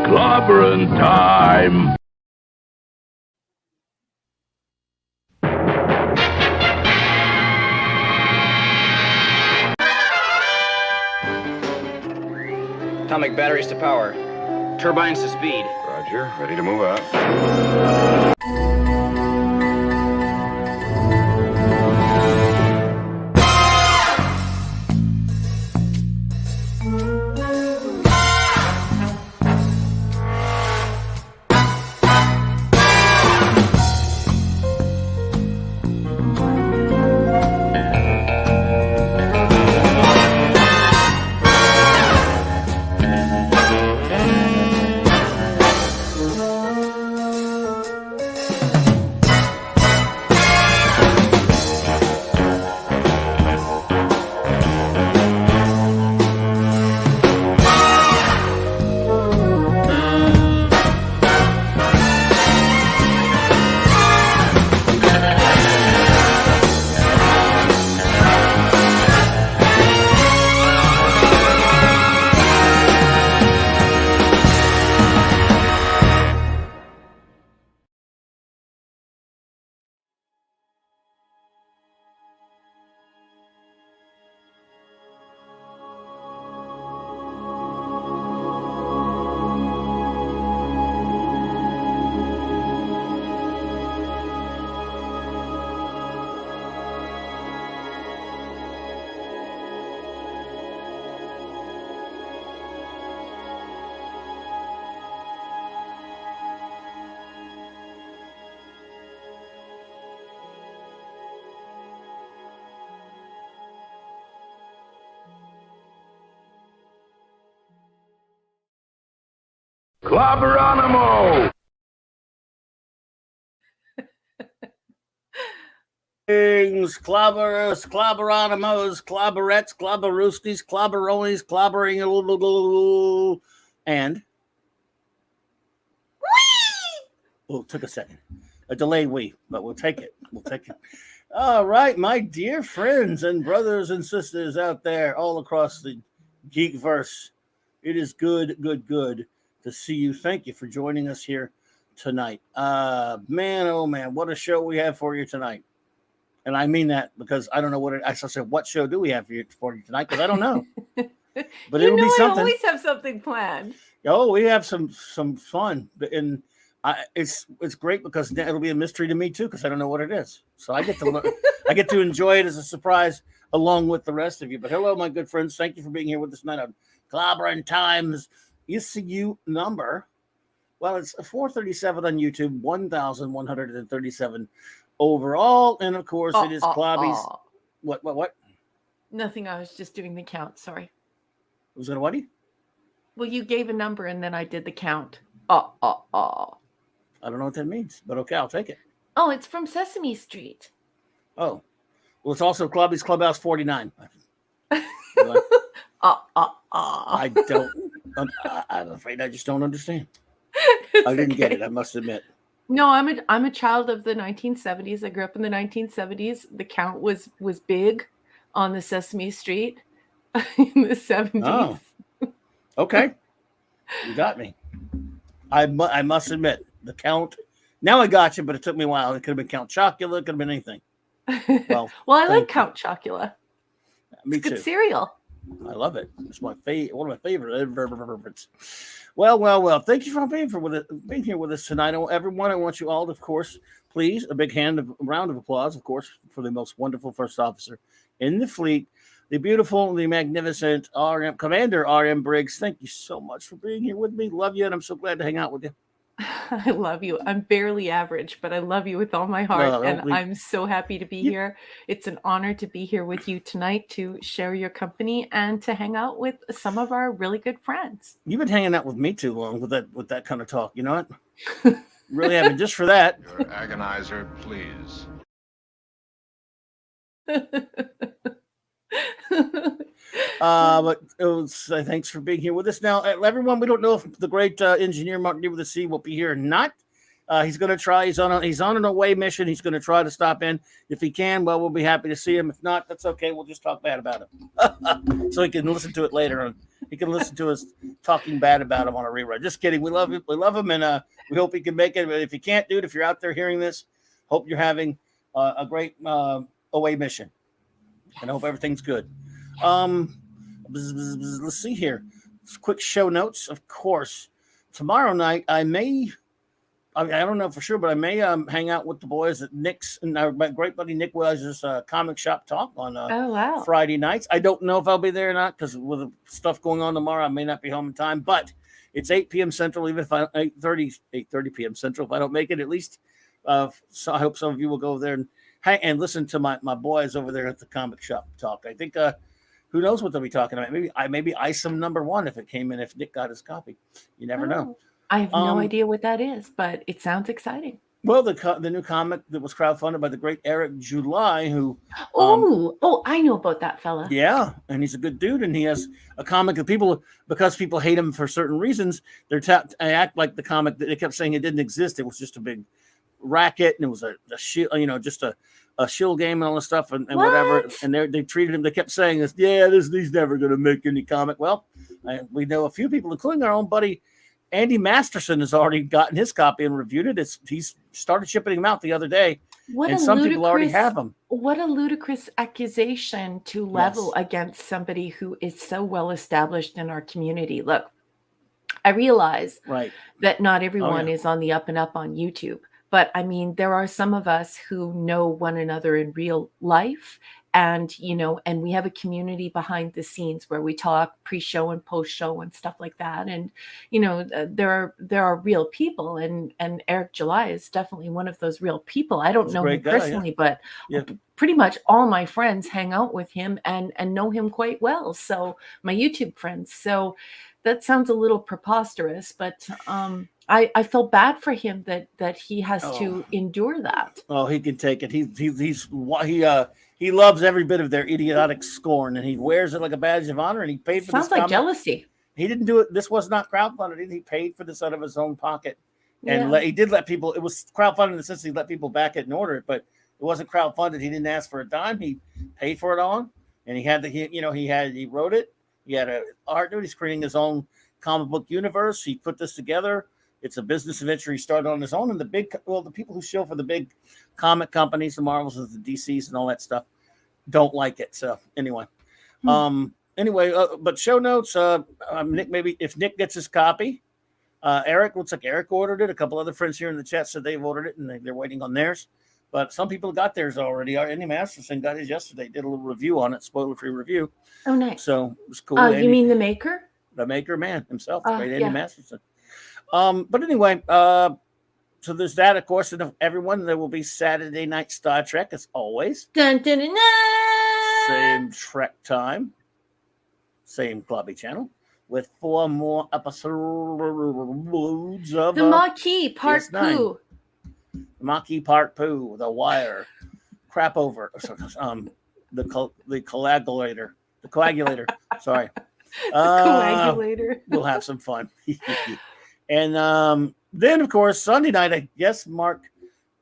Clobberin' time! Atomic batteries to power. Turbines to speed. Roger. Ready to move out. Clobberanimo! Clobberers, clobberanimos, clobberettes, clobberooskies, clobberonis, clobbering, and oh, it took a second. A delayed wee, but we'll take it. We'll take it. All right, my dear friends and brothers and sisters out there all across the Geekverse. It is good to see you. Thank you for joining us here tonight. Man, oh man, what a show we have for you tonight. And I mean that because I don't know what I said. What show do we have for you tonight? Because I don't know. But it'll be something. I always have something planned. Oh, we have some fun, and it's great because it'll be a mystery to me too because I don't know what it is. So I get to I get to enjoy it as a surprise along with the rest of you. But hello, my good friends. Thank you for being here with us tonight on Clobbering Times ECU number. Well, it's 437 on YouTube, 1,137 overall, and of course it is Clobby's. What? Nothing. I was just doing the count. Sorry. Was it a what? Well, you gave a number and then I did the count. I don't know what that means, but okay, I'll take it. Oh, it's from Sesame Street. Oh, well, it's also Clobby's Clubhouse 49. I don't. I'm afraid I just don't understand. I didn't get it. I must admit. No, I'm a child of the 1970s. I grew up in the 1970s. The count was big on the Sesame Street in the 70s. Oh, okay. You got me. I must admit, the count. Now I got you, but it took me a while. It could have been Count Chocula. It could have been anything. Well, I like Count Chocula. Me it's good too. Cereal. I love it. It's my one of my favorites. Well. Thank you for being here with us tonight. Everyone, I want you all, of course, please, a round of applause, of course, for the most wonderful first officer in the fleet, the beautiful, the magnificent Commander RM Briggs. Thank you so much for being here with me. Love you, and I'm so glad to hang out with you. I love you. I'm barely average, but I love you with all my heart, I'm so happy to be here. It's an honor to be here with you tonight to share your company and to hang out with some of our really good friends. You've been hanging out with me too long with that kind of talk. You know what? Really haven't, just for that. Your agonizer, please. But thanks for being here with us. Now, everyone, we don't know if the great engineer Mark D with a C will be here or not. He's going to try. He's on an away mission. He's going to try to stop in. If he can, well, we'll be happy to see him. If not, that's okay. We'll just talk bad about him. So he can listen to it later on. He can listen to us talking bad about him on a rerun. Just kidding. We love him. We love him, and we hope he can make it. But if you can't, dude, if you're out there hearing this, hope you're having a great away mission. And I hope everything's good. Let's see here. Quick show notes. Of course, tomorrow night I don't know for sure, but I may hang out with the boys at Nick's and my great buddy Nick Wells' comic shop talk on Friday nights. I don't know if I'll be there or not because with the stuff going on tomorrow, I may not be home in time. But it's 8 p.m. Central, even if I 8:30 p.m. Central. If I don't make it, at least so I hope some of you will go there and listen to my boys over there at the comic shop talk. I think who knows what they'll be talking about? Maybe Isom #1 if it came in, if Nick got his copy. You never know. I have no idea what that is, but it sounds exciting. Well, the new comic that was crowdfunded by the great Eric July, who I know about that fella. Yeah, and he's a good dude, and he has a comic that because people hate him for certain reasons, I act like the comic that they kept saying it didn't exist. It was just a big racket, and it was a shield, just a shield game and all this stuff and whatever. And they treated him. They kept saying this. Yeah, he's never going to make any comic. Well, we know a few people, including our own buddy Andy Masterson, has already gotten his copy and reviewed it. He's started shipping them out the other day, and some people already have them. What a ludicrous accusation to level against somebody who is so well established in our community. Look, I realize that not everyone is on the up and up on YouTube, but I mean, there are some of us who know one another in real life. And, and we have a community behind the scenes where we talk pre-show and post-show and stuff like that. And, there are real people, and Eric July is definitely one of those real people. I don't know him personally, but pretty much all my friends hang out with him and know him quite well. So my YouTube friends. So that sounds a little preposterous, but I feel bad for him that he has to endure that. Oh, he can take it. He loves every bit of their idiotic scorn, and he wears it like a badge of honor. And he paid for this. Sounds like jealousy. He didn't do it. This was not crowdfunded. He paid for this out of his own pocket, and he did let people. It was crowdfunded in the sense he let people back it and order it, but it wasn't crowdfunded. He didn't ask for a dime. He paid for it on, and he wrote it. He had a art dude. He's creating his own comic book universe. He put this together. It's a business venture he started on his own, and the people who show for the big comic companies, the Marvels, the DCs, and all that stuff, don't like it. So anyway, but show notes. Nick, maybe if Nick gets his copy, Eric looks like Eric ordered it. A couple other friends here in the chat said they've ordered it, and they're waiting on theirs. But some people got theirs already. Andy Masterson got his yesterday. Did a little review on it, spoiler-free review. Oh, nice. So it was cool. You mean the maker? The maker man himself, great Andy Masterson. But anyway, so there's that, of course, and everyone. There will be Saturday Night Star Trek as always. Dun, dun, dun, dun. Same Trek time, same Clubby channel, with 4 more episodes of the Marquee Part Poo. Marquee Part Poo, The Wire, Crap Over, the coagulator. Sorry, coagulator. We'll have some fun. And then, of course, Sunday night, I guess the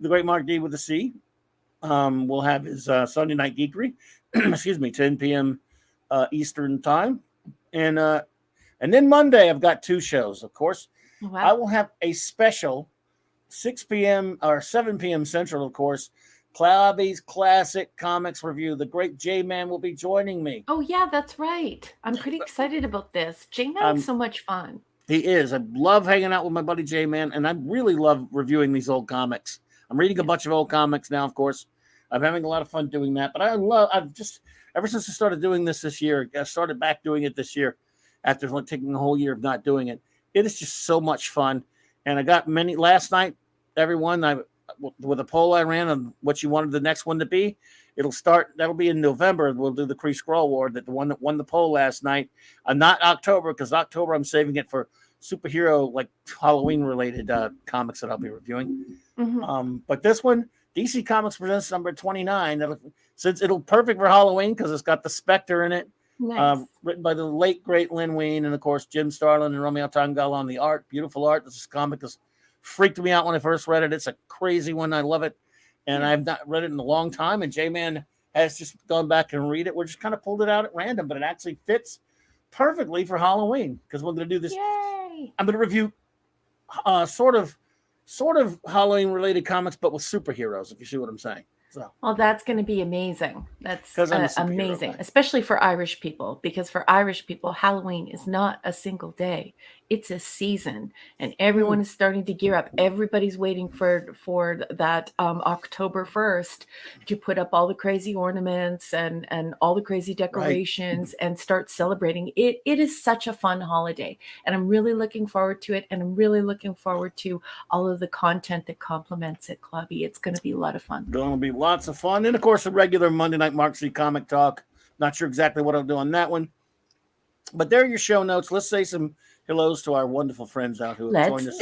great Mark D with the C, will have his Sunday night geekery. 10 p.m. Eastern time. And then Monday, I've got 2 shows, of course. Wow. I will have a special 6 p.m. or 7 p.m. Central, of course, CLOBBERIN Classic Comics Review. The great J-Man will be joining me. Oh, yeah, that's right. I'm pretty excited about this. J-Man's so much fun. He is. I love hanging out with my buddy J-Man, and I really love reviewing these old comics. I'm reading a bunch of old comics now, of course. I'm having a lot of fun doing that. But ever since I started doing this year, I started back doing it this year after taking a whole year of not doing it. It is just so much fun. And I got many last night, everyone, with a poll I ran on what you wanted the next one to be. That'll be in November. We'll do the Kree Scroll Award, the one that won the poll last night. Not October, because October I'm saving it for superhero, like Halloween related comics that I'll be reviewing. Mm-hmm. But this one, DC Comics Presents number 29. Since it'll perfect for Halloween because it's got the Spectre in it. Nice. Written by the late great Lynn Wein, and of course Jim Starlin and Romeo Tangala on the art. Beautiful art. This comic is freaked me out when I first read it. It's a crazy one. I love it. And I've not read it in a long time. And J-Man has just gone back and read it. We're just kind of pulled it out at random, but it actually fits perfectly for Halloween because we're going to do this. Yay! I'm going to review sort of Halloween related comics, but with superheroes, if you see what I'm saying. So, well, that's going to be amazing. That's amazing, guy. Especially for Irish people, because for Irish people, Halloween is not a single day. It's a season, and everyone is starting to gear up. Everybody's waiting for that October 1st to put up all the crazy ornaments and all the crazy decorations and start celebrating. It is such a fun holiday, and I'm really looking forward to it, and I'm really looking forward to all of the content that complements it, Clubby. It's going to be a lot of fun. Going to be lots of fun. And, of course, a regular Monday Night Mark C Comic Talk. Not sure exactly what I'll do on that one. But there are your show notes. Let's say some hellos to our wonderful friends out who have joined us.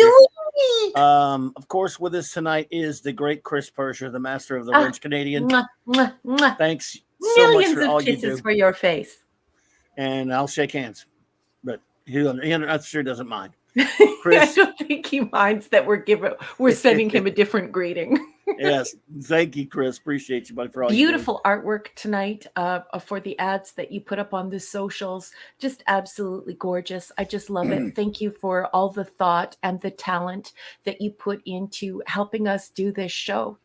Of course, with us tonight is the great Chris Persia, the master of the Wrench Canadian. Mwah, mwah, mwah. Thanks so Millions much for all of you do. kisses for your face. And I'll shake hands. But I'm sure he doesn't mind. Chris, I don't think he minds that we're sending him a different greeting. Yes, thank you, Chris. Appreciate you, buddy, for all beautiful artwork tonight for the ads that you put up on the socials. Just absolutely gorgeous. I just love it. Thank you for all the thought and the talent that you put into helping us do this show.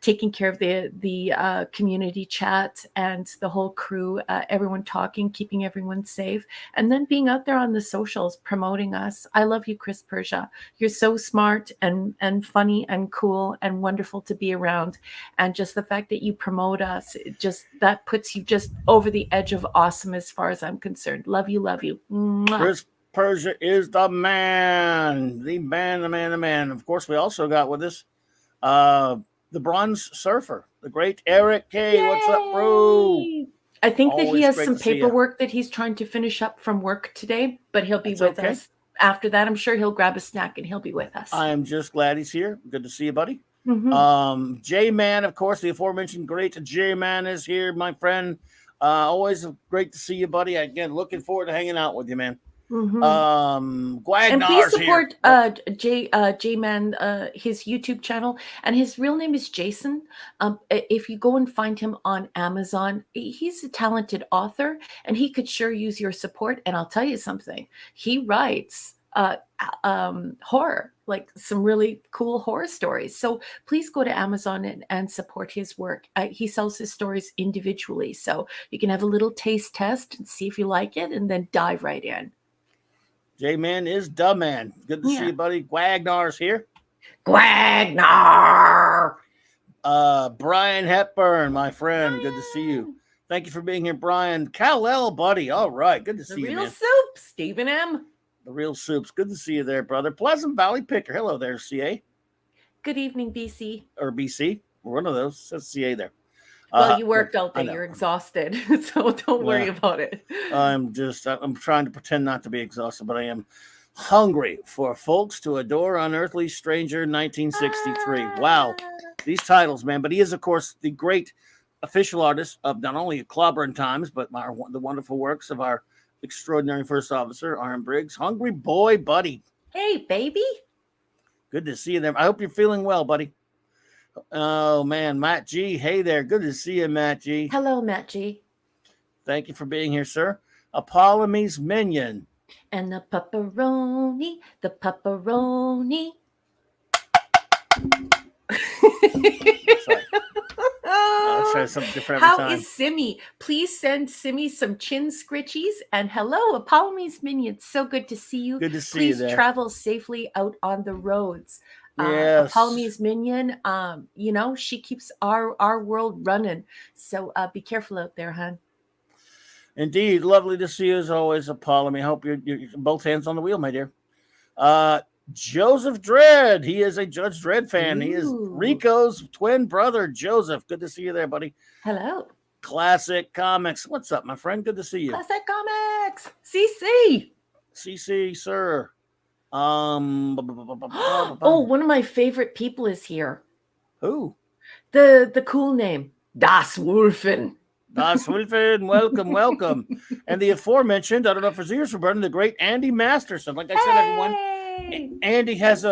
Taking care of the community chat and the whole crew, everyone talking, keeping everyone safe, and then being out there on the socials promoting us. I love you, Chris Persia. You're so smart and funny and cool and wonderful to be around. And just the fact that you promote us, that puts you just over the edge of awesome as far as I'm concerned. Love you, love you. Mwah. Chris Persia is the man. The man. Of course, we also got with us the Bronze Surfer, the great Eric K. Yay! What's up, bro? I think Always that he has great some to see paperwork that he's trying to finish up from work today, but he'll be That's with okay. us. After that, I'm sure he'll grab a snack and he'll be with us. I am just glad he's here. Good to see you, buddy. Mhm. J-Man, of course, the aforementioned great J-Man is here, my friend. Always great to see you, buddy. Again, looking forward to hanging out with you, man. And Guagnar's please support here. J-Man, his YouTube channel, and his real name is Jason. If you go and find him on Amazon, he's a talented author, and he could sure use your support. And I'll tell you something, he writes horror, like some really cool horror stories. So please go to Amazon and support his work. He sells his stories individually, so you can have a little taste test and see if you like it, and then dive right in. J-Man is the man. Good to see you, buddy. Guagnar's here. Guagnar! Brian Hepburn, my friend. Good to see you. Thank you for being here, Brian. Kal-El, buddy. All right. Good to see you, man. The Real Soup, Stephen M. The Real Soups. Good to see you there, brother. Pleasant Valley Picker. Hello there, CA. Good evening, BC. Or BC. One of those. Says CA there. Well, you worked all day. You're exhausted, so don't worry about it. I'm trying to pretend not to be exhausted, but I am hungry for Folks to Adore Unearthly Stranger 1963. Wow. These titles, man. But he is, of course, the great official artist of not only CLOBBERIN Times, but the wonderful works of our extraordinary first officer, R.M. Briggs. Hungry boy, buddy. Hey, baby. Good to see you there. I hope you're feeling well, buddy. Oh, man. Matt G. Hey there. Good to see you, Matt G. Hello, Matt G. Thank you for being here, sir. Apollome's Minion. And the pepperoni. Sorry. I'll try something different every time. How is Simi? Please send Simi some chin scritchies. And hello, Apollome's Minion. So good to see you. Good to see you there. Please travel safely out on the roads. Yes. Apollome's Minion, she keeps our world running. So be careful out there, hon. Indeed. Lovely to see you as always, Apollome. I hope you're both hands on the wheel, my dear. Joseph Dredd. He is a Judge Dredd fan. Ooh. He is Rico's twin brother, Joseph. Good to see you there, buddy. Hello. Classic Comics. What's up, my friend? Good to see you. Classic Comics. CC. CC, sir. One of my favorite people is here. Who? The cool name, Das Wolfen. Das Wolfen, welcome. And the aforementioned, I don't know if his ears were burning, the great Andy Masterson. Like I said, everyone, Yay! Andy has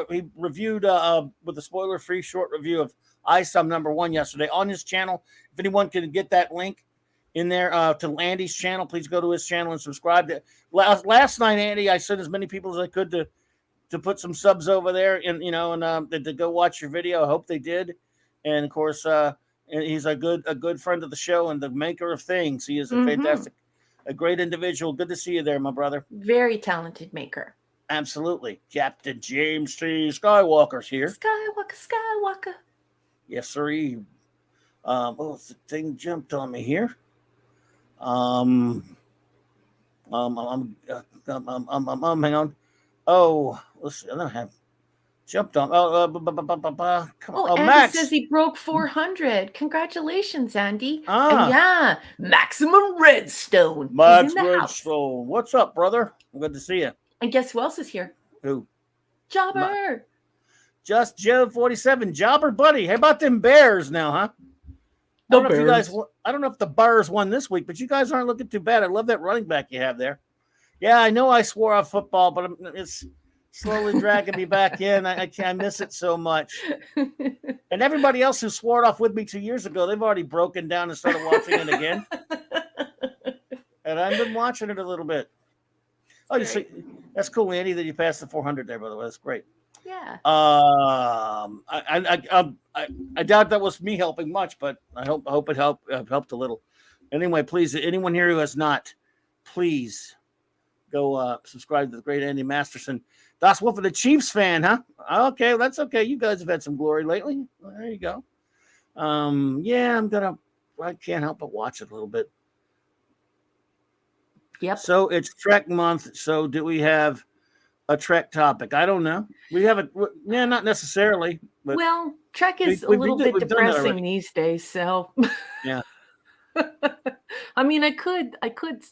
he reviewed with a spoiler-free short review of ISOM #1 yesterday on his channel. If anyone can get that link in there to Andy's channel, please go to his channel and subscribe. Last night, Andy, I sent as many people as I could to put some subs over there, and to go watch your video. I hope they did, and of course, he's a good friend of the show and the maker of things. He is a fantastic, a great individual. Good to see you there, my brother. Very talented maker. Absolutely. Captain James T. Skywalker's here. Skywalker. Yes, sir. The thing jumped on me here. Hang on. Oh, let's see. I don't have jumped on. Max says he broke 400. Congratulations, Andy. And yeah, Maximum Redstone. Max Redstone. What's up, brother? Good to see you. And guess who else is here? Who? Jobber. Just Joe 47. Jobber buddy. How about them Bears now, huh? I don't know if the Bears won this week, but you guys aren't looking too bad. I love that running back you have there. Yeah, I know I swore off football, but it's slowly dragging me back in. I miss it so much. And everybody else who swore it off with me 2 years ago, they've already broken down and started watching it again. And I've been watching it a little bit. Oh, you see, that's cool, Andy, that you passed the 400 there, by the way. That's great. Yeah. I doubt that was me helping much, but I hope it helped a little. Anyway, please, anyone here who has not, please go subscribe to the great Andy Masterson. Das Wolf, the Chiefs fan, huh? Okay, that's okay. You guys have had some glory lately. Well, there you go. Yeah, I can't help but watch it a little bit. Yep. So it's Trek month. So do we have a Trek topic? I don't know. We have not necessarily. But well, Trek is a little bit depressing these days. So yeah. I mean, I could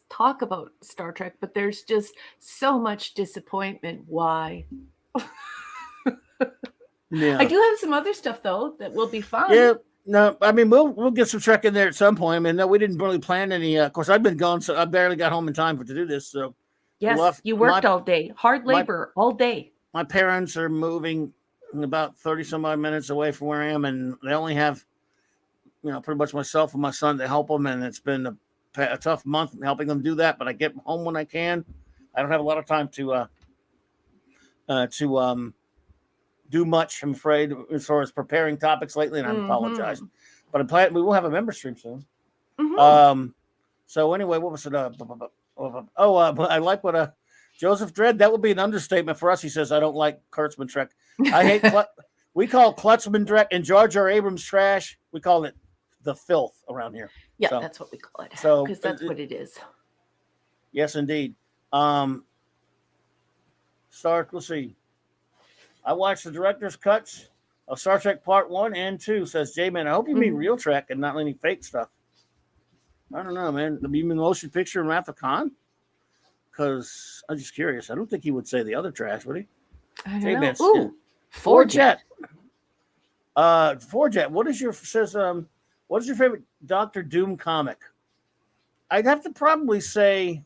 talk about Star Trek, but there's just so much disappointment. Why? Yeah. I do have some other stuff though that will be fun. Yeah. No, I mean we'll get some Trek in there at some point. I mean, no, we didn't really plan any. Of course, I've been gone, so I barely got home in time to do this. So yes, you worked all day, hard labor all day. My parents are moving about 30 some odd minutes away from where I am, and they only have, pretty much myself and my son to help them. And it's been a tough month helping them do that. But I get home when I can. I don't have a lot of time to do much, I'm afraid, as far as preparing topics lately, and I apologize. But I'm glad we will have a member stream soon. So anyway, what was it? I like what Joseph Dredd. That would be an understatement for us. He says, I don't like Kurtzman Trek. I hate we call Klutzman Trek and Jar Jar Abrams trash. We call it the filth around here. Yeah, so, that's what we call it. So because that's what it is. Yes, indeed. Let's see. I watched the director's cuts of Star Trek Part 1 and 2, says J-Man. I hope you mean real Trek and not any fake stuff. I don't know, man. You mean motion picture in Wrath of Khan? Because I'm just curious. I don't think he would say the other trash, would he? I don't know. Ooh, Forjet. Forjet. What is your favorite Doctor Doom comic? I'd have to probably say,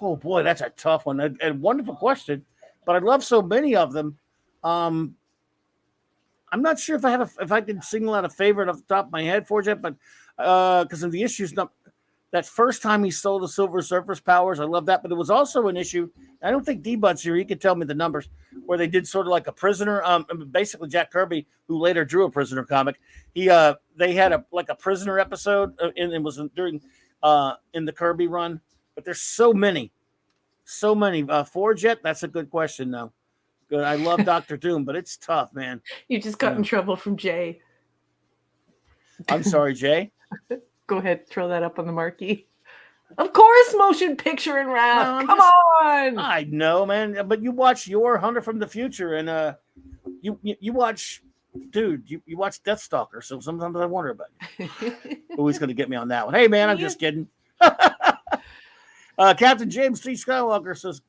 oh boy, that's a tough one. A wonderful question. But I love so many of them. I'm not sure if I can single out a favorite off the top of my head for Jet, but because of the issues, that first time he stole the Silver Surfer's powers, I love that. But it was also an issue. I don't think D-Bud's here. He could tell me the numbers where they did sort of like a prisoner. Basically, Jack Kirby, who later drew a prisoner comic, they had a prisoner episode, and it was during in the Kirby run. But there's so many. Forjet, that's a good question, though. Good. I love Dr. Doom, but it's tough, man. You just got in trouble from Jay. I'm sorry, Jay. Go ahead, throw that up on the marquee. Of course, motion picture and Wrath. Come on. I know, man. But you watch your Hunter from the Future, and you watch, dude. You watch Deathstalker. So sometimes I wonder about you. Who's going to get me on that one? Hey, man, I'm just kidding. Captain James T. Skywalker says,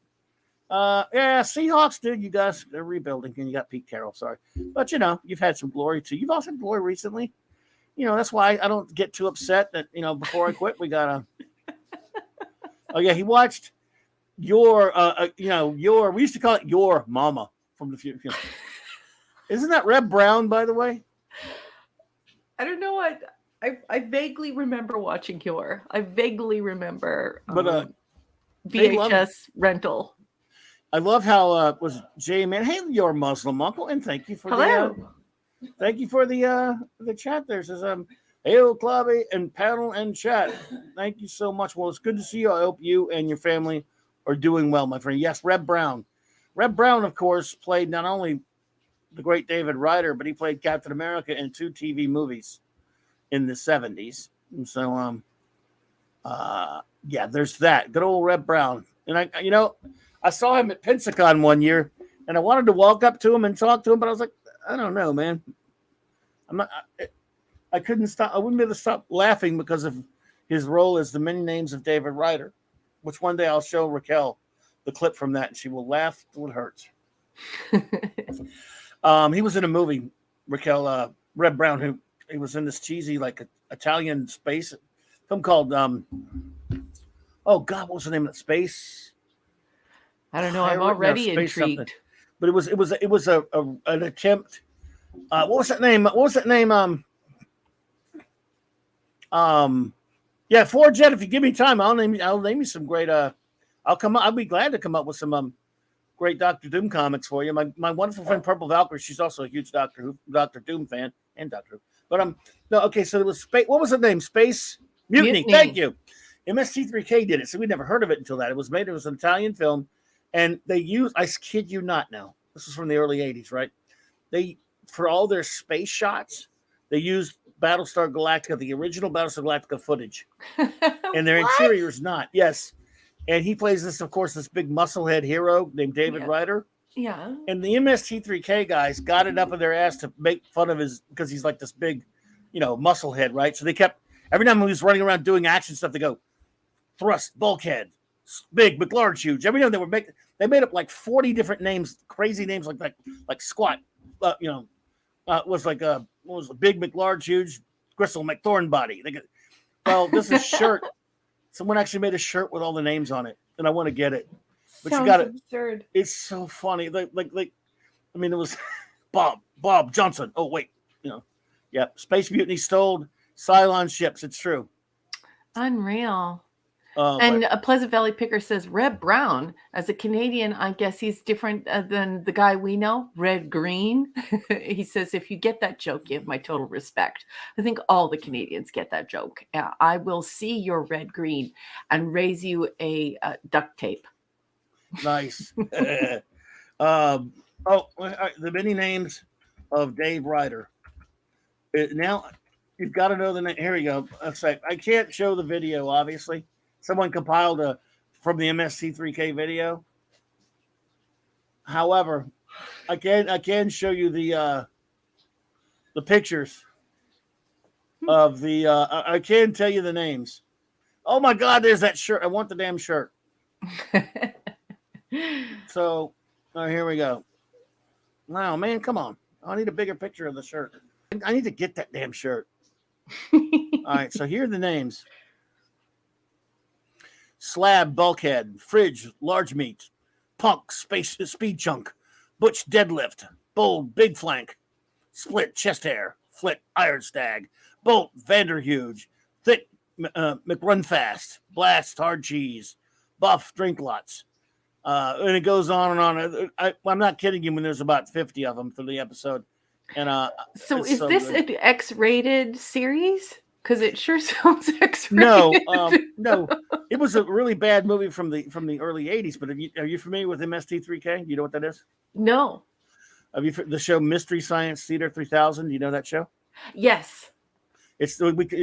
Seahawks, dude, you guys, they're rebuilding, and you got Pete Carroll, sorry. But, you've had some glory, too. You've also had glory recently. That's why I don't get too upset that, before I quit, we got a... Oh, yeah, he watched we used to call it your mama from the future. Isn't that Reb Brown, by the way? I don't know what. I vaguely remember watching Cure. I vaguely remember VHS rental. I love how was Jay man. Hey, you're Muslim uncle, and thank you for the chat. There says hail Clubby and panel and chat. Thank you so much. Well, it's good to see you. I hope you and your family are doing well, my friend. Yes, Reb Brown. Reb Brown, of course, played not only the great David Ryder, but he played Captain America in 2 TV movies in the 70s. And so, there's that. Good old Reb Brown. And I saw him at Pensacon one year, and I wanted to walk up to him and talk to him, but I was like, I don't know, man. I couldn't stop. I wouldn't be able to stop laughing because of his role as the many names of David Ryder, which one day I'll show Raquel the clip from that, and she will laugh till it hurts. He was in a movie, Raquel, Reb Brown, he was in this cheesy, like, Italian space film called, what was the name of that space? I don't know. I'm already intrigued. Something. But it was an attempt. What was that name? Forget. If you give me time, I'll name you some great. I'll be glad to come up with some great Doctor Doom comics for you. My wonderful friend Purple Valkyrie, she's also a huge Doctor Doom fan and Doctor Who. But so it was space. What was the name? Space Mutiny. Thank you. MST3K did it, so we never heard of it until that. It was an Italian film, and they used. I kid you not. Now this was from the early '80s, right? They for all their space shots, they used Battlestar Galactica, the original Battlestar Galactica footage, and their interior is not. Yes. And he plays this big musclehead hero named David Ryder. Yeah. And the MST3K guys got it up in their ass to make fun of because he's like this big, musclehead, right? So they kept, every time he was running around doing action stuff, they go, thrust, bulkhead, big, McLarge, huge. Every time they made up like 40 different names, crazy names like squat, was like what was the big, McLarge, huge, Gristle, McThornbody. This is shirt. Someone actually made a shirt with all the names on it, and I want to get it. But Sounds you got it. Absurd. It's so funny. It was Bob Johnson. Oh wait, Space Mutiny stole Cylon ships. It's true. Unreal. And a Pleasant Valley Picker says Reb Brown, as a Canadian, I guess he's different than the guy we know, Red Green. He says, if you get that joke, you have my total respect. I think all the Canadians get that joke. I will see your Red Green and raise you a duct tape. Nice. The many names of Dave Ryder. Now you've got to know the name. Here we go. I can't show the video, obviously. Someone compiled from the MST3K video. However, I can show you the pictures of the. I can tell you the names. Oh my God! There's that shirt. I want the damn shirt. So, here we go. Wow, man, come on! I need a bigger picture of the shirt. I need to get that damn shirt. All right, so here are the names. Slab, bulkhead, fridge, large meat, punk, space, speed chunk, butch, deadlift, bold, big flank, split, chest hair, flit, iron stag, bolt, Vanderhuge, thick, McRunfast, blast, hard cheese, buff, drink lots. And it goes on and on. I'm not kidding you when there's about 50 of them for the episode. And so is this an X-rated series? Because it sure sounds X-rated. No. It was a really bad movie from the early '80s. But are you familiar with MST3K? Do you know what that is? No. Have you the show Mystery Science Theater 3000? Do you know that show? Yes. It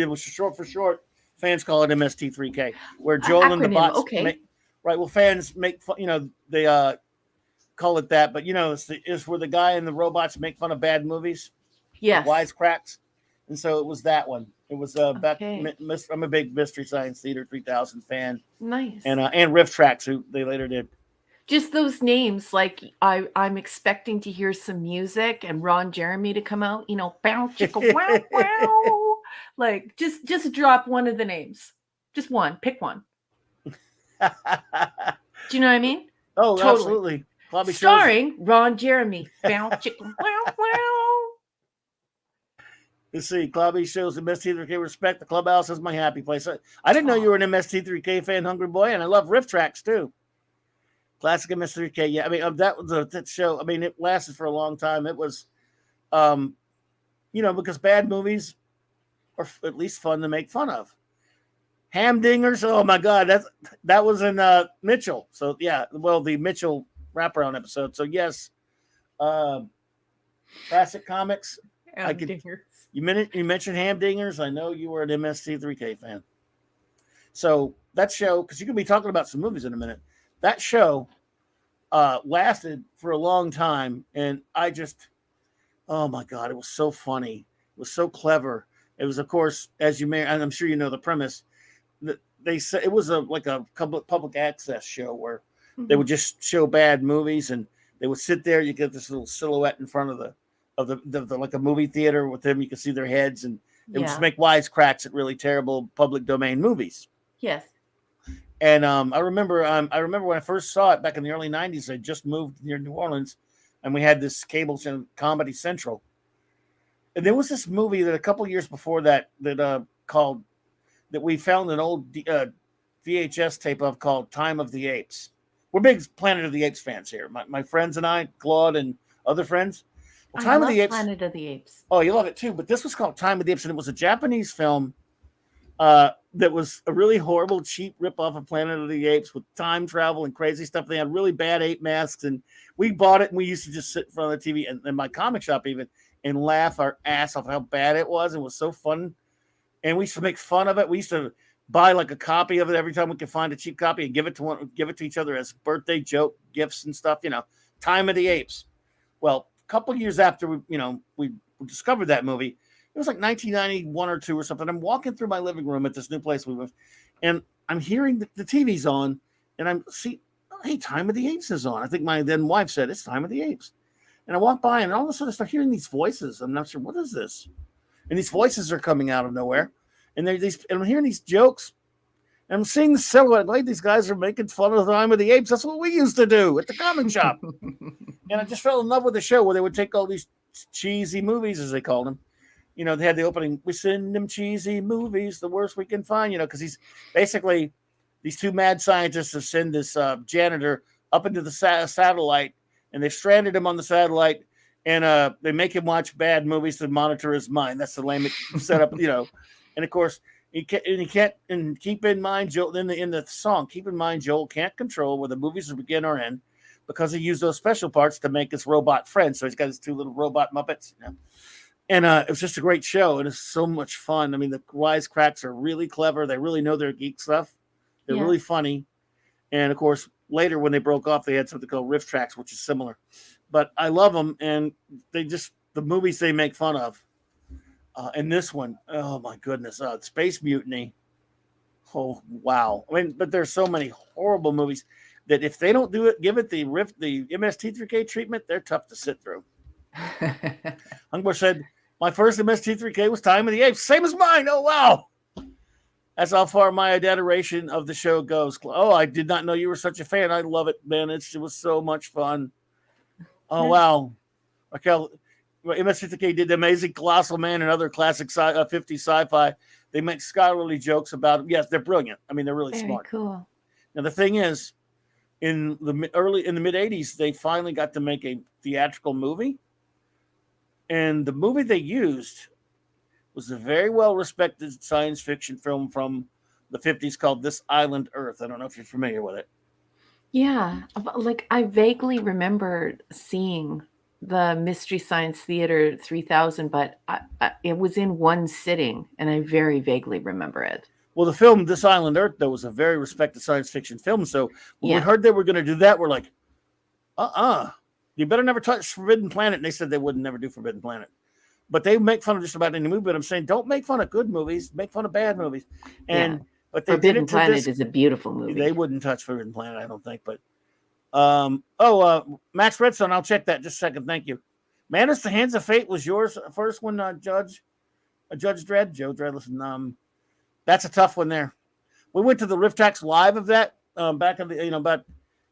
was short for short. Fans call it MST3K, where Joel and the bots. Okay. Right. Well, fans make fun. They call it that, but it's where the guy and the robots make fun of bad movies. Yes. Wisecracks. And so it was that one. It was back. Okay. I'm a big Mystery Science Theater 3000 fan. Nice. And Riff Tracks, who they later did. Just those names, like I'm expecting to hear some music and Ron Jeremy to come out. Bow chicka wow wow. Like just drop one of the names. Just one. Pick one. Do you know what I mean? Oh, Totally. absolutely. Clobby Starring Ron Jeremy. Bow, chicken, wow, wow. Let's see. Clobby shows MST3K respect. The clubhouse is my happy place. I didn't know you were an MST3K fan, Hungry Boy, and I love riff tracks too. Classic MS3K. Yeah, I mean that was that show. I mean, it lasted for a long time. It was, because bad movies are at least fun to make fun of. Hamdingers. Oh my God, that was in Mitchell. So yeah, well, the Mitchell wraparound episode. So yes, classic comics. You mentioned Hamdingers. I know you were an MST3K fan. So that show, because you're gonna be talking about some movies in a minute. That show lasted for a long time, and oh my God, it was so funny. It was so clever. It was, of course, as you may, and I'm sure you know the premise. They said it was like a public access show where they would just show bad movies, and they would sit there. You get this little silhouette in front of the like a movie theater with them. You can see their heads, and they would just make wisecracks at really terrible public domain movies. Yes. And I remember when I first saw it back in the early 90s. I just moved near New Orleans, and we had this cable channel, Comedy Central. And there was this movie that a couple years before that called, that we found an old VHS tape of, called Time of the Apes. We're big Planet of the Apes fans here. My friends and I, Claude and other friends. Well, I love Planet of the Apes. Oh, you love it too. But this was called Time of the Apes, and it was a Japanese film that was a really horrible, cheap ripoff of Planet of the Apes with time travel and crazy stuff. They had really bad ape masks, and we bought it, and we used to just sit in front of the TV and in my comic shop even and laugh our ass off how bad it was. It was so fun, and we used to make fun of it. We used to buy like a copy of it every time we could find a cheap copy and give it to each other as birthday joke gifts and stuff. Time of the Apes. Well, a couple of years after we discovered that movie. It was like 1991 or 2 or something. I'm walking through my living room at this new place we moved, and I'm hearing the TV's on, and hey, Time of the Apes is on. I think my then wife said, it's Time of the Apes. And I walk by, and all of a sudden I start hearing these voices. I'm not sure, what is this? And these voices are coming out of nowhere. And and I'm hearing these jokes. And I'm seeing the silhouette. Like, these guys are making fun of the Time of the Apes. That's what we used to do at the comic shop. And I just fell in love with the show where they would take all these cheesy movies, as they called them. They had the opening, we send them cheesy movies, the worst we can find, because he's basically, these two mad scientists have sent this janitor up into the satellite, and they've stranded him on the satellite, and they make him watch bad movies to monitor his mind. That's the lame setup, And of course, and keep in mind, Joel, in the song, keep in mind, Joel can't control where the movies begin or end because he used those special parts to make his robot friend. So he's got his two little robot Muppets, And it was just a great show, and it's so much fun. I mean, the wisecracks are really clever. They really know their geek stuff. They're really funny. And, of course, later when they broke off, they had something called Riff Tracks, which is similar. But I love them, and the movies they make fun of. And this one, oh, my goodness, Space Mutiny. Oh, wow. I mean, but there's so many horrible movies that if they don't give it the MST3K treatment, they're tough to sit through. Hungbar said, my first MST3K was Time of the Apes. Same as mine. Oh, wow. That's how far my adoration of the show goes. Oh, I did not know you were such a fan. I love it, man. It was so much fun. Oh, wow. Raquel, MST3K did The Amazing Colossal Man and other classic 50s sci-fi. They make scholarly jokes about them. Yes, they're brilliant. I mean, they're really smart. Cool. Now, the thing is, in the mid-'80s, they finally got to make a theatrical movie. And the movie they used was a very well-respected science fiction film from the 50s called This Island Earth. I don't know if you're familiar with it. Yeah. Like, I vaguely remember seeing the Mystery Science Theater 3000, but it was in one sitting, and I very vaguely remember it. Well, the film This Island Earth, though, was a very respected science fiction film. So when we heard they were going to do that, we're like, you better never touch Forbidden Planet. And they said they would never do Forbidden Planet. But they make fun of just about any movie. But I'm saying, don't make fun of good movies. Make fun of bad movies. But they Forbidden Planet is a beautiful movie. They wouldn't touch Forbidden Planet, I don't think. But Max Redstone, I'll check that just a second. Thank you. Manus, The Hands of Fate was yours first one, Judge Dredd. Joe Dredd, listen, that's a tough one there. We went to the Rift Tracks live of that back in the, about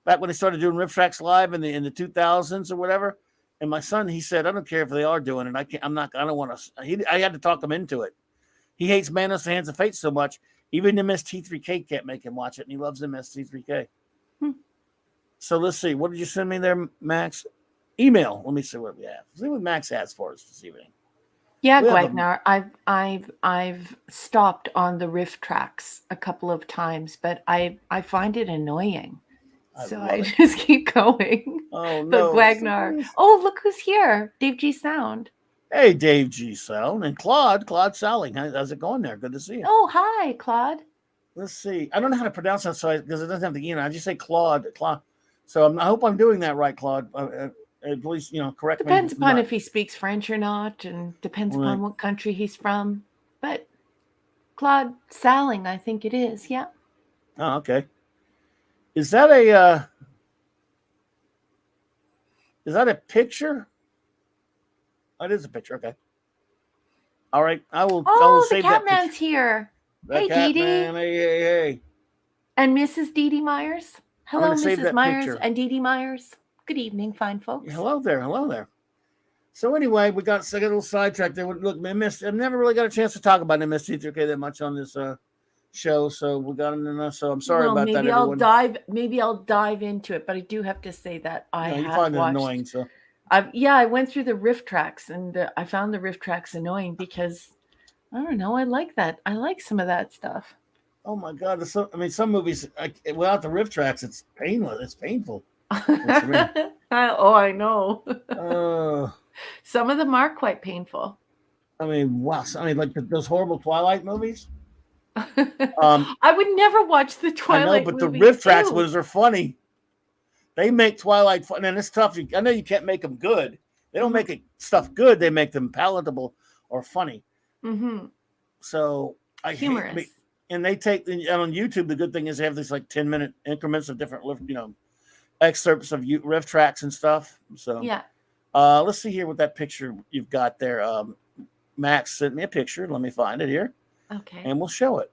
back when they started doing Riff Tracks live in the 2000s or whatever. And my son, he said, I don't care if they are doing it. I don't want to. I had to talk him into it. He hates Manos and Hands of Fate so much. Even MST3K can't make him watch it, and he loves MST3K. So let's see. What did you send me there, Max? Email. Let me see what we have. Let's see what Max has for us this evening. Yeah, Gwagnar, I've stopped on the riff tracks a couple of times, but I find it annoying. So I just keep going. Oh, no. But Gwagnar. Oh, look who's here. Dave G. Sound. Hey, Dave G. Sound. And Claude Salling. How's it going there? Good to see you. Oh, hi, Claude. Let's see. I don't know how to pronounce that because it doesn't have the E. I just say Claude. So I hope I'm doing that right, Claude. At least, correct me. Depends upon if he speaks French or not, and depends upon what country he's from. But Claude Salling, I think it is. Yeah. Oh, okay. Is that a picture? Oh, it is a picture. Okay. All right. I will save that. Oh, the Catman's here. Hey, Dee Dee. Hey. And Mrs. Dee Dee Myers. Hello, Mrs. Myers and Dee Dee Myers. Good evening, fine folks. Hello there. So anyway, we got a little sidetracked there. Look, I've never really got a chance to talk about MST3K that much on this show, so we got enough. So I'm sorry about that. Maybe I'll dive into it, but I do have to say that you find it annoying. So I went through the riff tracks, and I found the riff tracks annoying because I don't know. I like that. I like some of that stuff. Oh my God! Some movies without the riff tracks, it's painless. It's painful. Oh, I know. Some of them are quite painful. Wow. Like those horrible Twilight movies. I would never watch the Twilight. I know, but the riff tracks ones are funny. They make Twilight fun, and it's tough. I know you can't make them good. They don't make stuff good. They make them palatable or funny. Mm-hmm. So humorous. And they take on YouTube. The good thing is they have these like 10-minute increments of different excerpts of riff tracks and stuff. So yeah. Let's see here what that picture you've got there. Max sent me a picture. Let me find it here. Okay. And we'll show it.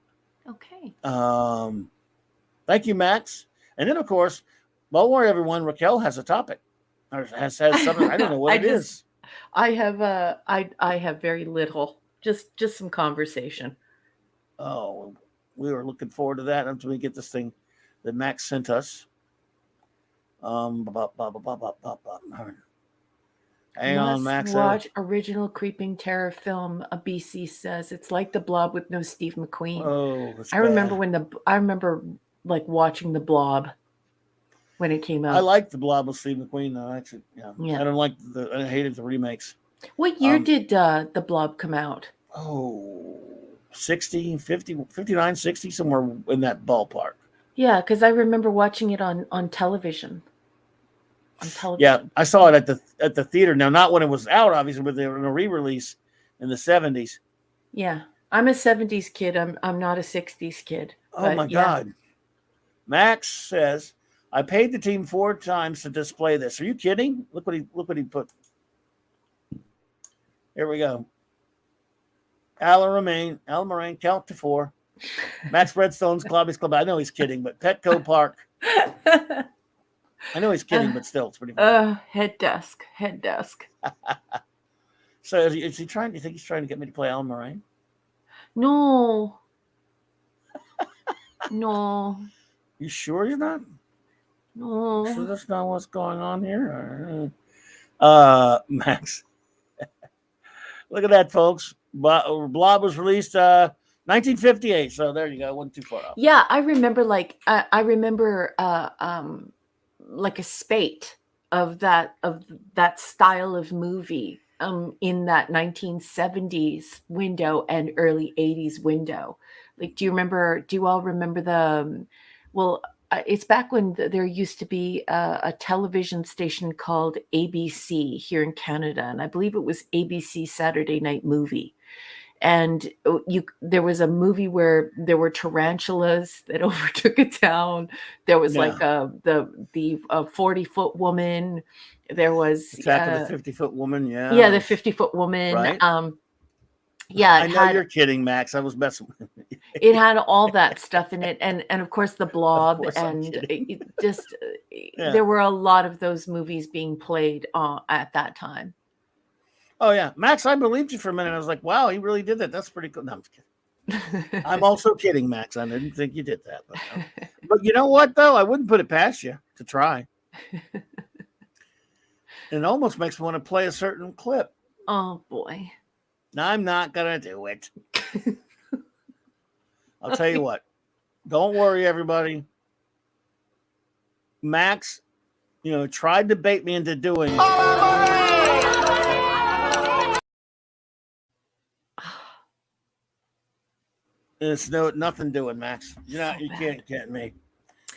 Okay. Thank you, Max. And then of course, don't worry, everyone. Raquel has a topic. Or has something. I don't know what it is. I have very little. Just some conversation. Oh, we were looking forward to that until we get this thing that Max sent us. Hang on, Max. Watch original creeping terror film. A BC says it's like The Blob with no Steve McQueen. Oh, I remember like watching The Blob when it came out. I liked The Blob with Steve McQueen though. Actually, yeah. I hated the remakes. What year did The Blob come out? Oh, 60, 50, 59, 60, somewhere in that ballpark. Yeah, because I remember watching it on television. Yeah, I saw it at the theater. Now, not when it was out, obviously, but they were in a re-release in the 70s. Yeah, I'm a 70s kid. I'm not a 60s kid. Oh my God! Max says I paid the team 4 times to display this. Are you kidding? Look what he put. Here we go. Alan Moraine, count to 4. Max Redstone's CLOBBERIN Club. I know he's kidding, but Petco Park. I know he's kidding, but still, it's pretty funny. Head desk. So is he trying? Do you think he's trying to get me to play Alan Moraine? No. No. You sure you're not? No. So that's not what's going on here. Max. Look at that, folks. Blob was released 1958. So there you go. Wasn't too far off. Yeah, I remember like a spate of that style of movie in that 1970s window and early 80s window. Like, do you all remember it's back when there used to be a television station called ABC here in Canada, and I believe it was ABC Saturday Night Movie. And there was a movie where there were tarantulas that overtook a town. There was like the 40-foot woman. There was the 50-foot woman. Yeah. Yeah, the 50-foot woman. Right? Yeah, I know you're kidding, Max. I was messing with it. Had all that stuff in it, and of course the Blob, and there were a lot of those movies being played at that time. Oh yeah, Max, I believed you for a minute. I was like, wow, he really did that. That's pretty cool. No, I'm just kidding. I'm also kidding, Max. I didn't think you did that, but you know what though? I wouldn't put it past you to try. It almost makes me want to play a certain clip. Oh boy. I'm not gonna do it. I'll tell you what. Don't worry, everybody. Max, tried to bait me into doing it's nothing doing, Max. You can't get me.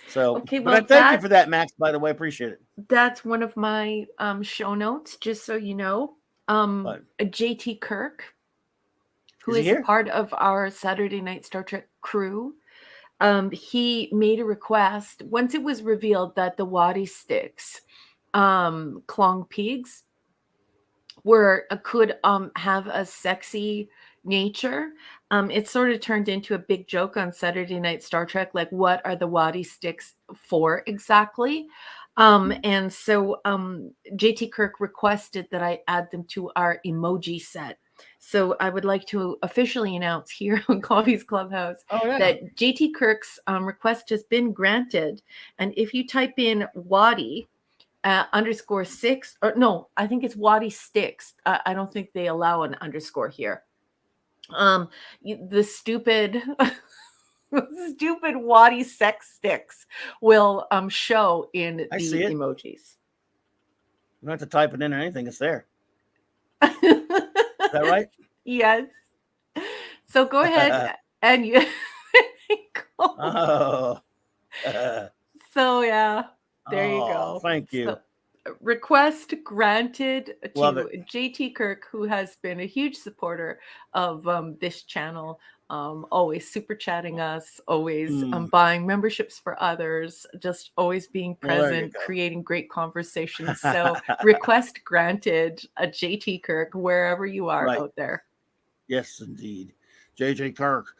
So, okay, well, but I thank you for that, Max. By the way, appreciate it. That's one of my show notes, just so you know. JT Kirk, who is a part of our Saturday Night Star Trek crew, he made a request once it was revealed that the Wadi sticks, CLOBBERIN, could have a sexy nature. It sort of turned into a big joke on Saturday Night Star Trek, like what are the Wadi sticks for exactly? And so JT Kirk requested that I add them to our emoji set. So I would like to officially announce here on Coffee's Clubhouse that JT Kirk's request has been granted. And if you type in Wadi _6, or no, I think it's Wadi sticks. I don't think they allow an underscore here. The stupid Wadi sex sticks will show in the emojis. You don't have to type it in or anything, it's there. Is that right? Yes. So go ahead and you go. So yeah, there you go. Thank you. So, request granted to JT Kirk, who has been a huge supporter of this channel, always super chatting us, always buying memberships for others, just always being present, creating great conversations. So request granted, JT Kirk, wherever you are out there. Yes, indeed. JJ Kirk.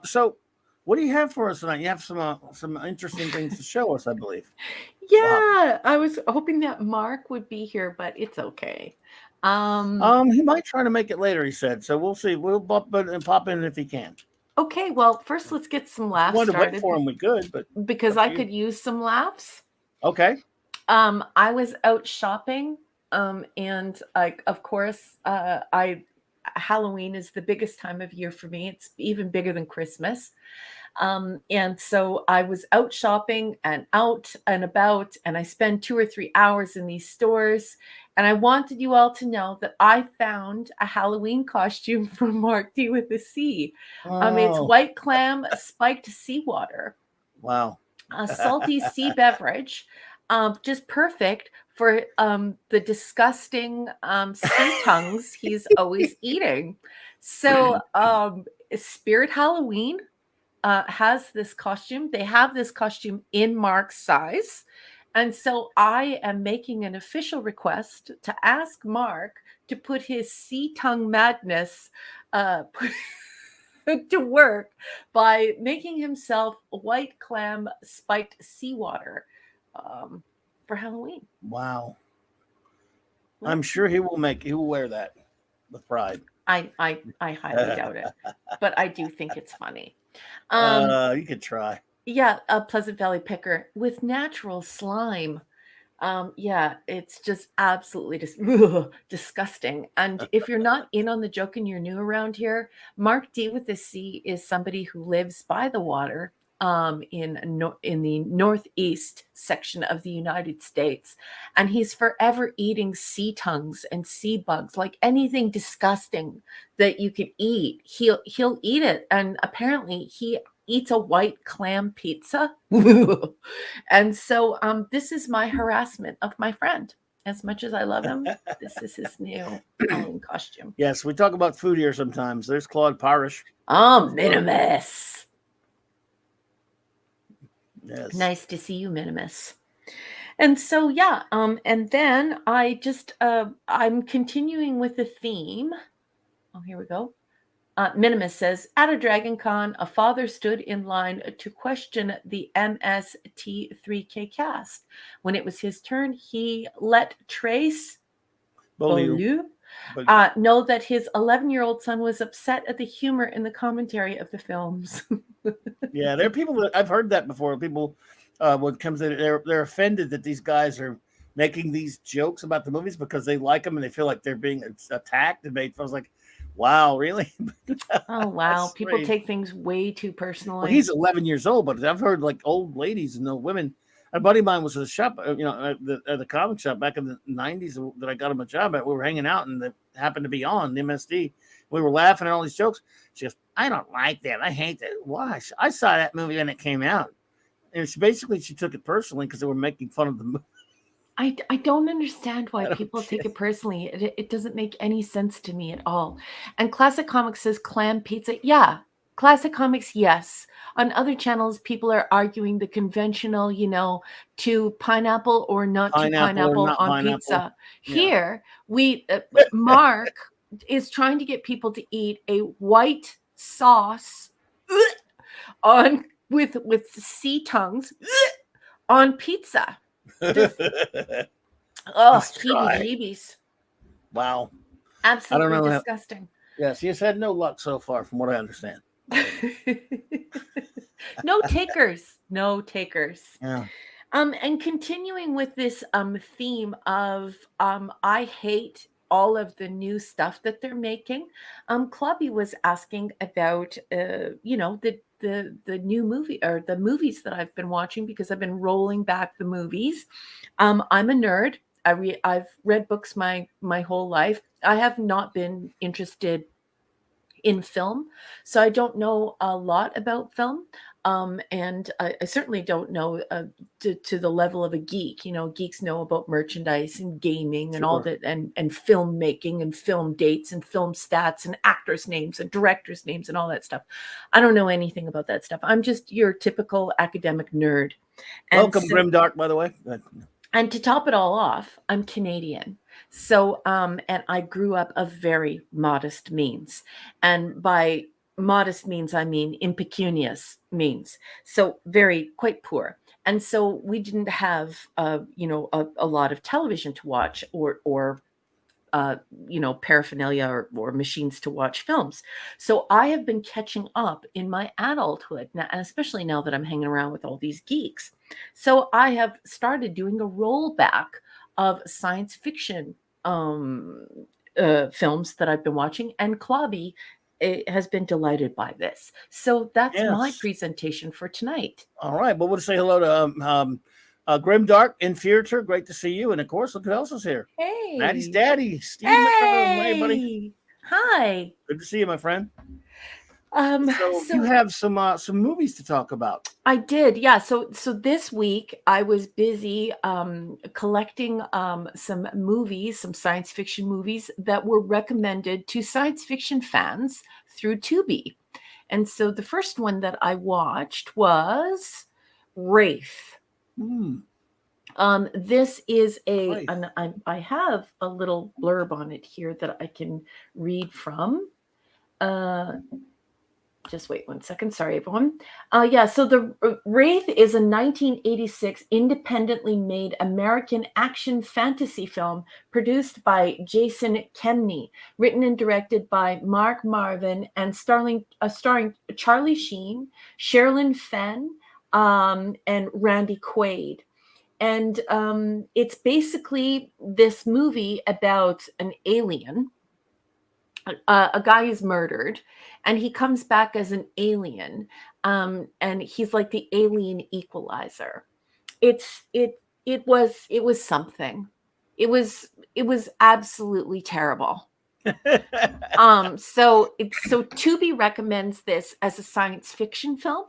So what do you have for us tonight? You have some interesting things to show us, I believe. Yeah, I was hoping that Mark would be here, but it's okay. He might try to make it later, he said. So we'll see. We'll pop in if he can. Okay, well, first let's get some laughs started. To wait for him, we could, but because I could use some laughs. Okay. I was out shopping, and of course, Halloween is the biggest time of year for me. It's even bigger than Christmas. And so I was out shopping and out and about, and I spent 2 or 3 hours in these stores. And I wanted you all to know that I found a Halloween costume from Mark D with a C. It's white clam spiked seawater. Wow. A salty sea beverage, just perfect for the disgusting sea tongues he's always eating. So Spirit Halloween has this costume. They have this costume in Mark's size. And so I am making an official request to ask Mark to put his sea tongue madness to work by making himself white clam spiked seawater for Halloween. Wow. I'm sure he will wear that with pride. I highly doubt it, but I do think it's funny. You could try. Yeah, a Pleasant Valley picker with natural slime. Yeah, it's just absolutely disgusting. And if you're not in on the joke and you're new around here, Mark D with the C is somebody who lives by the water in the northeast section of the United States, and he's forever eating sea tongues and sea bugs, like anything disgusting that you could eat. He'll eat it, and apparently he eats a white clam pizza. And so this is my harassment of my friend. As much as I love him, this is his new Halloween costume. Yes, we talk about food here sometimes. There's Claude Parish. Oh, Minimus. Yes. Nice to see you, Minimus. And so, yeah, and then I just, I'm continuing with the theme. Oh, here we go. Minimus says, at a Dragon Con, a father stood in line to question the MST3K cast. When it was his turn, he let Trace Beaulieu know that his 11-year-old son was upset at the humor in the commentary of the films. Yeah, there are people that I've heard that before. People, when it comes in, they're offended that these guys are making these jokes about the movies because they like them and they feel like they're being attacked. And I was like, wow, really? Oh, wow. People take things way too personally. Well, he's 11 years old, but I've heard like old ladies and old women. A buddy of mine was at a shop, at the comic shop back in the 90s that I got him a job at. We were hanging out and it happened to be on the MSD. We were laughing at all these jokes. She goes, I don't like that. I hate that. Why? I saw that movie when it came out. And she took it personally because they were making fun of the movie. I don't understand why people take it personally. It doesn't make any sense to me at all. And Classic Comics says clam pizza. Yeah, Classic Comics, yes. On other channels, people are arguing the conventional, to pineapple or not to pineapple on pizza. Yeah. Here, Mark is trying to get people to eat a white sauce with sea tongues on pizza. Heebie-jeebies. Wow. Absolutely disgusting. Yes, he's had no luck so far, from what I understand. No takers. Yeah. And continuing with this theme of I hate all of the new stuff that they're making. Clubby was asking about the new movie or the movies that I've been watching because I've been rolling back the movies. I'm a nerd. I've read books my whole life. I have not been interested in film, so I don't know a lot about film. And I certainly don't know to the level of a geek. Geeks know about merchandise and gaming and all that, and filmmaking and film dates and film stats and actors' names and directors' names and all that stuff. I don't know anything about that stuff. I'm just your typical academic nerd. Welcome, Grimdark, by the way. And to top it all off, I'm Canadian. So, and I grew up of very modest means. And by modest means, I mean impecunious means. So quite poor. And so we didn't have, a lot of television to watch or paraphernalia or machines to watch films. So I have been catching up in my adulthood, now, and especially now that I'm hanging around with all these geeks. So I have started doing a rollback of science fiction films that I've been watching, and Clobby has been delighted by this. So that's my presentation for tonight. All right. Well, we'll say hello to Grimdark Inferior. Great to see you. And of course, look who else is here. Hey. Maddie's daddy, Steve. Hey, buddy. Hi. Good to see you, my friend. So you have some movies to talk about. I did, yeah. So this week I was busy collecting some movies, some science fiction movies that were recommended to science fiction fans through Tubi. And so the first one that I watched was Wraith. This is and I have a little blurb on it here that I can read from. Just wait 1 second. Sorry, everyone. So the Wraith is a 1986 independently made American action fantasy film produced by Jason Kemney, written and directed by Mark Marvin, and starring Charlie Sheen, Sherilyn Fenn, and Randy Quaid. And it's basically this movie about an alien. A guy is murdered and he comes back as an alien, and he's like the alien equalizer. It was something. It was absolutely terrible. So Tubi recommends this as a science fiction film,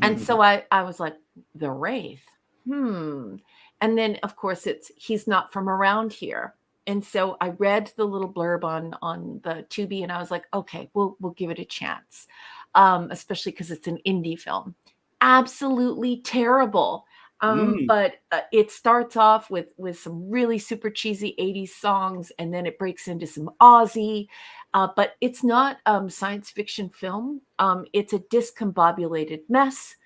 and so I was like, The Wraith. And then of course he's not from around here. And so I read the little blurb on the Tubi, and I was like, okay, we'll give it a chance, especially because it's an indie film. Absolutely terrible. But it starts off with some really super cheesy 80s songs, and then it breaks into some Aussie. But it's not science fiction film. It's a discombobulated mess.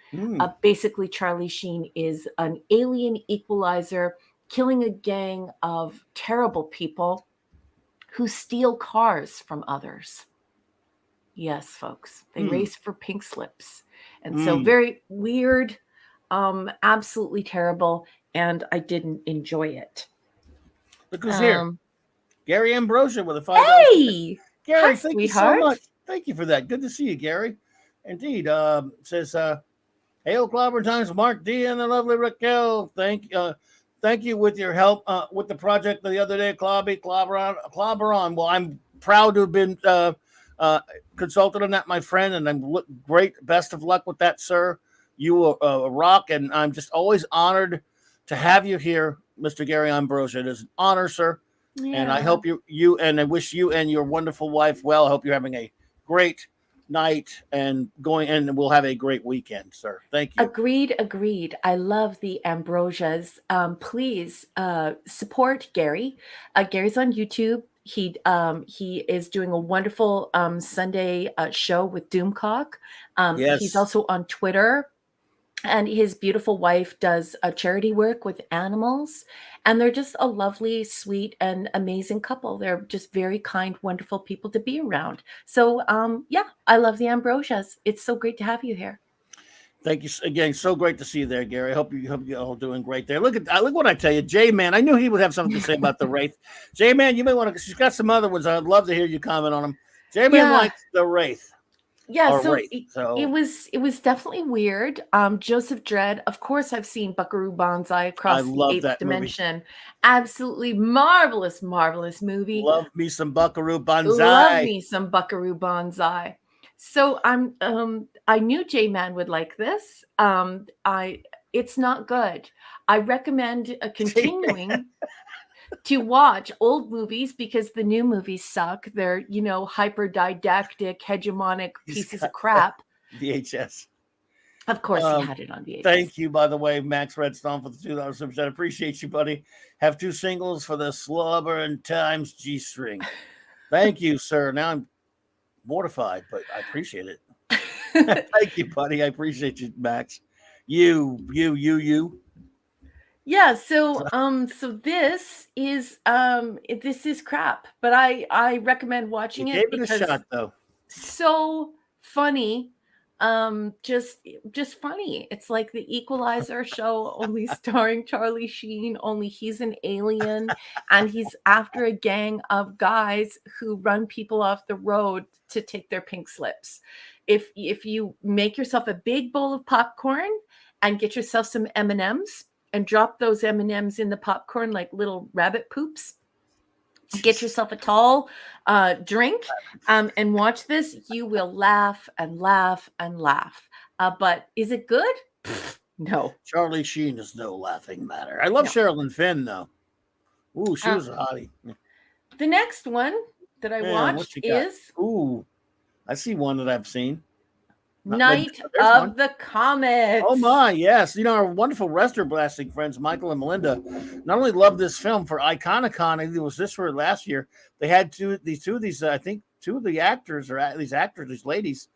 Basically, Charlie Sheen is an alien equalizer killing a gang of terrible people who steal cars from others. Yes, folks, they race for pink slips. And so very weird, absolutely terrible, and I didn't enjoy it. Look who's here. Gary Ambrosia with a $5. Hey! Gary, Hi, thank sweetheart. you so much. Thank you for that. Good to see you, Gary. Indeed. Says, hail Clobberin Times, Mark D and the lovely Raquel. Thank you with your help with the project the other day, Clobberin. Well, I'm proud to have been consulted on that, my friend, and I'm great. Best of luck with that, sir. You are rock, and I'm just always honored to have you here, Mr. Gary Ambrosia. It is an honor, sir. Yeah. And I hope you and I wish you and your wonderful wife well. I hope you're having a great night and we'll have a great weekend, sir. Thank you. Agreed. I love the Ambrosias. Please support Gary. Gary's on YouTube. He is doing a wonderful Sunday show with Doomcock. Yes. He's also on Twitter. And his beautiful wife does a charity work with animals. And they're just a lovely, sweet, and amazing couple. They're just very kind, wonderful people to be around. So, I love the Ambrosias. It's so great to have you here. Thank you again. So great to see you there, Gary. I hope you all doing great there. Look what I tell you, J-Man. I knew he would have something to say about the Wraith. J-Man, you may want to. She's got some other ones. I'd love to hear you comment on them. J-Man likes the Wraith. Yeah, so it was definitely weird. Joseph Dredd, of course, I've seen Buckaroo Banzai Across the Eighth Dimension. Movie. Absolutely marvelous movie. Love me some Buckaroo Banzai. So I knew J-Man would like this. It's not good. I recommend continuing to watch old movies because the new movies suck. They're, hyper didactic, hegemonic pieces of crap. VHS. Of course, he had it on VHS. Thank you, by the way, Max Redstone, for the $2 super chat. Appreciate you, buddy. Have 2 singles for the Slobberin Times G-string. Thank you, sir. Now I'm mortified, but I appreciate it. Thank you, buddy. I appreciate you, Max. You. Yeah, so this is crap, but I recommend watching it because it a shot, though. So funny, just funny. It's like the Equalizer show, only starring Charlie Sheen. Only he's an alien, and he's after a gang of guys who run people off the road to take their pink slips. If you make yourself a big bowl of popcorn and get yourself some M&Ms. And drop those M&Ms in the popcorn like little rabbit poops. Get yourself a tall drink and watch this. You will laugh and laugh and laugh. But is it good? No. Charlie Sheen is no laughing matter. I love Sherilyn Fenn, though. Ooh, she was a hottie. The next one that I watched is... Ooh, I see one that I've seen. Night of the Comets. Oh my, yes. Our wonderful wrestler blasting friends, Michael and Melinda, not only love this film for Iconicon, it was this for last year. They had two of these, I think, two of the actors, or these ladies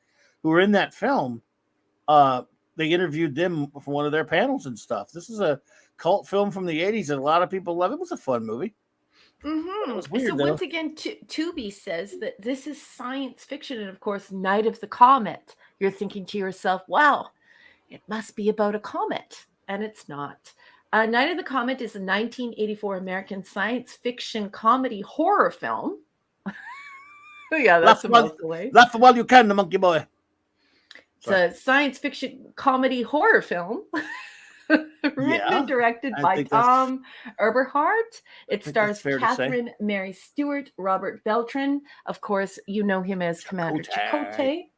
who were in that film. They interviewed them for one of their panels and stuff. This is a cult film from the 80s that a lot of people love. It was a fun movie. Mm-hmm. It was weird, once again, Tubi says that this is science fiction, and of course, Night of the Comet. You're thinking to yourself, wow, it must be about a comet. And it's not. Night of the Comet is a 1984 American science fiction comedy horror film. Yeah, that's the way. Laugh while you can, the monkey boy. It's a science fiction comedy horror film. Written and directed by Tom Eberhardt. It stars Catherine Mary Stewart, Robert Beltran. Of course, you know him as Commander Chakotay.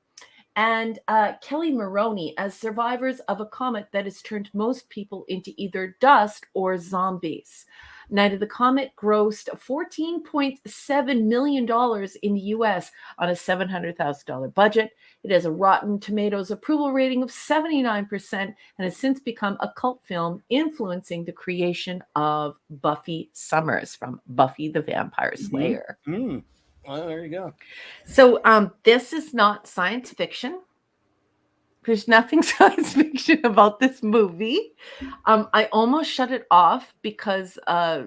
and Kelly Maroney as survivors of a comet that has turned most people into either dust or zombies. Night of the Comet grossed $14.7 million in the US on a $700,000 budget. It has a Rotten Tomatoes approval rating of 79% and has since become a cult film, influencing the creation of Buffy Summers from Buffy the Vampire Slayer. Mm-hmm. Well, there you go. So this is not science fiction. There's nothing science fiction about this movie. I almost shut it off because I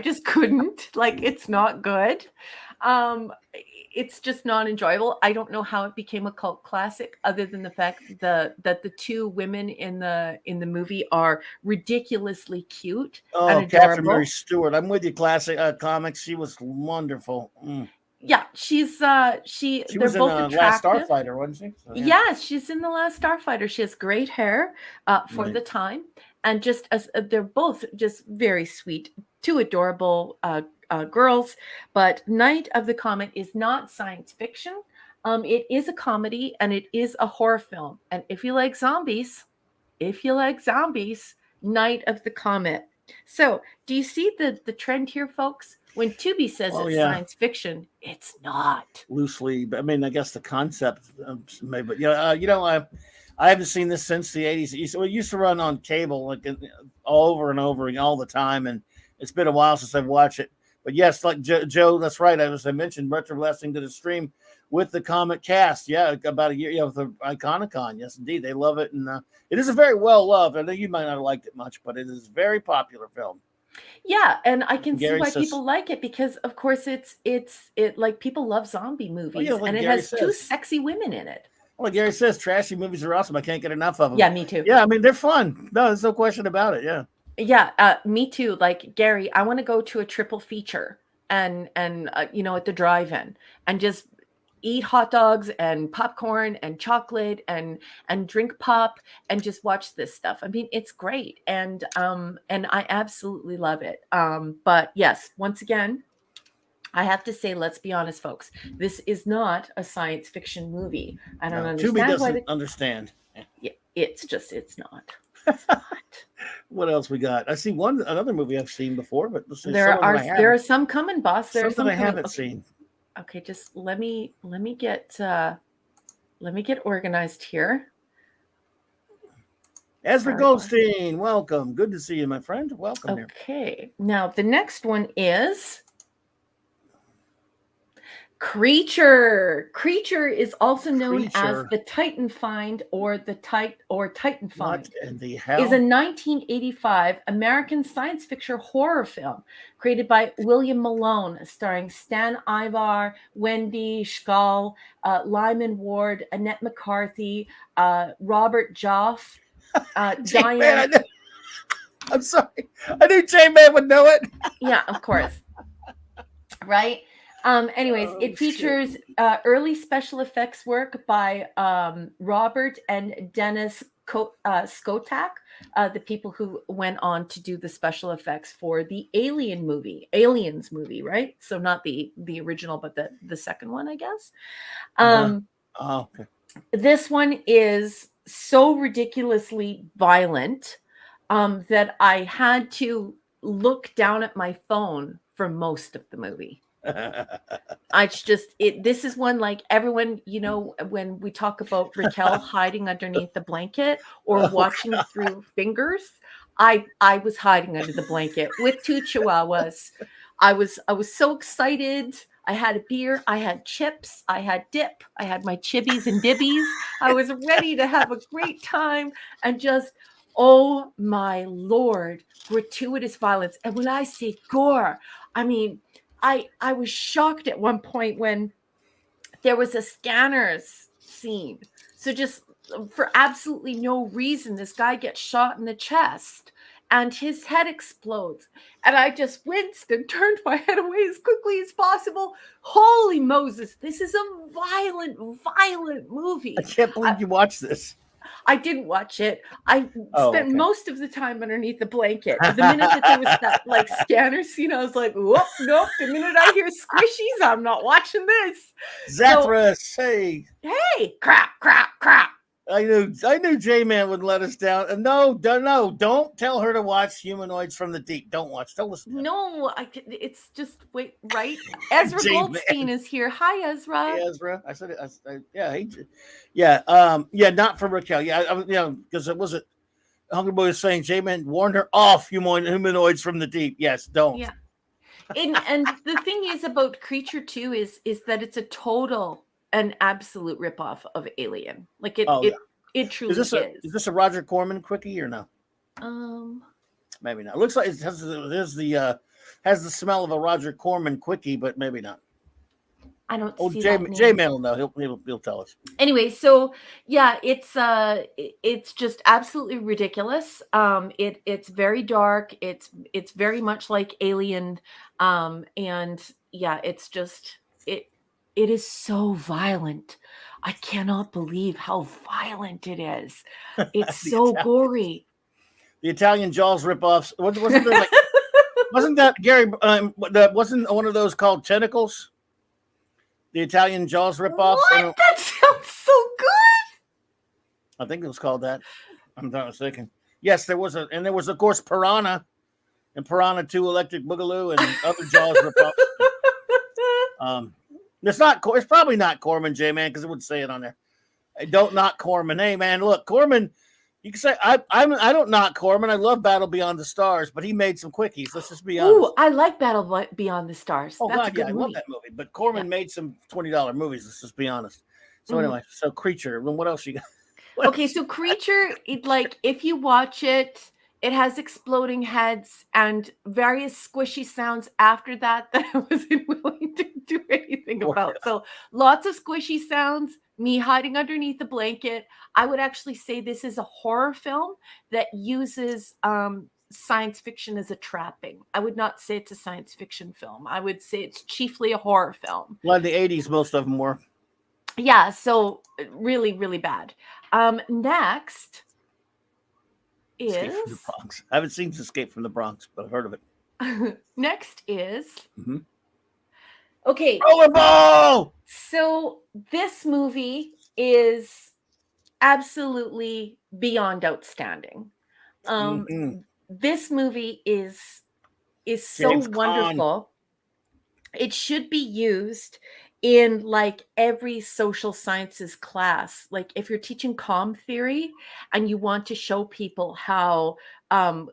just couldn't. Like, it's not good. It's just not enjoyable. I don't know how it became a cult classic, other than the fact that the two women in the movie are ridiculously cute and adorable. Catherine Mary Stewart. I'm with you. Classic comics. She was wonderful. Yeah, she was in Last Starfighter, wasn't she? So, yeah. Yes, she's in The Last Starfighter. She has great hair for the time, and just as they're both just very sweet, two adorable girls. But Night of the Comet is not science fiction. It is a comedy and it is a horror film. And if you like zombies, Night of the Comet. So, do you see the trend here, folks? When Tubi says it's science fiction, it's not. Loosely, I mean, I guess the concept, maybe, but I haven't seen this since the 80s. It used to run on cable, like over and over and all the time, and it's been a while since I've watched it. But yes, like Joe, that's right. As I mentioned, retro wrestling did a stream with the Comet cast. Yeah, about a year. With the Iconicon. Yes, indeed, they love it, and it is a very well loved. I know you might not have liked it much, but it is a very popular film. Yeah, and I can see why people like it, because of course it's like people love zombie movies, and it has two sexy women in it. Well, Gary says trashy movies are awesome. I can't get enough of them. Yeah, me too. Yeah, I mean they're fun. No, there's no question about it. Yeah. Yeah, me too. Like, Gary, I want to go to a triple feature and at the drive-in and just eat hot dogs and popcorn and chocolate and drink pop and just watch this stuff. I mean, it's great. And I absolutely love it. But yes, once again, I have to say, let's be honest, folks, this is not a science fiction movie. I don't understand. Tubi doesn't understand. Yeah, it's not. It's not. What else we got? I see another movie I've seen before, but there are some coming, boss. There's something I haven't seen. Okay, just let me get organized here. Ezra Goldstein, welcome. Good to see you, my friend. Welcome here. Okay, now the next one is Creature. Creature is also known as the Titan Find or Titan Find. What in the hell? Is a 1985 American science fiction horror film created by William Malone, starring Stan Ivar, Wendy Schaal, Lyman Ward, Annette McCarthy, Robert Joff, Diane. I'm sorry. I knew J-Man would know it. Yeah, of course. Right? Anyways, it features early special effects work by Robert and Dennis Skotak, the people who went on to do the special effects for the Aliens movie, right? So not the original, but the second one, I guess. Okay. This one is so ridiculously violent that I had to look down at my phone for most of the movie. This is one, like, everyone, when we talk about Raquel hiding underneath the blanket or watching through fingers, I was hiding under the blanket with two chihuahuas. I was so excited. I had a beer, I had chips, I had dip, I had my chibbies and dibbies. I was ready to have a great time, and just, oh my Lord, gratuitous violence. And when I say gore, I mean, I was shocked at one point when there was a scanners scene. So just for absolutely no reason, this guy gets shot in the chest and his head explodes. And I just winced and turned my head away as quickly as possible. Holy Moses, this is a violent, violent movie. I can't believe you watched this. I didn't watch it. I spent okay. most of the time underneath the blanket. The minute that there was that like scanner scene, I was like, whoop, nope. The minute I hear squishies, I'm not watching this. Zathras, hey, crap. I knew J-Man would let us down. No, don't tell her to watch Humanoids from the Deep. Don't listen to him. No, it's just wait, right? Ezra Goldstein is here. Hi, Ezra. Hey, Ezra. I said it. Not for Raquel. Yeah, because it wasn't. Hungry Boy was saying J-Man warned her off Humanoids from the Deep. Yes, don't. Yeah. And the thing is about Creature 2 is that it's a total an absolute ripoff of Alien. Like it truly is. Is this a Roger Corman quickie or no? Maybe not. It looks like it has the smell of a Roger Corman quickie, but maybe not. I don't see that. J-Man will know. He'll tell us. Anyway, so yeah, it's just absolutely ridiculous. It's very dark. It's very much like Alien. And yeah, it's just it is so violent. I cannot believe how violent it is. It's so gory. The Italian Jaws ripoffs. Wasn't there wasn't that Gary? Wasn't one of those called Tentacles? The Italian Jaws ripoffs. What? That sounds so good. I think it was called that. I'm not mistaken. Yes, there was there was of course Piranha and Piranha 2 Electric Boogaloo and other Jaws ripoffs. It's probably not Corman, J-Man, because it would say it on there. Don't knock Corman. Hey, man, look, Corman. You can say I don't knock Corman. I love Battle Beyond the Stars, but he made some quickies. Let's just be honest. Ooh, I like Battle Beyond the Stars. Oh, That's a good movie. I love that movie. But Corman made some $20 movies. Let's just be honest. So anyway, so Creature. What else you got? Okay, so Creature, if you watch it, it has exploding heads and various squishy sounds after that I wasn't willing to do anything about. So lots of squishy sounds, me hiding underneath the blanket. I would actually say this is a horror film that uses science fiction as a trapping. I would not say it's a science fiction film. I would say it's chiefly a horror film. Well, in the 80s, most of them were. Yeah, so really, really bad. Next is Escape from the Bronx. I haven't seen Escape from the Bronx, but I've heard of it. Next is okay. Rollerball! So this movie is absolutely beyond outstanding. This movie is so James wonderful. It should be used in like every social sciences class. Like if you're teaching comm theory and you want to show people how to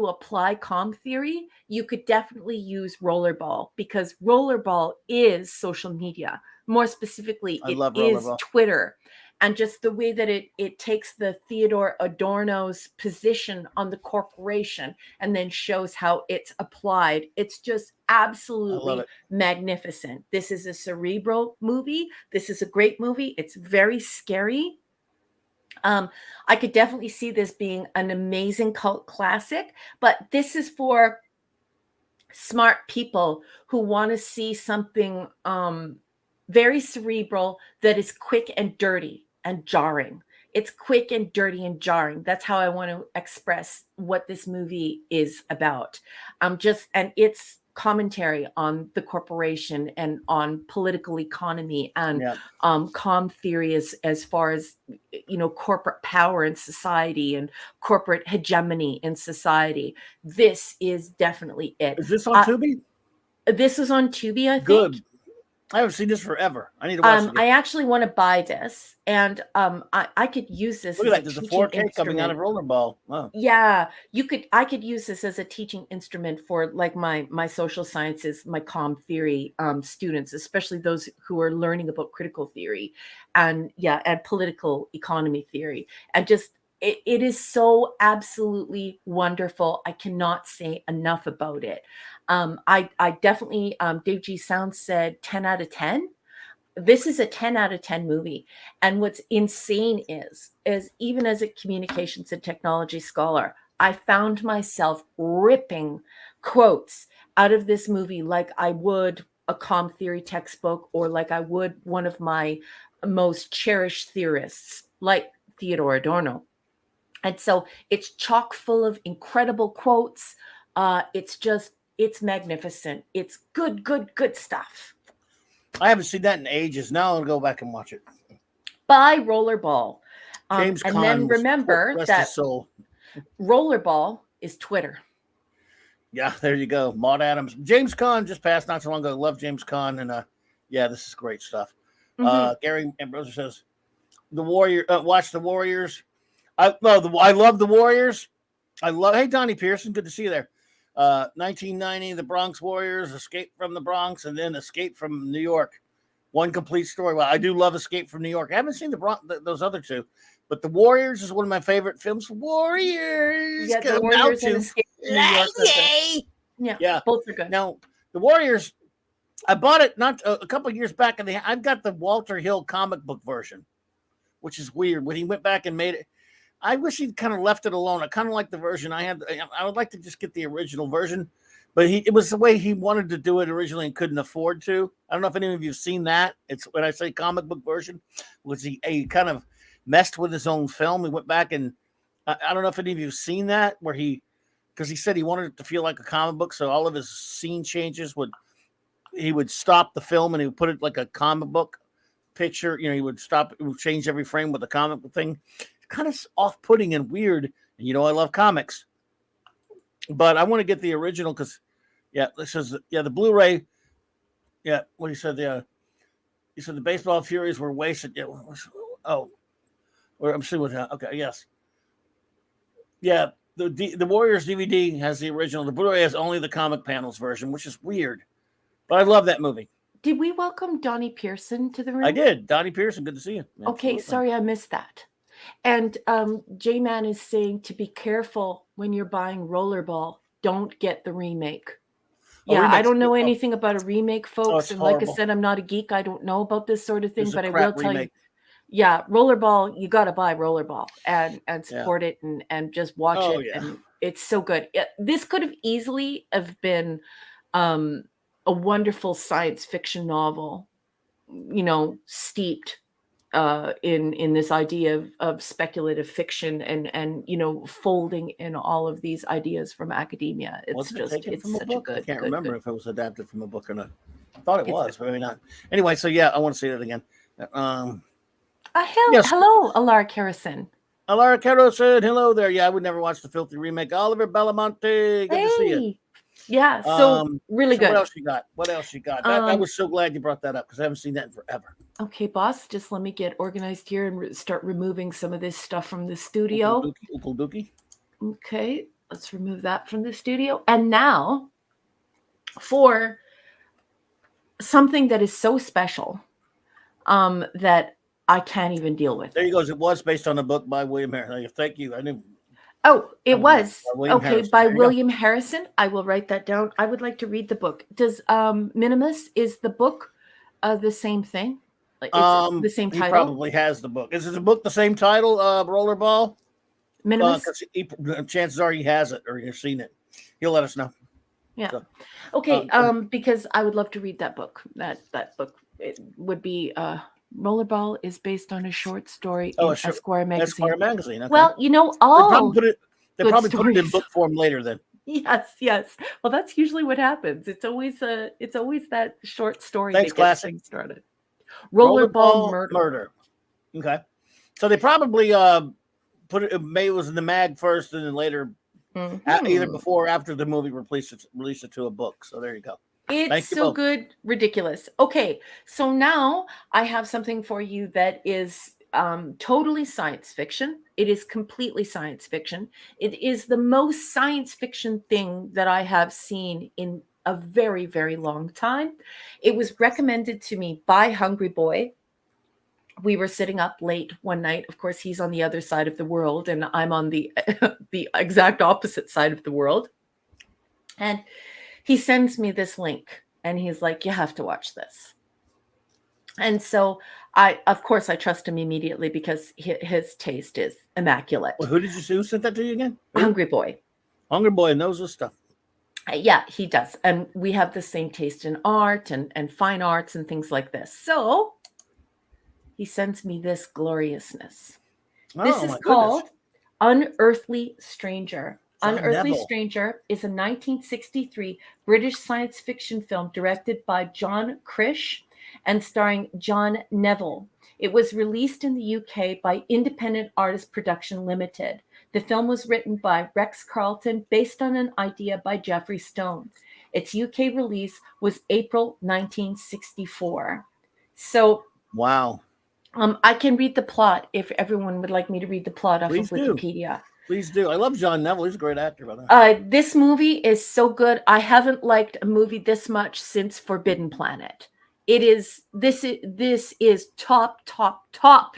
apply comm theory, you could definitely use Rollerball, because Rollerball is social media. More specifically, it is Twitter. And just the way that it takes the Theodore Adorno's position on the corporation and then shows how it's applied. It's just absolutely magnificent. This is a cerebral movie. This is a great movie. It's very scary. I could definitely see this being an amazing cult classic, but this is for smart people who want to see something very cerebral that is quick and dirty and jarring. It's quick and dirty and jarring. That's how I want to express what this movie is about. And it's commentary on the corporation and on political economy and comm theory as far as, corporate power in society and corporate hegemony in society. This is definitely it. Is this on Tubi? This is on Tubi, I think. Good. I haven't seen this forever. I need to watch it. I actually want to buy this, and I could use this. Look at that! There's a 4K coming out of Rollerball. Wow. Yeah, I could use this as a teaching instrument for like my social sciences, my comm theory students, especially those who are learning about critical theory, and political economy theory, and just. It is so absolutely wonderful. I cannot say enough about it. I definitely, Dave G. Sound said 10 out of 10. This is a 10 out of 10 movie. And what's insane is even as a communications and technology scholar, I found myself ripping quotes out of this movie like I would a comm theory textbook or like I would one of my most cherished theorists. Like Theodore Adorno. And so it's chock full of incredible quotes. It's magnificent. It's good stuff. I haven't seen that in ages. Now I'll go back and watch it. Buy Rollerball. James and Caan then remember that soul. Rollerball is Twitter. Yeah, there you go. Maud Adams. James Caan just passed not so long ago. Love James Caan. And yeah, this is great stuff. Gary Ambrose says, the Warrior, watch the Warriors. I love the Warriors. Hey, Donnie Pearson, good to see you there. 1990, the Bronx Warriors, Escape from the Bronx, and then Escape from New York. One complete story. Well, I do love Escape from New York. I haven't seen those other two, but the Warriors is one of my favorite films. Warriors. Yeah, the Warriors and Escape from New York. Yeah, both are good. Now, the Warriors, I bought it not a couple of years back, and I've got the Walter Hill comic book version, which is weird. When he went back and made it, I wish he'd kind of left it alone. I kind of like the version I had. I would like to just get the original version, but it was the way he wanted to do it originally and couldn't afford to. I don't know if any of you have seen that. It's when I say comic book version, was he kind of messed with his own film. He went back and I don't know if any of you have seen that because he said he wanted it to feel like a comic book. So all of his scene changes he would stop the film and he would put it like a comic book picture. He would stop, it would change every frame with a comic book thing. Kind of off-putting and weird, and I love comics, but I want to get the original because, this is the Blu-ray. Yeah, what he said he said the baseball Furies were wasted. Yeah, I'm seeing what. Okay, yes, yeah. The Warriors DVD has the original. The Blu-ray has only the comic panels version, which is weird, but I love that movie. Did we welcome Donnie Pearson to the room? I did. Donnie Pearson, good to see you. Okay, sorry I missed that. And J-Man is saying to be careful when you're buying Rollerball. Don't get the remake. Yeah, I don't know anything about a remake, folks. And like I said, I'm not a geek. I don't know about this sort of thing, but I will tell you. Yeah, Rollerball, you got to buy Rollerball and support it and just watch it. Yeah. And it's so good. This could have easily have been a wonderful science fiction novel, steeped in this idea of speculative fiction and folding in all of these ideas from academia. It's such a good. I can't remember if it was adapted from a book or not. I thought it was, but maybe not. Anyway, so yeah, I want to see that again. Hello, Alara Harrison. Alara Harrison, hello there. Yeah, I would never watch the filthy remake. Oliver Belamonte, good to see you. Yeah, so really good. What else you got? I was so glad you brought that up because I haven't seen that in forever. Okay, boss, just let me get organized here and start removing some of this stuff from the studio. Okay, let's remove that from the studio. And now for something that is so special that I can't even deal with. There you go. It was based on a book by William Harrison. Thank you. I knew. Oh, it was. By William Harrison. Harrison. I will write that down. I would like to read the book. Does Minimus, is the book the same thing? Like the same title? He probably has the book. Is the book the same title, Rollerball? Minimus? Chances are he has it or you've seen it. He'll let us know. Yeah. So, okay, because I would love to read that book. That book, it would be... Rollerball is based on a short story in Esquire magazine. Esquire magazine. Okay. Well, all they probably put it in book form later then. Yes. Well, that's usually what happens. It's always that short story that gets things started. Rollerball murder. Okay. So they probably put it. Maybe it was in the mag first, and then later, either before or after the movie released it to a book. So there you go. It's so good, ridiculous. Okay, so now I have something for you that is totally science fiction. It is completely science fiction. It is the most science fiction thing that I have seen in a very, very long time. It was recommended to me by Hungry Boy. We were sitting up late one night. Of course, he's on the other side of the world, and I'm on the exact opposite side of the world. And he sends me this link and he's like, you have to watch this. And so of course I trust him immediately because his taste is immaculate. Well, who sent that to you again? Hungry Boy. Hungry Boy knows this stuff. Yeah, he does. And we have the same taste in art and fine arts and things like this. So he sends me this gloriousness. This is called Unearthly Stranger. Unearthly Neville. Stranger is a 1963 British science fiction film directed by John Krish and starring John Neville. It was released in the UK by Independent Artist Production Limited. The film was written by Rex Carlton based on an idea by Geoffrey Stone. Its UK release was April 1964. So, wow. I can read the plot if everyone would like me to read the plot off of Wikipedia. Please do. I love John Neville. He's a great actor, by the way. This movie is so good. I haven't liked a movie this much since Forbidden Planet. This is top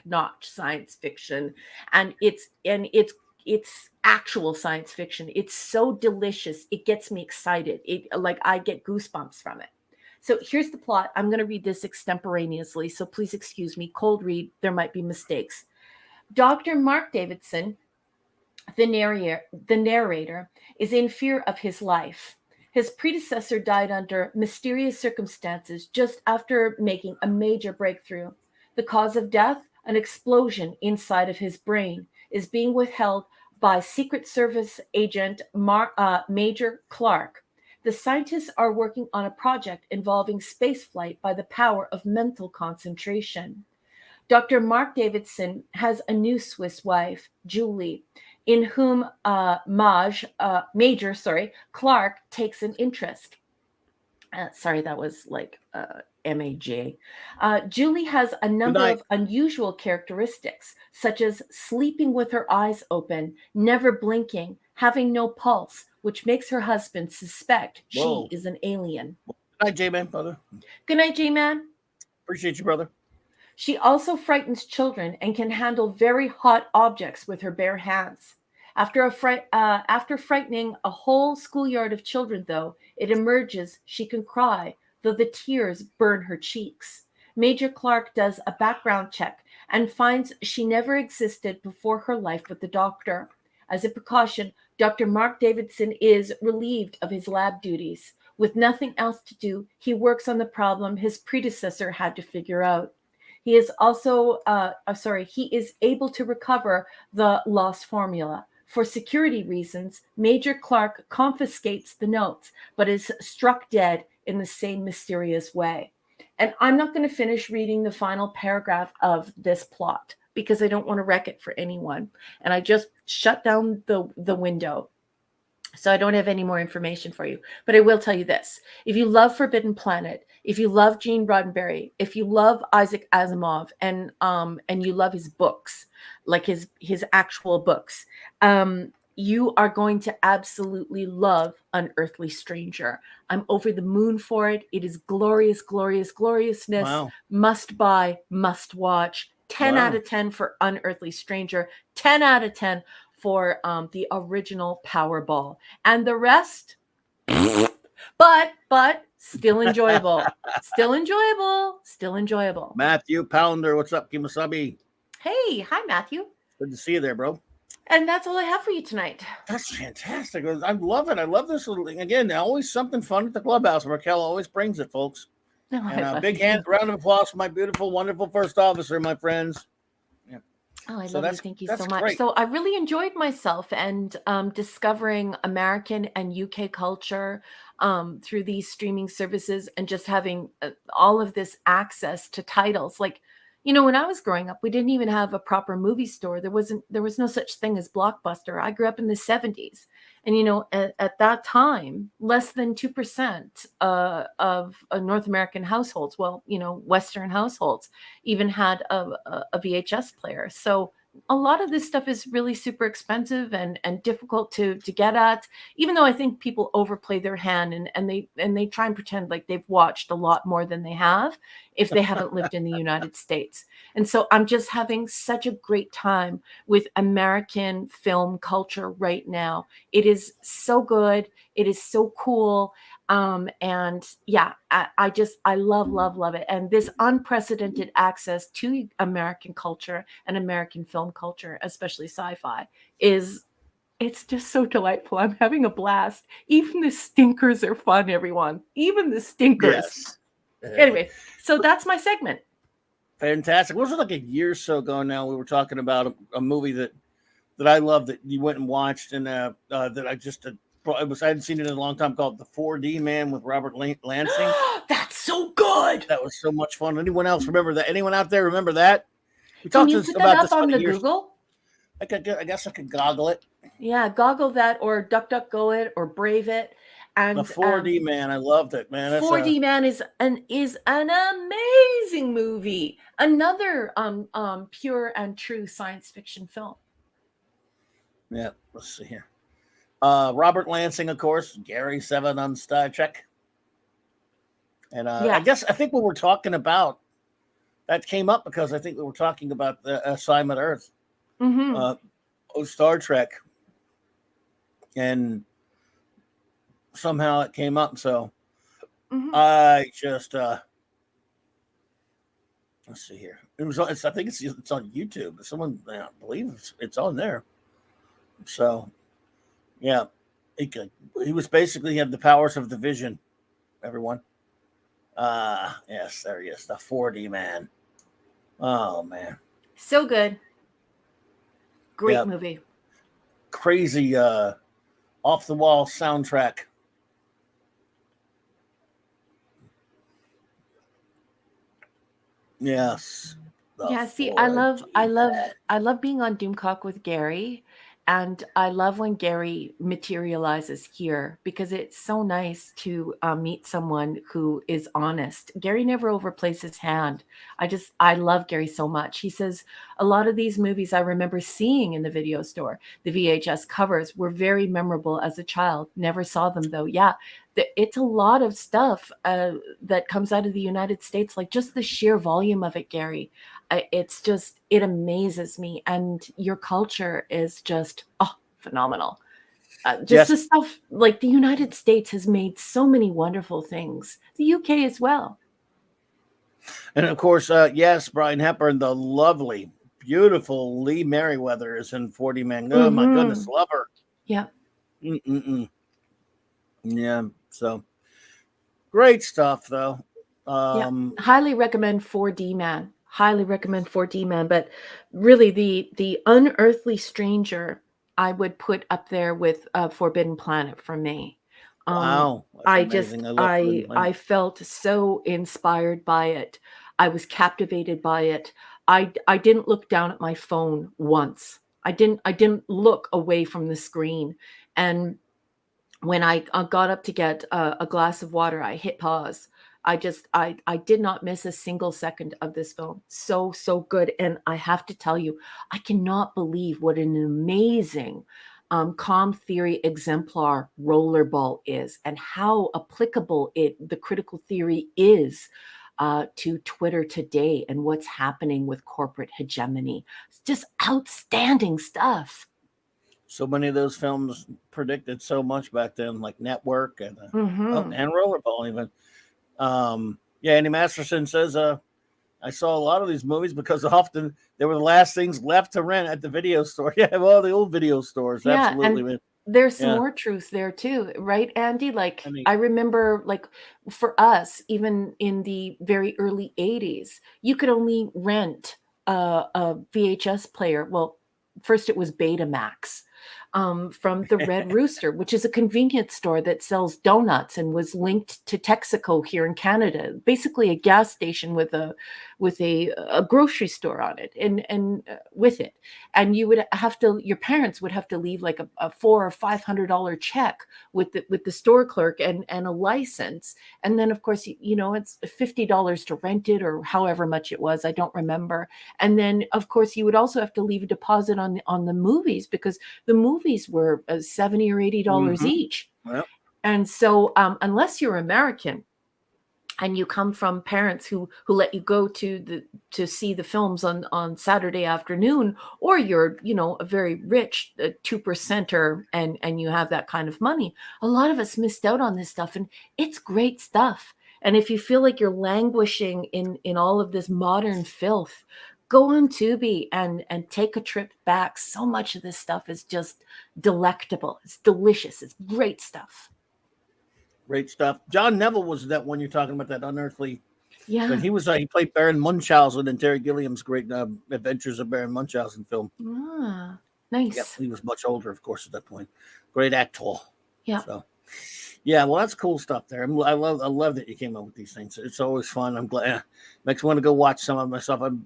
notch science fiction, and it's actual science fiction. It's so delicious. It gets me excited. I get goosebumps from it. So here's the plot. I'm going to read this extemporaneously, so please excuse me. Cold read, there might be mistakes. Dr. Mark Davidson, the narrator, is in fear of his life. His predecessor died under mysterious circumstances just after making a major breakthrough. The cause of death, an explosion inside of his brain, is being withheld by Secret Service agent Major Clark. The scientists are working on a project involving spaceflight by the power of mental concentration. Dr. Mark Davidson has a new Swiss wife, Julie, in whom Major Clark takes an interest. Sorry, that was like M-A-J. Julie has a number of unusual characteristics, such as sleeping with her eyes open, never blinking, having no pulse, which makes her husband suspect she is an alien. Good night, J-Man, brother. Good night, J-Man. Appreciate you, brother. She also frightens children and can handle very hot objects with her bare hands. After frightening a whole schoolyard of children, though, it emerges she can cry, though the tears burn her cheeks. Major Clark does a background check and finds she never existed before her life with the doctor. As a precaution, Dr. Mark Davidson is relieved of his lab duties. With nothing else to do, he works on the problem his predecessor had to figure out. He is also, he is able to recover the lost formula. For security reasons, Major Clark confiscates the notes, but is struck dead in the same mysterious way. And I'm not going to finish reading the final paragraph of this plot because I don't want to wreck it for anyone. And I just shut down the window. So I don't have any more information for you. But I will tell you this. If you love Forbidden Planet, if you love Gene Roddenberry, if you love Isaac Asimov, and you love his books, like his actual books, you are going to absolutely love Unearthly Stranger. I'm over the moon for it. It is glorious, glorious, gloriousness. Wow. Must buy, must watch. 10 out of 10 for Unearthly Stranger. 10 out of 10 for the original Powerball. And the rest, but still enjoyable. Still enjoyable. Matthew Pounder, what's up, Kimasabi? Hey, hi, Matthew. Good to see you there, bro. And that's all I have for you tonight. That's fantastic. I love it. I love this little thing. Again, always something fun at the clubhouse. Raquel always brings it, folks. No, and a big round of applause for my beautiful, wonderful first officer, my friends. Yeah. Oh, I love you. Thank you so much. Great. So I really enjoyed myself and discovering American and UK culture through these streaming services and just having all of this access to titles. Like, you know, when I was growing up, we didn't even have a proper movie store. There was no such thing as Blockbuster. I grew up in the 70s. And, you know, at that time, less than 2% of North American households, well, you know, Western households, even had a VHS player. So a lot of this stuff is really super expensive and difficult to get at, even though I think people overplay their hand and they try and pretend like they've watched a lot more than they have if they haven't lived in the United States. And so I'm just having such a great time with American film culture right now. It is so good. It is so cool. And yeah, I love it. And this unprecedented access to American culture and American film culture, especially sci-fi, it's just so delightful. I'm having a blast. Even the stinkers are fun, everyone. Even the stinkers. Yes. Anyway, so that's my segment. fantastic. It was like a year or so ago now. We were talking about a movie that I love that you went and watched, and that I just I hadn't seen it in a long time, called The 4D Man with Robert Lansing. That's so good. That was so much fun. Anyone else remember that? Anyone out there remember that? We Can talked you put about that this up on the years. Google? I guess I could goggle it. Yeah, goggle that, or DuckDuckGo it, or Brave it. And The 4D Man, I loved it, man. That's 4D Man is an amazing movie. Another pure and true science fiction film. Yeah, let's see here. Robert Lansing, of course, Gary 7 on Star Trek. And I think what we're talking about, that came up because I think we were talking about the Assignment Earth. Star Trek. And somehow it came up. So I just let's see here. I think it's on YouTube. Someone, I believe it's on there. So yeah, he was basically, he had the powers of the vision, everyone. Yes, there he is, the 4D Man. Oh man, so good. Great movie. Crazy off the wall soundtrack. Yes. Yeah, see, I love being on Doomcock with Gary, and I love when Gary materializes here, because it's so nice to meet someone who is honest. Gary never overplays his hand. I love Gary so much. He says a lot of these movies I remember seeing in the video store, the VHS covers were very memorable as a child. Never saw them though. Yeah, it's a lot of stuff that comes out of the United States, like just the sheer volume of it, Gary. It amazes me. And your culture is just phenomenal. The stuff, like the United States has made so many wonderful things. The UK as well. And of course, yes, Brian Hepburn, the lovely, beautiful Lee Merriweather is in 4D Man. Oh my goodness, love her. Yeah. Yeah. So great stuff, though. Highly recommend 4D Man. Highly recommend 4D Man. But really, the Unearthly Stranger, I would put up there with Forbidden Planet for me. Wow. I felt so inspired by it. I was captivated by it. I didn't look down at my phone once. I didn't look away from the screen. And when I got up to get a glass of water, I hit pause. I did not miss a single second of this film. So good. And I have to tell you, I cannot believe what an amazing com theory exemplar Rollerball is, and how applicable the critical theory is to Twitter today and what's happening with corporate hegemony. It's just outstanding stuff. So many of those films predicted so much back then, like Network and Rollerball even. Andy Masterson says, I saw a lot of these movies because often they were the last things left to rent at the video store. Yeah, well, the old video stores. Yeah, absolutely. And there's some more truth there too, right, Andy? Like, I remember, like, for us, even in the very early 80s, you could only rent a VHS player. Well, first it was Betamax. From the Red Rooster, which is a convenience store that sells donuts and was linked to Texaco here in Canada. Basically, a gas station with a grocery store on it, and with it, and your parents would have to leave like a $400 or $500 check with the store clerk and a license, and then of course it's $50 to rent it, or however much it was, I don't remember, and then of course you would also have to leave a deposit on the movies, because the movies were $70 or $80 each. Yep. And so unless you're American and you come from parents who let you go to see the films on Saturday afternoon, or you're a very rich 2%er and you have that kind of money, a lot of us missed out on this stuff, and it's great stuff. And if you feel like you're languishing in all of this modern filth, go on Tubi and take a trip back. So much of this stuff is just delectable. It's delicious. It's great stuff. Great stuff. John Neville was that one you're talking about, that Unearthly Yeah. But he played Baron Munchausen in Terry Gilliam's great Adventures of Baron Munchausen film. Ah, nice. Yep, he was much older, of course, at that point. Great actor. Yeah. So, yeah, well, that's cool stuff there. I love that you came up with these things. It's always fun. I'm glad. Makes me want to go watch some of myself. I'm,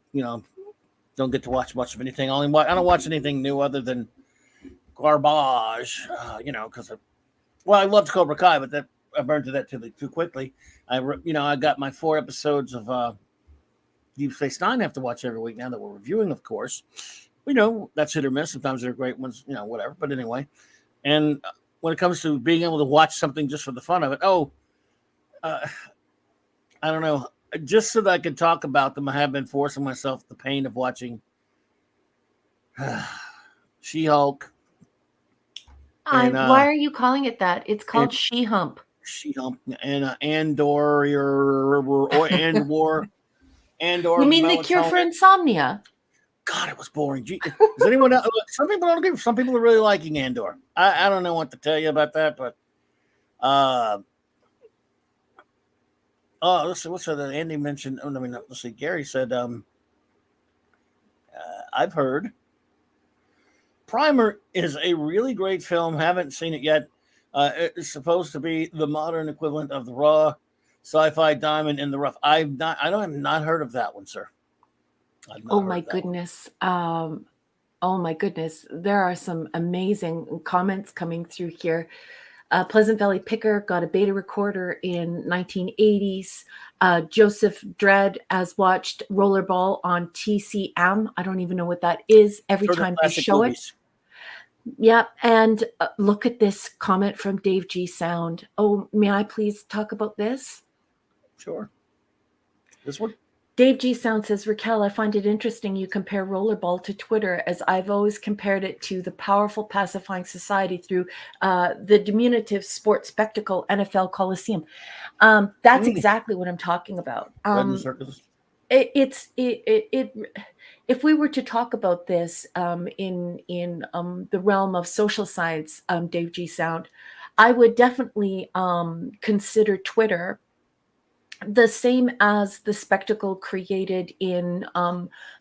don't get to watch much of anything. I don't watch anything new other than garbage. Because I loved Cobra Kai, but that I burned to that too quickly. I got my 4 episodes of Deep Space Nine I have to watch every week now that we're reviewing, of course. That's hit or miss. Sometimes they're great ones, whatever. But anyway, and when it comes to being able to watch something just for the fun of it, I don't know. Just so that I can talk about them, I have been forcing myself the pain of watching She-Hulk. Why are you calling it that? It's called She-Hump. She-Hulk and Andor. You mean the cure for insomnia? God, it was boring. Does anyone else? Some people don't agree. Some people are really liking Andor. I don't know what to tell you about that, but let's see. What's that? Andy mentioned. Let's see. Gary said, I've heard Primer is a really great film. Haven't seen it yet. It's supposed to be the modern equivalent of the raw sci-fi diamond in the rough. I have not heard of that one, sir. Oh my goodness. Oh my goodness. There are some amazing comments coming through here. Pleasant Valley Picker got a beta recorder in 1980s. Joseph Dredd has watched Rollerball on TCM. I don't even know what that is. Every time they show it. Yeah. And look at this comment from Dave G. Sound. Oh, may I please talk about this? Sure. This one? Dave G. Sound says, Raquel, I find it interesting you compare Rollerball to Twitter, as I've always compared it to the powerful pacifying society through the diminutive sports spectacle NFL Coliseum. That's exactly what I'm talking about. If we were to talk about this in the realm of social science, Dave G. Sound, I would definitely consider Twitter the same as the spectacle created in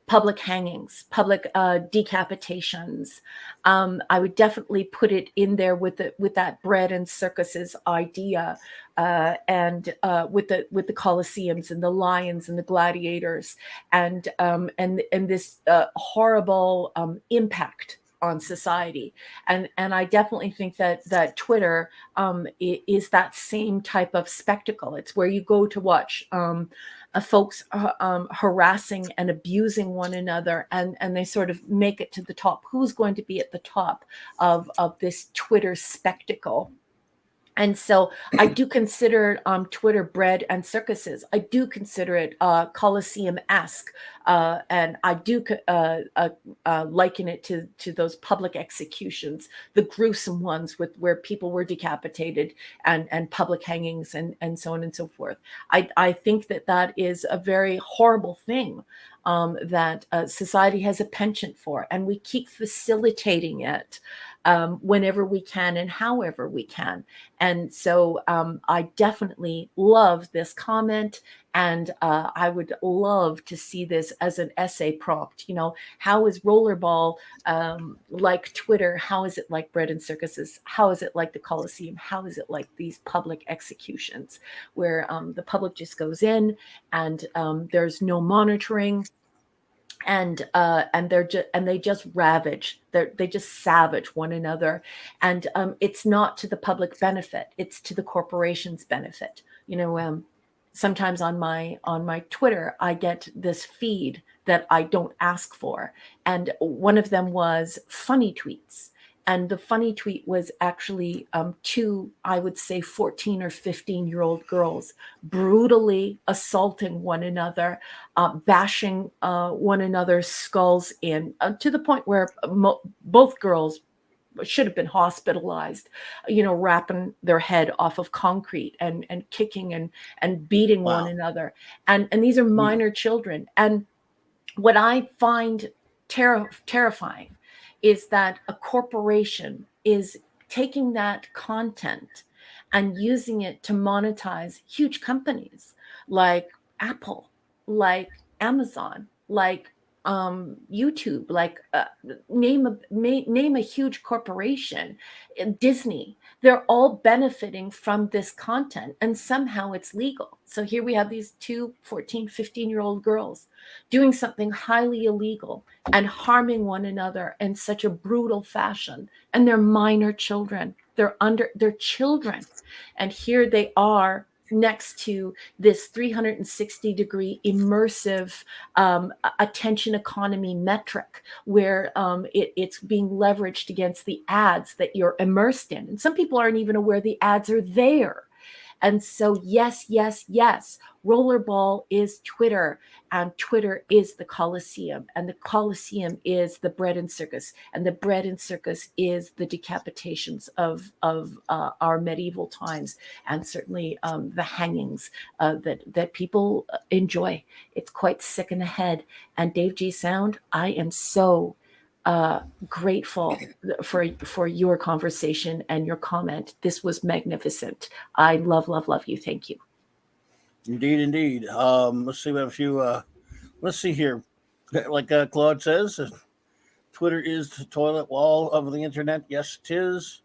public hangings, public decapitations. I would definitely put it in there with that bread and circuses idea, and with the Colosseums and the lions and the gladiators, and this horrible impact on society. And I definitely think that Twitter is that same type of spectacle. It's where you go to watch folks harassing and abusing one another, and they sort of make it to the top. Who's going to be at the top of this Twitter spectacle? And so I do consider Twitter bread and circuses. I do consider it Colosseum-esque, and I do liken it to those public executions, the gruesome ones where people were decapitated, and public hangings, and so on and so forth. I think that is a very horrible thing that society has a penchant for, and we keep facilitating it whenever we can and however we can. And so I definitely love this comment, and I would love to see this as an essay prompt. How is Rollerball like Twitter? How is it like bread and circuses? How is it like the Colosseum? How is it like these public executions where the public just goes in and there's no monitoring? And they just ravage. They just savage one another, and it's not to the public benefit. It's to the corporation's benefit. Sometimes on my Twitter, I get this feed that I don't ask for, and one of them was funny tweets. And the funny tweet was actually two, I would say, 14 or 15-year-old girls brutally assaulting one another, bashing one another's skulls in, to the point where both girls should have been hospitalized, wrapping their head off of concrete and kicking and beating one another. And these are minor children. And what I find terrifying is that a corporation is taking that content and using it to monetize huge companies like Apple, like Amazon, like YouTube, like name a huge corporation, Disney. They're all benefiting from this content, and somehow it's legal. So here we have these two 14, 15-year-old girls doing something highly illegal and harming one another in such a brutal fashion. And they're minor children. They're children. And here they are next to this 360-degree immersive attention economy metric where it's being leveraged against the ads that you're immersed in. And some people aren't even aware the ads are there. And so, yes, Rollerball is Twitter, and Twitter is the Colosseum, and the Colosseum is the bread and circus, and the bread and circus is the decapitations of our medieval times, and certainly the hangings that people enjoy. It's quite sick in the head. And Dave G. Sound, I am so grateful for your conversation and your comment. This was magnificent. I love you. Thank you. Indeed. Let's see. We have a few. Let's see here. Like Claude says, Twitter is the toilet wall of the internet. Yes, it is.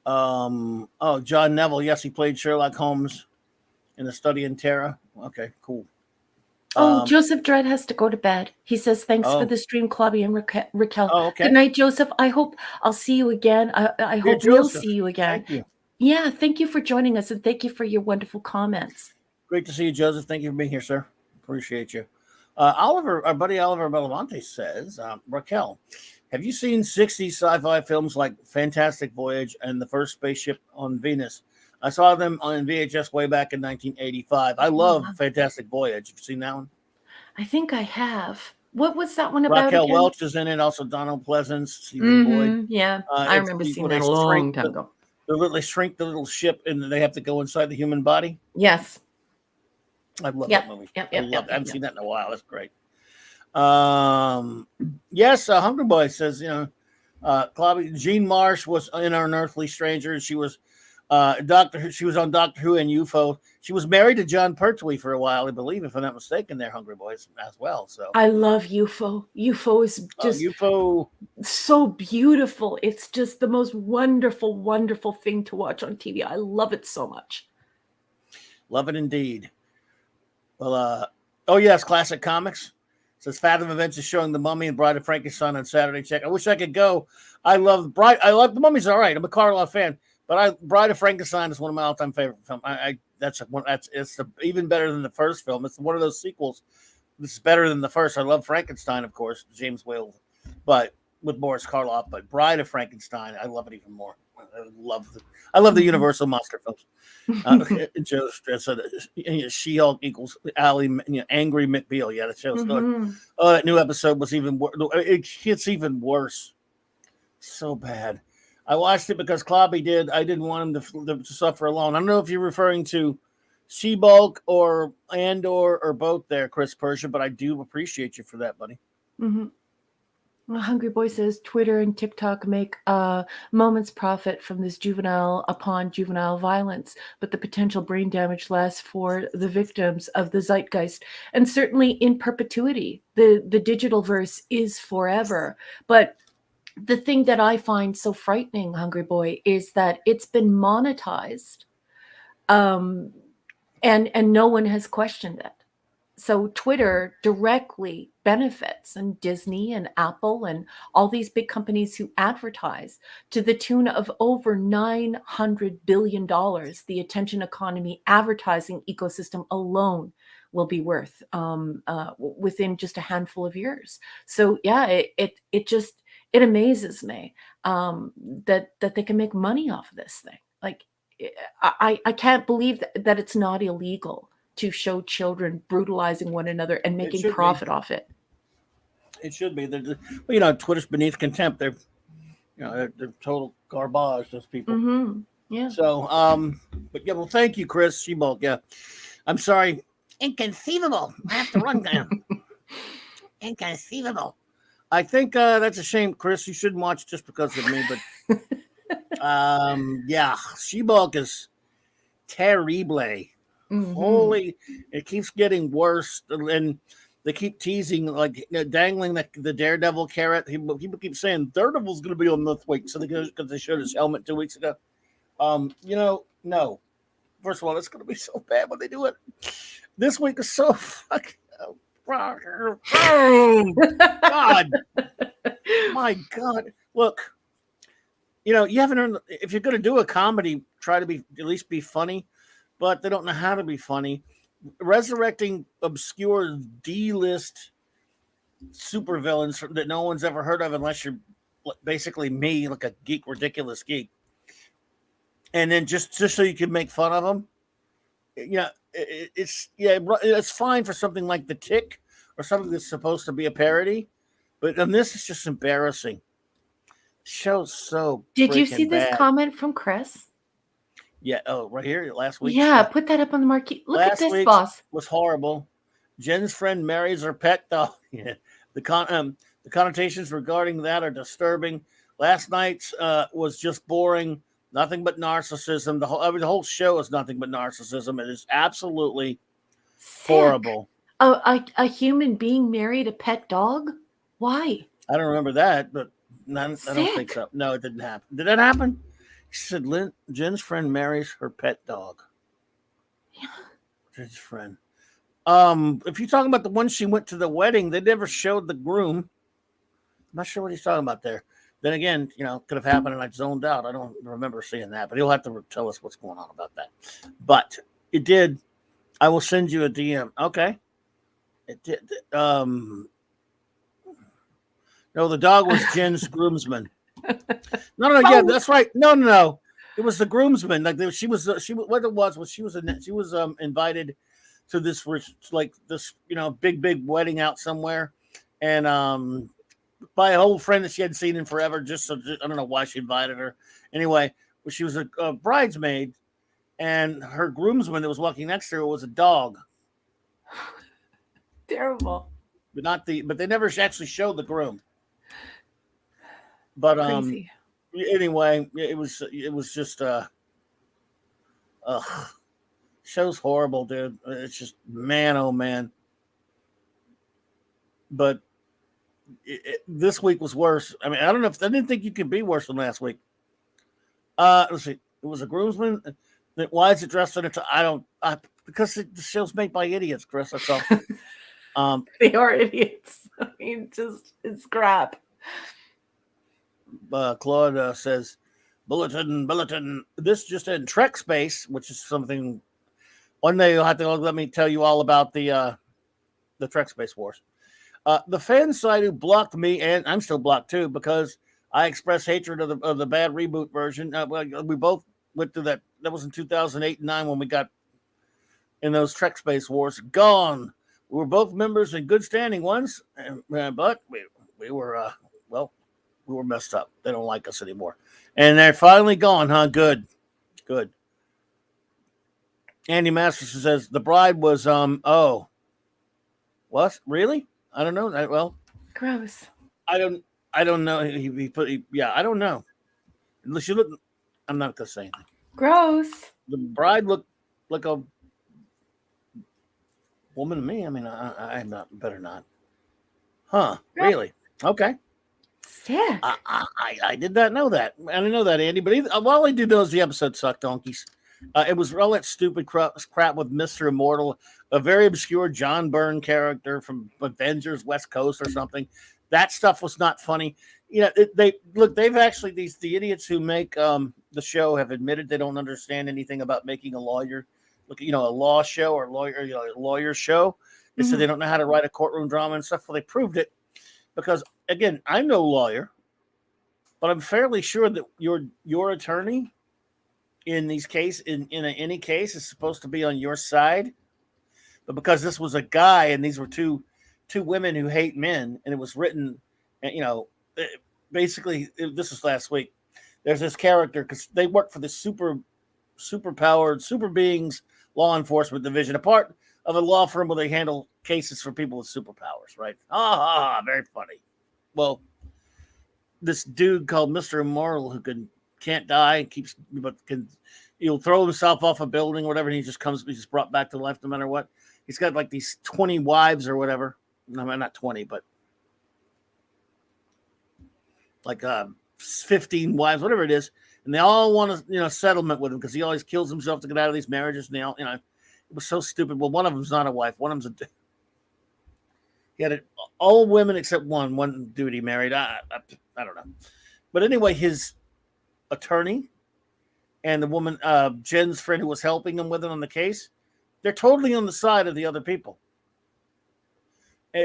John Neville. Yes, he played Sherlock Holmes in The Study in Terror. Okay, cool. Joseph Dredd has to go to bed. He says, thanks for the stream, Clubby and Raquel. Oh, okay. Good night, Joseph. I hope I'll see you again. I hope we'll see you again. Thank you. Yeah, thank you for joining us, and thank you for your wonderful comments. Great to see you, Joseph. Thank you for being here, sir. Appreciate you. Our buddy Oliver Belavante says, Raquel, have you seen 60s sci-fi films like Fantastic Voyage and The First Spaceship on Venus? I saw them on VHS way back in 1985. I love Fantastic Voyage. Have you seen that one? I think I have. What was that one about? Raquel again? Welch is in it. Also Donald Pleasance, Stephen Boyd. Yeah, I remember seeing that a long time ago. They shrink the little ship and they have to go inside the human body. Yes. I love that movie. I haven't seen that in a while. That's great. Yes, Hungry Boy says, Jean Marsh was in Unearthly Stranger. She was She was on Doctor Who and UFO. She was married to John Pertwee for a while, I believe, if I'm not mistaken. There, Hungry Boys as well. So I love UFO. UFO is just UFO so beautiful. It's just the most wonderful, wonderful thing to watch on TV. I love it so much. Love it indeed. Well, yes, Classic Comics. Says Fathom Events is showing The Mummy and Bride of Frankenstein on Saturday. Check. I wish I could go. I love The Mummy's all right. I'm a Karloff fan, but Bride of Frankenstein is one of my all-time favorite films. It's even better than the first film. It's one of those sequels. This is better than the first. I love Frankenstein, of course, James Whale, but with Boris Karloff. But Bride of Frankenstein, I love it even more. I love the Universal monster films. Joe said She-Hulk equals Angry McBeal. Yeah, the show's good. Oh, that new episode was even worse. It gets even worse. So bad. I watched it because Clobby did. I didn't want him to suffer alone. I don't know if you're referring to She-Hulk or both there, Chris Persia, but I do appreciate you for that, buddy. Mm-hmm. Well, Hungry Boy says Twitter and TikTok make moments profit from this juvenile violence, but the potential brain damage lasts for the victims of the zeitgeist, and certainly in perpetuity. The digital verse is forever. But the thing that I find so frightening, Hungry Boy, is that it's been monetized, and no one has questioned it. So Twitter directly benefits, and Disney and Apple and all these big companies who advertise to the tune of over $900 billion. The attention economy advertising ecosystem alone will be worth within just a handful of years. So yeah, it amazes me that they can make money off of this thing. Like I can't believe that it's not illegal to show children brutalizing one another and making profit off it. It should be. Twitter's beneath contempt. They're total garbage, those people. Mm-hmm. Yeah. So, but yeah, well, thank you, Chris She-Hulk. Yeah. I'm sorry. Inconceivable. I have to run down. Inconceivable. I think that's a shame, Chris. You shouldn't watch just because of me, but yeah, She-Hulk is terrible. Holy, it keeps getting worse, and they keep teasing, like dangling the Daredevil carrot. People keep saying Daredevil's going to be on this week, so because they showed his helmet 2 weeks ago. No. First of all, it's going to be so bad when they do it. This week is so fucking. Oh, God. My God. Look, you haven't earned. If you're going to do a comedy, try to at least be funny, but they don't know how to be funny. Resurrecting obscure D-list supervillains that no one's ever heard of unless you're basically me, like a geek, ridiculous geek. And then just so you can make fun of them. It's fine for something like The Tick or something that's supposed to be a parody, but on this, it's just embarrassing. Show's so. Did you see this bad. comment from Chris? Yeah. Oh, right here last week. Yeah, put that up on the marquee. Look at this, boss. Was horrible. Jen's friend marries her pet dog. Yeah. The connotations regarding that are disturbing. Last night's was just boring. Nothing but narcissism. The whole show is nothing but narcissism. It is absolutely horrible. A human being married a pet dog? Why? I don't remember that, but I don't think so. No, it didn't happen. Did that happen? She said Jen's friend marries her pet dog. Yeah. Jen's friend. If you're talking about the one she went to the wedding, they never showed the groom. I'm not sure what he's talking about there. Then again, could have happened and I zoned out. I don't remember seeing that, but he'll have to tell us what's going on about that. But it did. I will send you a DM. Okay. It did. No, the dog was Jen's groomsman. No, yeah, that's right. No. It was the groomsman. Like she was what it was she was invited to this big wedding out somewhere, and by an old friend that she hadn't seen in forever. I don't know why she invited her. Anyway, she was a bridesmaid, and her groomsman that was walking next to her was a dog. Terrible. But they never actually showed the groom. But Crazy. Anyway, it was just show's horrible, dude. It's just man, oh man. But this week was worse. I mean, I don't know I didn't think you could be worse than last week. Let's see. It was a groomsman. Why is it dressed in because the show's made by idiots, Chris. That's all. They are idiots. I mean, it's crap. Claude says, bulletin. This just in Trek Space, which is something. One day you'll have to let me tell you all about the Trek Space Wars. The fan site who blocked me, and I'm still blocked too, because I expressed hatred of the bad reboot version. We both went through that. That was in 2008 and 9 when we got in those Trek Space Wars. Gone. We were both members in good standing once, but we were we were messed up. They don't like us anymore, and they're finally gone. Huh? Good. Andy Masterson says the bride was what? Really? I don't know. Well, gross. I don't know. I don't know. Unless you look, I'm not gonna say anything. Gross. The bride looked like a woman to me. I mean, I'm not. Better not. Huh? Really? Okay. Sick. I did not know that. I didn't know that, Andy. But all I do know is the episode sucked donkeys. It was all that stupid crap with Mr. Immortal, a very obscure John Byrne character from Avengers West Coast or something. That stuff was not funny. They've actually the idiots who make the show have admitted they don't understand anything about making a lawyer, a law show or a lawyer show. They said they don't know how to write a courtroom drama and stuff. Well, they proved it because again, I'm no lawyer, but I'm fairly sure that your attorney in these cases, in any case, is supposed to be on your side. But because this was a guy and these were two women who hate men, and it was written, basically, this was last week. There's this character because they work for the super-powered, super beings law enforcement division, a part of a law firm where they handle cases for people with superpowers, right? Very funny. Well, this dude called Mr. Immortal who could can't die, he'll throw himself off a building or whatever, and he's just brought back to life no matter what. He's got like these 20 wives or whatever. No, not 20, but like 15 wives, whatever it is, and they all want a settlement with him because he always kills himself to get out of these marriages. And they all, it was so stupid. Well, one of them's not a wife. One of them's he had all women except one dude he married. I don't know, but anyway, his attorney and the woman, Jen's friend who was helping him with it on the case, they're totally on the side of the other people. And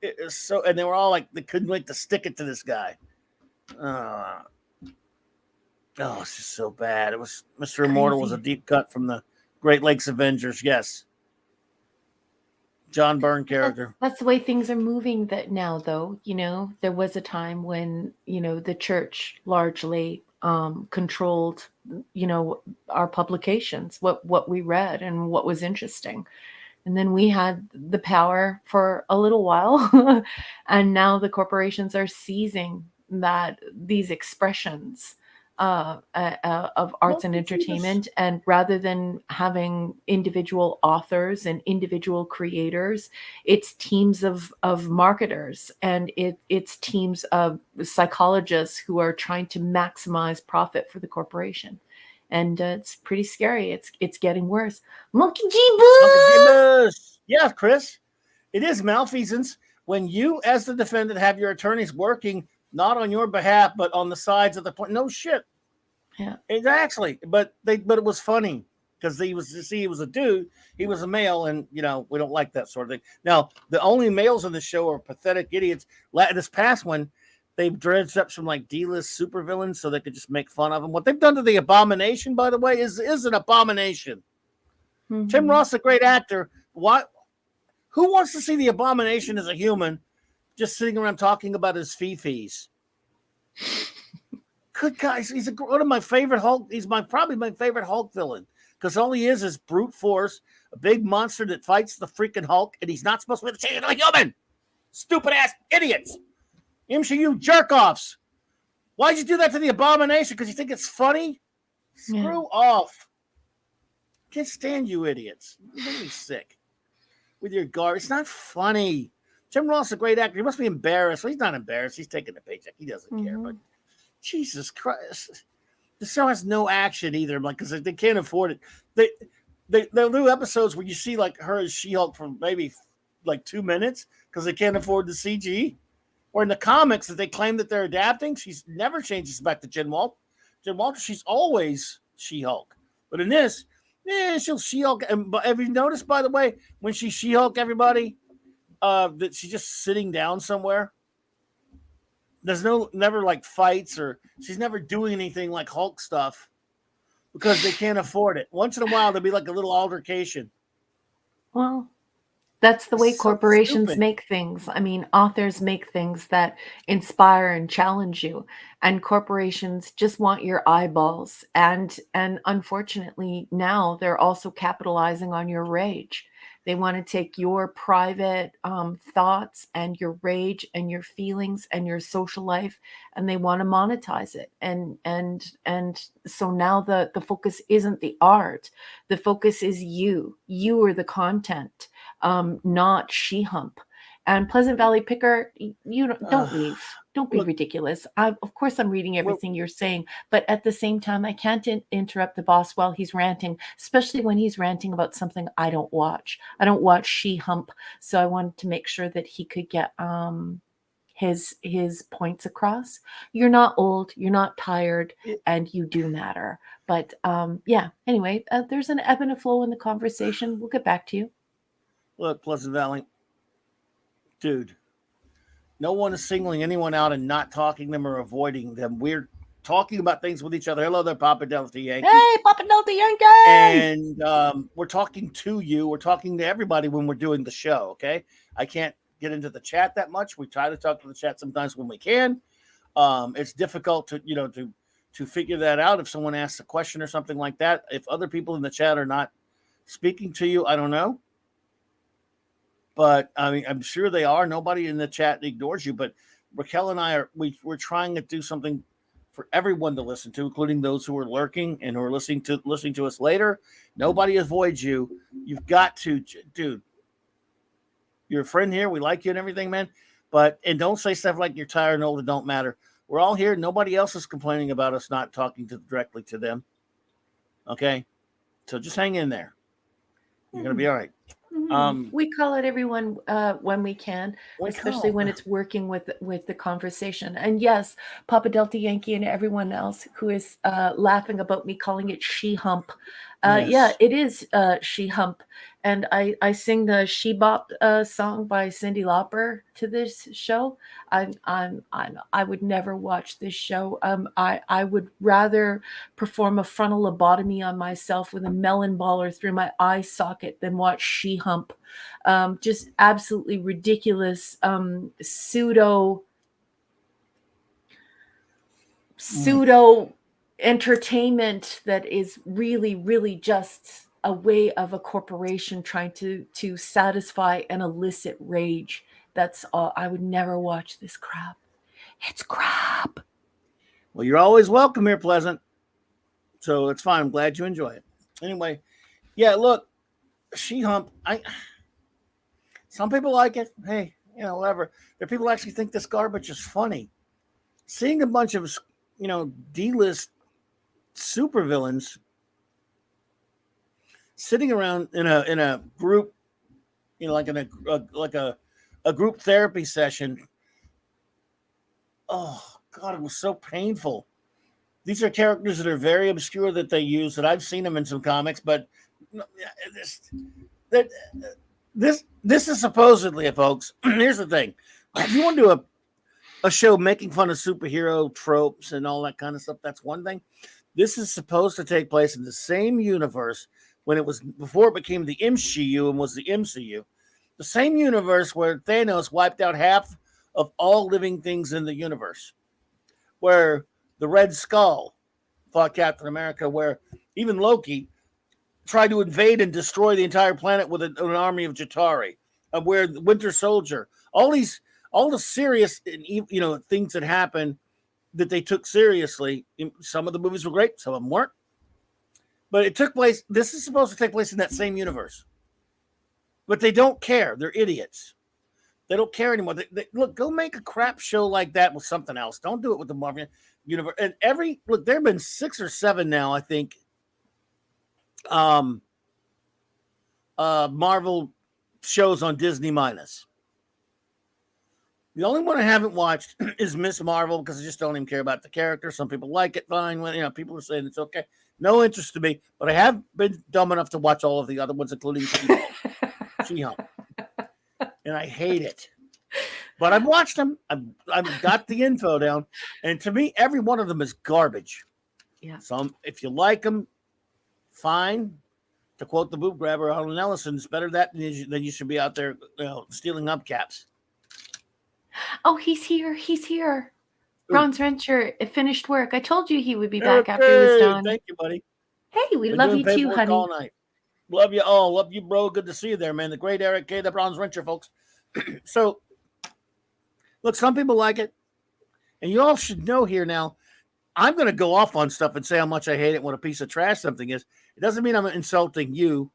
it's so, and they were all like, they couldn't wait to stick it to this guy. It's just so bad. It was Mr. Immortal was a deep cut from the Great Lakes Avengers. Yes. John Byrne character. That's the way things are moving that now, though. There was a time when, the church largely controlled, our publications, what we read and what was interesting. And then we had the power for a little while. And now the corporations are seizing these expressions of arts and entertainment. And rather than having individual authors and individual creators, it's teams of marketers, and it's teams of psychologists who are trying to maximize profit for the corporation. And it's pretty scary. It's getting worse. Monkey G. Boo! Yeah, Chris. It is malfeasance when you, as the defendant, have your attorneys working not on your behalf, but on the sides of the point. No shit. Yeah. Exactly. But it was funny because he was a dude. He was a male, and we don't like that sort of thing. Now, the only males on the show are pathetic idiots. This past one, they've dredged up some like D-list supervillains so they could just make fun of them. What they've done to the Abomination, by the way, is an abomination. Mm-hmm. Tim Ross, a great actor. Who wants to see the Abomination as a human just sitting around talking about his fee-fees? Good guys, he's one of my favorite Hulk. He's probably my favorite Hulk villain because all he is brute force, a big monster that fights the freaking Hulk, and he's not supposed to be the change of a human. Stupid ass idiots. MCU jerk-offs. Why'd you do that to the Abomination? Because you think it's funny? Screw off. Can't stand you idiots. You make me sick with your garbage. It's not funny. Tim Ross is a great actor. He must be embarrassed. Well, he's not embarrassed. He's taking the paycheck. He doesn't care. But Jesus Christ. The show has no action either. Because they can't afford it. They'll do episodes where you see like her as She-Hulk for maybe like 2 minutes because they can't afford the CG. Or in the comics that they claim that they're adapting, she's never changes back to Jen Walter. She's always She-Hulk. But in this, she'll She-Hulk. But have you noticed, by the way, when she She-Hulk everybody, that she's just sitting down somewhere? There's never like fights, or she's never doing anything like Hulk stuff because they can't afford it. Once in a while, there'll be like a little altercation. Well, that's the way corporations make things. I mean, authors make things that inspire and challenge you, and corporations just want your eyeballs. And unfortunately, now they're also capitalizing on your rage. They want to take your private thoughts and your rage and your feelings and your social life, and they want to monetize it. And so now the focus isn't the art. The focus is you. You are the content. Not She-Hump. And Pleasant Valley Picker, don't leave. Don't be ridiculous. Of course, I'm reading everything you're saying, but at the same time, I can't interrupt the boss while he's ranting, especially when he's ranting about something I don't watch. I don't watch She-Hump, so I wanted to make sure that he could get his points across. You're not old, you're not tired, and you do matter. But anyway, there's an ebb and a flow in the conversation. We'll get back to you. Look, Pleasant Valley, dude, no one is singling anyone out and not talking them or avoiding them. We're talking about things with each other. Hello there, Papa Delta Yankee. Hey, Papa Delta Yankee! And we're talking to you. We're talking to everybody when we're doing the show, okay? I can't get into the chat that much. We try to talk to the chat sometimes when we can. It's difficult to figure that out if someone asks a question or something like that. If other people in the chat are not speaking to you, I don't know. But I mean, I'm sure they are. Nobody in the chat ignores you. But Raquel and I we're trying to do something for everyone to listen to, including those who are lurking and who are listening to us later. Nobody avoids you. You've got to, dude. You're a friend here. We like you and everything, man. And don't say stuff like you're tired and old. It don't matter. We're all here. Nobody else is complaining about us not talking directly to them. Okay, so just hang in there. You're gonna be all right. We call it everyone when we can, especially when it's working with the conversation. And yes, Papa Delta Yankee and everyone else who is laughing about me calling it she hump. Yes. Yeah, it is she hump. And I sing the She Bop song by Cyndi Lauper to this show. I would never watch this show. I would rather perform a frontal lobotomy on myself with a melon baller through my eye socket than watch She Hump. Just absolutely ridiculous pseudo entertainment that is really, really just a way of a corporation trying to satisfy an illicit rage. That's all. I would never watch this crap. It's crap. Well, you're always welcome here, Pleasant. So it's fine. I'm glad you enjoy it. Anyway, yeah, look, She Hump. Some people like it. Hey, whatever. There are people who actually think this garbage is funny. Seeing a bunch of, D-list supervillains sitting around in a group, like in a group therapy session. Oh God, it was so painful. These are characters that are very obscure that they use, that I've seen them in some comics, but this is supposedly, folks. Here's the thing: if you want to do a show making fun of superhero tropes and all that kind of stuff, that's one thing. This is supposed to take place in the same universe before it became the MCU and was the MCU. The same universe where Thanos wiped out half of all living things in the universe. Where the Red Skull fought Captain America, where even Loki tried to invade and destroy the entire planet with an army of Jatari, where the Winter Soldier, all the serious, things that happened that they took seriously. Some of the movies were great, some of them weren't. But it took place. This is supposed to take place in that same universe. But they don't care. They're idiots. They don't care anymore. Look, go make a crap show like that with something else. Don't do it with the Marvel universe. And there have been 6 or 7 now, I think. Marvel shows on Disney minus. The only one I haven't watched is Miss Marvel because I just don't even care about the character. Some people like it fine. When people are saying it's okay. No interest to me, but I have been dumb enough to watch all of the other ones, including She-Hulk. And I hate it. But I've watched them. I've got the info down. And to me, every one of them is garbage. Yeah. If you like them, fine. To quote the boob grabber, Arlen Ellison, it's better that than you should be out there stealing hubcaps. Oh, he's here. He's here. Bronze Wrencher, it finished work. I told you he would be back after he was done. Thank you, buddy. Hey, we love you too, honey. All night. Love you all. Love you, bro. Good to see you there, man. The great Eric K., the Bronze Wrencher, folks. So, look, some people like it. And you all should know here now, I'm going to go off on stuff and say how much I hate it, what a piece of trash something is. It doesn't mean I'm insulting you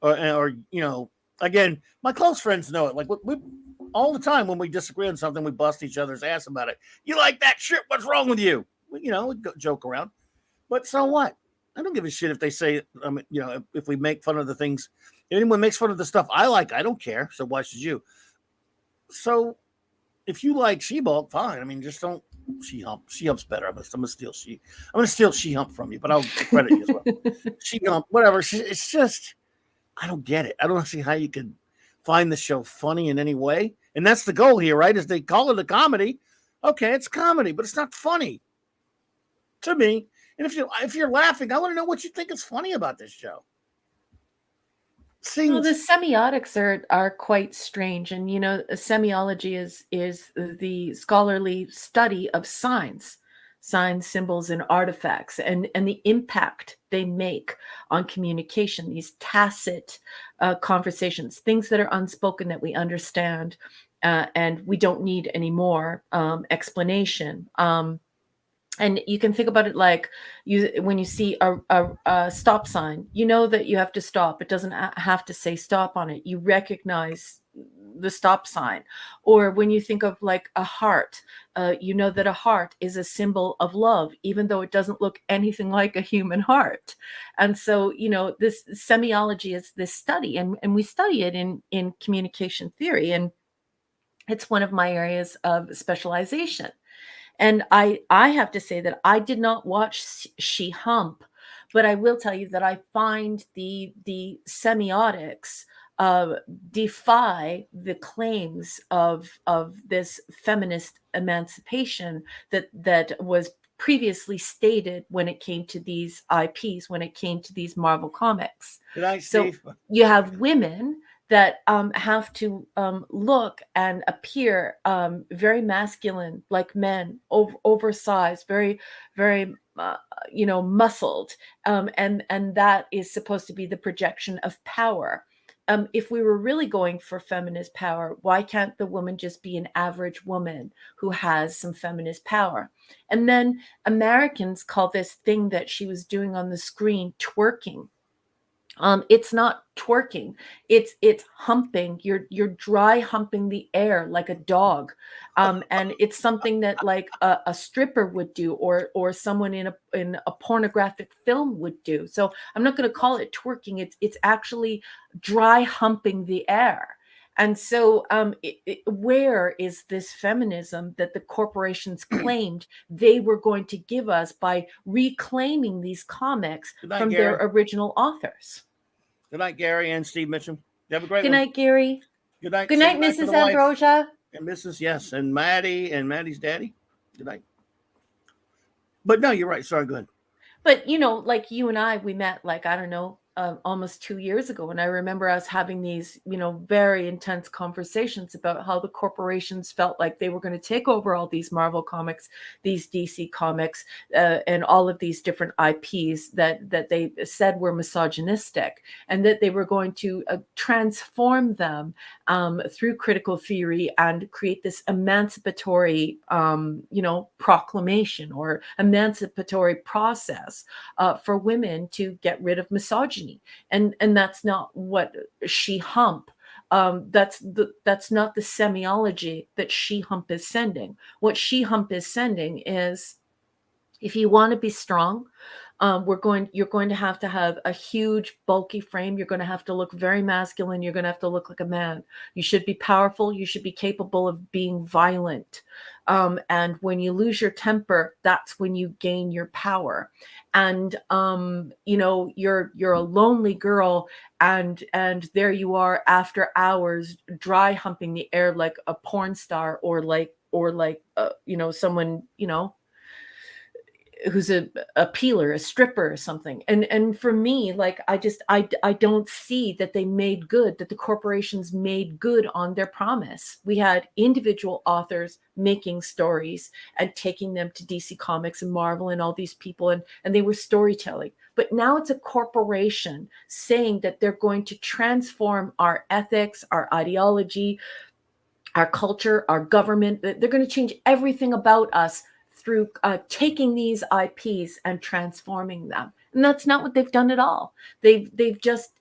or again, my close friends know it. Like, we all the time when we disagree on something, we bust each other's ass about it. You like that shit? What's wrong with you? We joke around. But so what? I don't give a shit if they say, if we make fun of the things. If anyone makes fun of the stuff I like, I don't care. So why should you? So if you like She-Hulk, fine. I mean, just don't She-Hump. She-Hump's better. I'm gonna steal She-Hump from you, but I'll credit you as well. She-Hump, whatever. It's just, I don't get it. I don't see how you could find the show funny in any way. And that's the goal here, right? Is they call it a comedy. Okay, it's comedy, but it's not funny to me. And if you're laughing, I want to know what you think is funny about this show. Well, the semiotics are quite strange, and semiology is the scholarly study of signs, symbols, and artifacts, and the impact they make on communication. These tacit conversations, things that are unspoken that we understand, and we don't need any more explanation. And you can think about it like when you see a stop sign, you know that you have to stop. It doesn't have to say stop on it. You recognize the stop sign. Or when you think of like a heart, you know that a heart is a symbol of love, even though it doesn't look anything like a human heart. And so, this semiology is this study, and we study it in communication theory. And it's one of my areas of specialization. And I have to say that I did not watch She Hump, but I will tell you that I find the semiotics defy the claims of this feminist emancipation that was previously stated when it came to these IPs, when it came to these Marvel comics. Good night, so Steve. You have women that have to look and appear very masculine, like men, oversized, very, very, muscled, and that is supposed to be the projection of power. If we were really going for feminist power, why can't the woman just be an average woman who has some feminist power? And then Americans call this thing that she was doing on the screen twerking. It's not twerking. It's humping. You're dry humping the air like a dog, and it's something that like a stripper would do, or someone in a pornographic film would do. So I'm not going to call it twerking. It's actually dry humping the air. And so, where is this feminism that the corporations claimed they were going to give us by reclaiming these comics from their original authors? Good night, Gary and Steve Mitchum. You have a great Good night, Gary. Good night. Good night, Mrs. Ambrosia. And Mrs. Yes, and Maddie and Maddie's daddy. Good night. But no, you're right. Sorry, go ahead. But like you and I, we met like, I don't know, almost 2 years ago. And I remember us having these, very intense conversations about how the corporations felt like they were going to take over all these Marvel comics, these DC comics, and all of these different IPs that they said were misogynistic, and that they were going to transform them through critical theory and create this emancipatory, proclamation or emancipatory process for women to get rid of misogyny. And that's not what She Hump. That's not the semiology that She Hump is sending. What She Hump is sending is, if you want to be strong, you're going to have a huge, bulky frame. You're going to have to look very masculine. You're going to have to look like a man. You should be powerful. You should be capable of being violent. And when you lose your temper, that's when you gain your power. And you're a lonely girl, and there you are after hours dry humping the air like a porn star, or like someone who's a peeler, a stripper or something. And for me, like, I don't see that they made good, that the corporations made good on their promise. We had individual authors making stories and taking them to DC Comics and Marvel and all these people, and they were storytelling. But now it's a corporation saying that they're going to transform our ethics, our ideology, our culture, our government. They're going to change everything about us through taking these IPs and transforming them. And that's not what they've done at all. They've just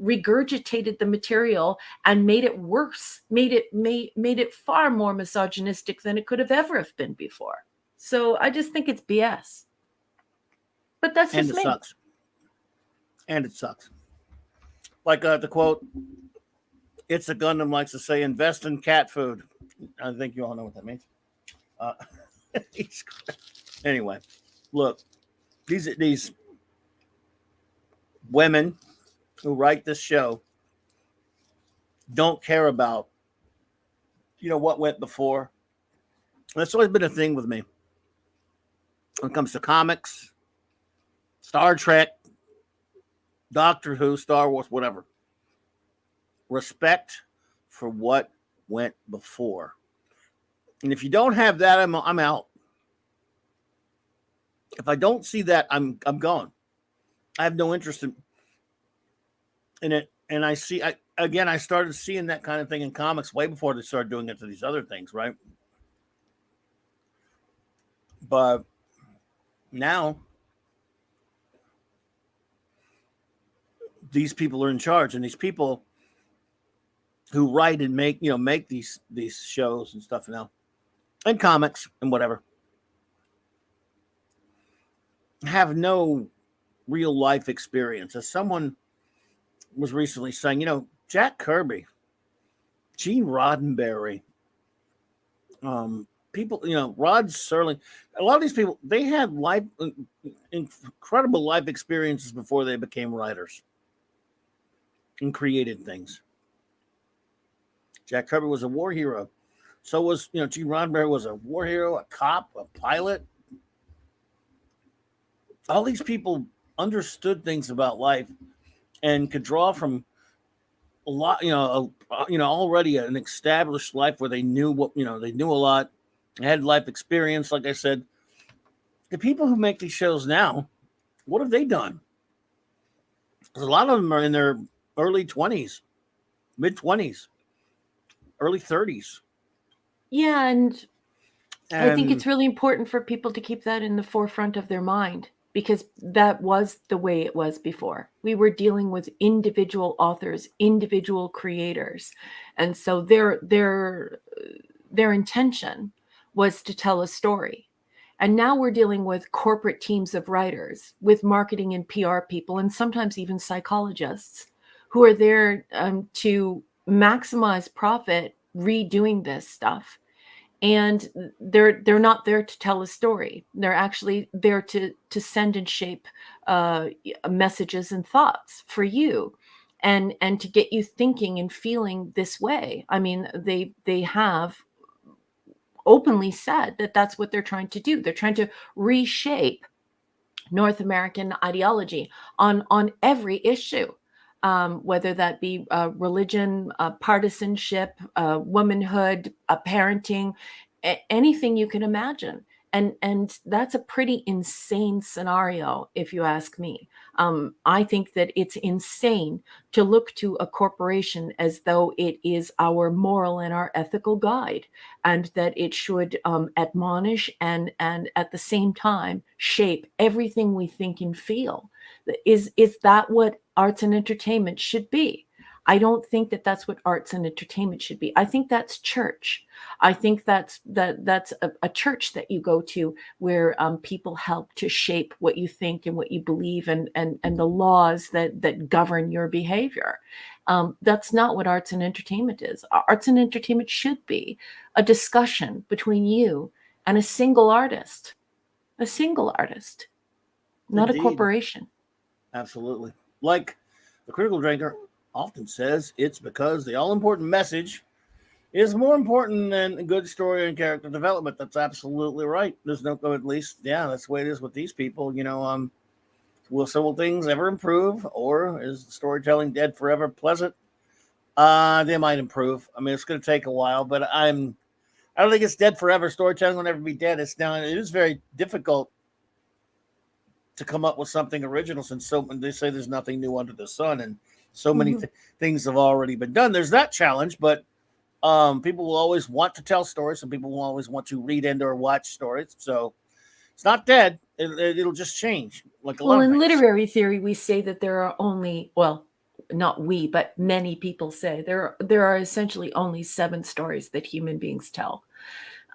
regurgitated the material and made it worse, made it far more misogynistic than it could have ever have been before. So I just think it's BS. But that's just me. Sucks. And it sucks. Like the quote, It's a Gundam likes to say, invest in cat food. I think you all know what that means. Anyway, look, these women who write this show don't care about what went before. That's always been a thing with me when it comes to comics, Star Trek, Doctor Who, Star Wars, whatever. Respect for what went before. And if you don't have that, I'm out. If I don't see that, I'm gone. I have no interest in it. And I started seeing that kind of thing in comics way before they started doing it to these other things, right? But Now these people are in charge, and these people who write and make these shows and stuff now, and comics and whatever, have no real life experience. As someone was recently saying, Jack Kirby, Gene Roddenberry, people, Rod Serling, a lot of these people, they had incredible life experiences before they became writers and created things. Jack Kirby was a war hero. So was, Gene Roddenberry was a war hero, a cop, a pilot. All these people understood things about life and could draw from a lot, already an established life where they knew they knew a lot, had life experience. Like I said, the people who make these shows now, what have they done? Because a lot of them are in their early 20s, mid 20s, early 30s. Yeah, and I think it's really important for people to keep that in the forefront of their mind, because that was the way it was before. We were dealing with individual authors, individual creators. And so their intention was to tell a story. And now we're dealing with corporate teams of writers, with marketing and PR people, and sometimes even psychologists who are there to maximize profit redoing this stuff. And they're not there to tell a story. They're actually there to send and shape messages and thoughts for you, and to get you thinking and feeling this way. I mean, they have openly said that that's what they're trying to do. They're trying to reshape North American ideology on every issue. Whether that be religion, partisanship, womanhood, parenting, anything you can imagine. And that's a pretty insane scenario, if you ask me. I think that it's insane to look to a corporation as though it is our moral and our ethical guide, and that it should admonish and at the same time shape everything we think and feel. Is that what arts and entertainment should be? I don't think that that's what arts and entertainment should be. I think that's church. I think that's a church that you go to where people help to shape what you think and what you believe, and the laws that govern your behavior. That's not what arts and entertainment is. Arts and entertainment should be a discussion between you and a single artist, not Indeed. a corporation. Absolutely. Like the critical drinker often says, it's because the all-important message is more important than a good story and character development. That's absolutely right. There's no, at least, yeah, that's the way it is with these people. Will things ever improve, or is the storytelling dead forever pleasant? They might improve. I mean, it's going to take a while, but I don't think it's dead forever. Storytelling will never be dead. It is very difficult to come up with something original, since they say there's nothing new under the sun, and so many things have already been done. There's that challenge, but people will always want to tell stories, and people will always want to read into or watch stories. So it's not dead. It'll just change. Like a lot of in things. Literary theory, we say that there are only, well, not we, but many people say there are essentially only 7 stories that human beings tell.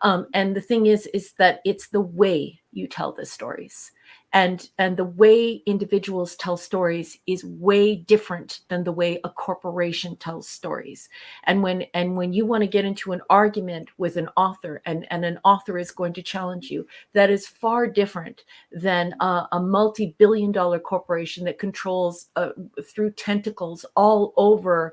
And the thing is that it's the way you tell the stories. And the way individuals tell stories is way different than the way a corporation tells stories. And when you want to get into an argument with an author, and an author is going to challenge you, that is far different than a multi-billion-dollar corporation that controls through tentacles all over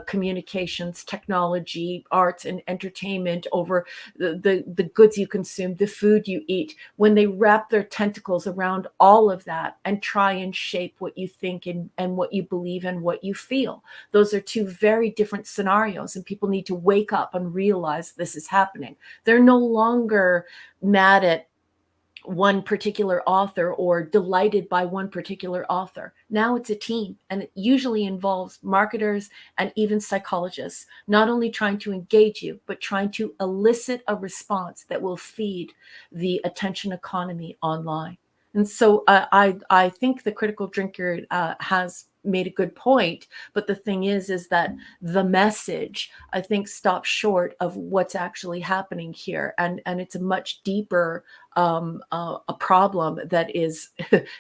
communications, technology, arts, and entertainment, over the goods you consume, the food you eat. When they wrap their tentacles around all of that and try and shape what you think and what you believe and what you feel. Those are 2 very different scenarios, and people need to wake up and realize this is happening. They're no longer mad at one particular author or delighted by one particular author. Now it's a team, and it usually involves marketers and even psychologists, not only trying to engage you, but trying to elicit a response that will feed the attention economy online. And so I think the critical drinker has made a good point, but the thing is that the message, I think, stops short of what's actually happening here, and it's a much deeper a problem that is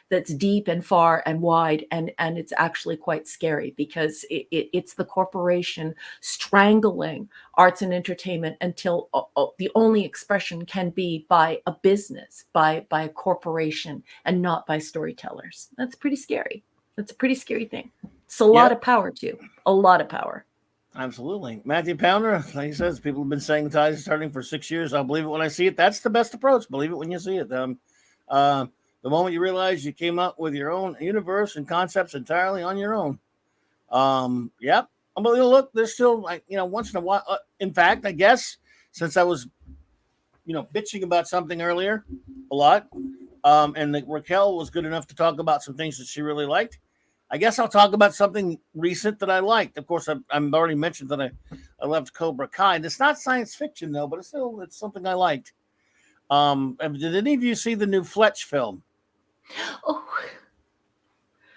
that's deep and far and wide, and it's actually quite scary, because it's the corporation strangling arts and entertainment until the only expression can be by a business, by a corporation, and not by storytellers. That's pretty scary. That's a pretty scary thing. It's a lot of power, too. A lot of power. Absolutely. Matthew Pounder, like he says, people have been saying the tide is starting for 6 years. I'll believe it when I see it. That's the best approach. Believe it when you see it. The moment you realize you came up with your own universe and concepts entirely on your own. Yep. But look, there's still, like, once in a while. In fact, I guess since I was, bitching about something earlier a lot, and that Raquel was good enough to talk about some things that she really liked, I guess I'll talk about something recent that I liked. Of course, I've already mentioned that I loved Cobra Kai. It's not science fiction, though, but it's something I liked. Did any of you see the new Fletch film? Oh,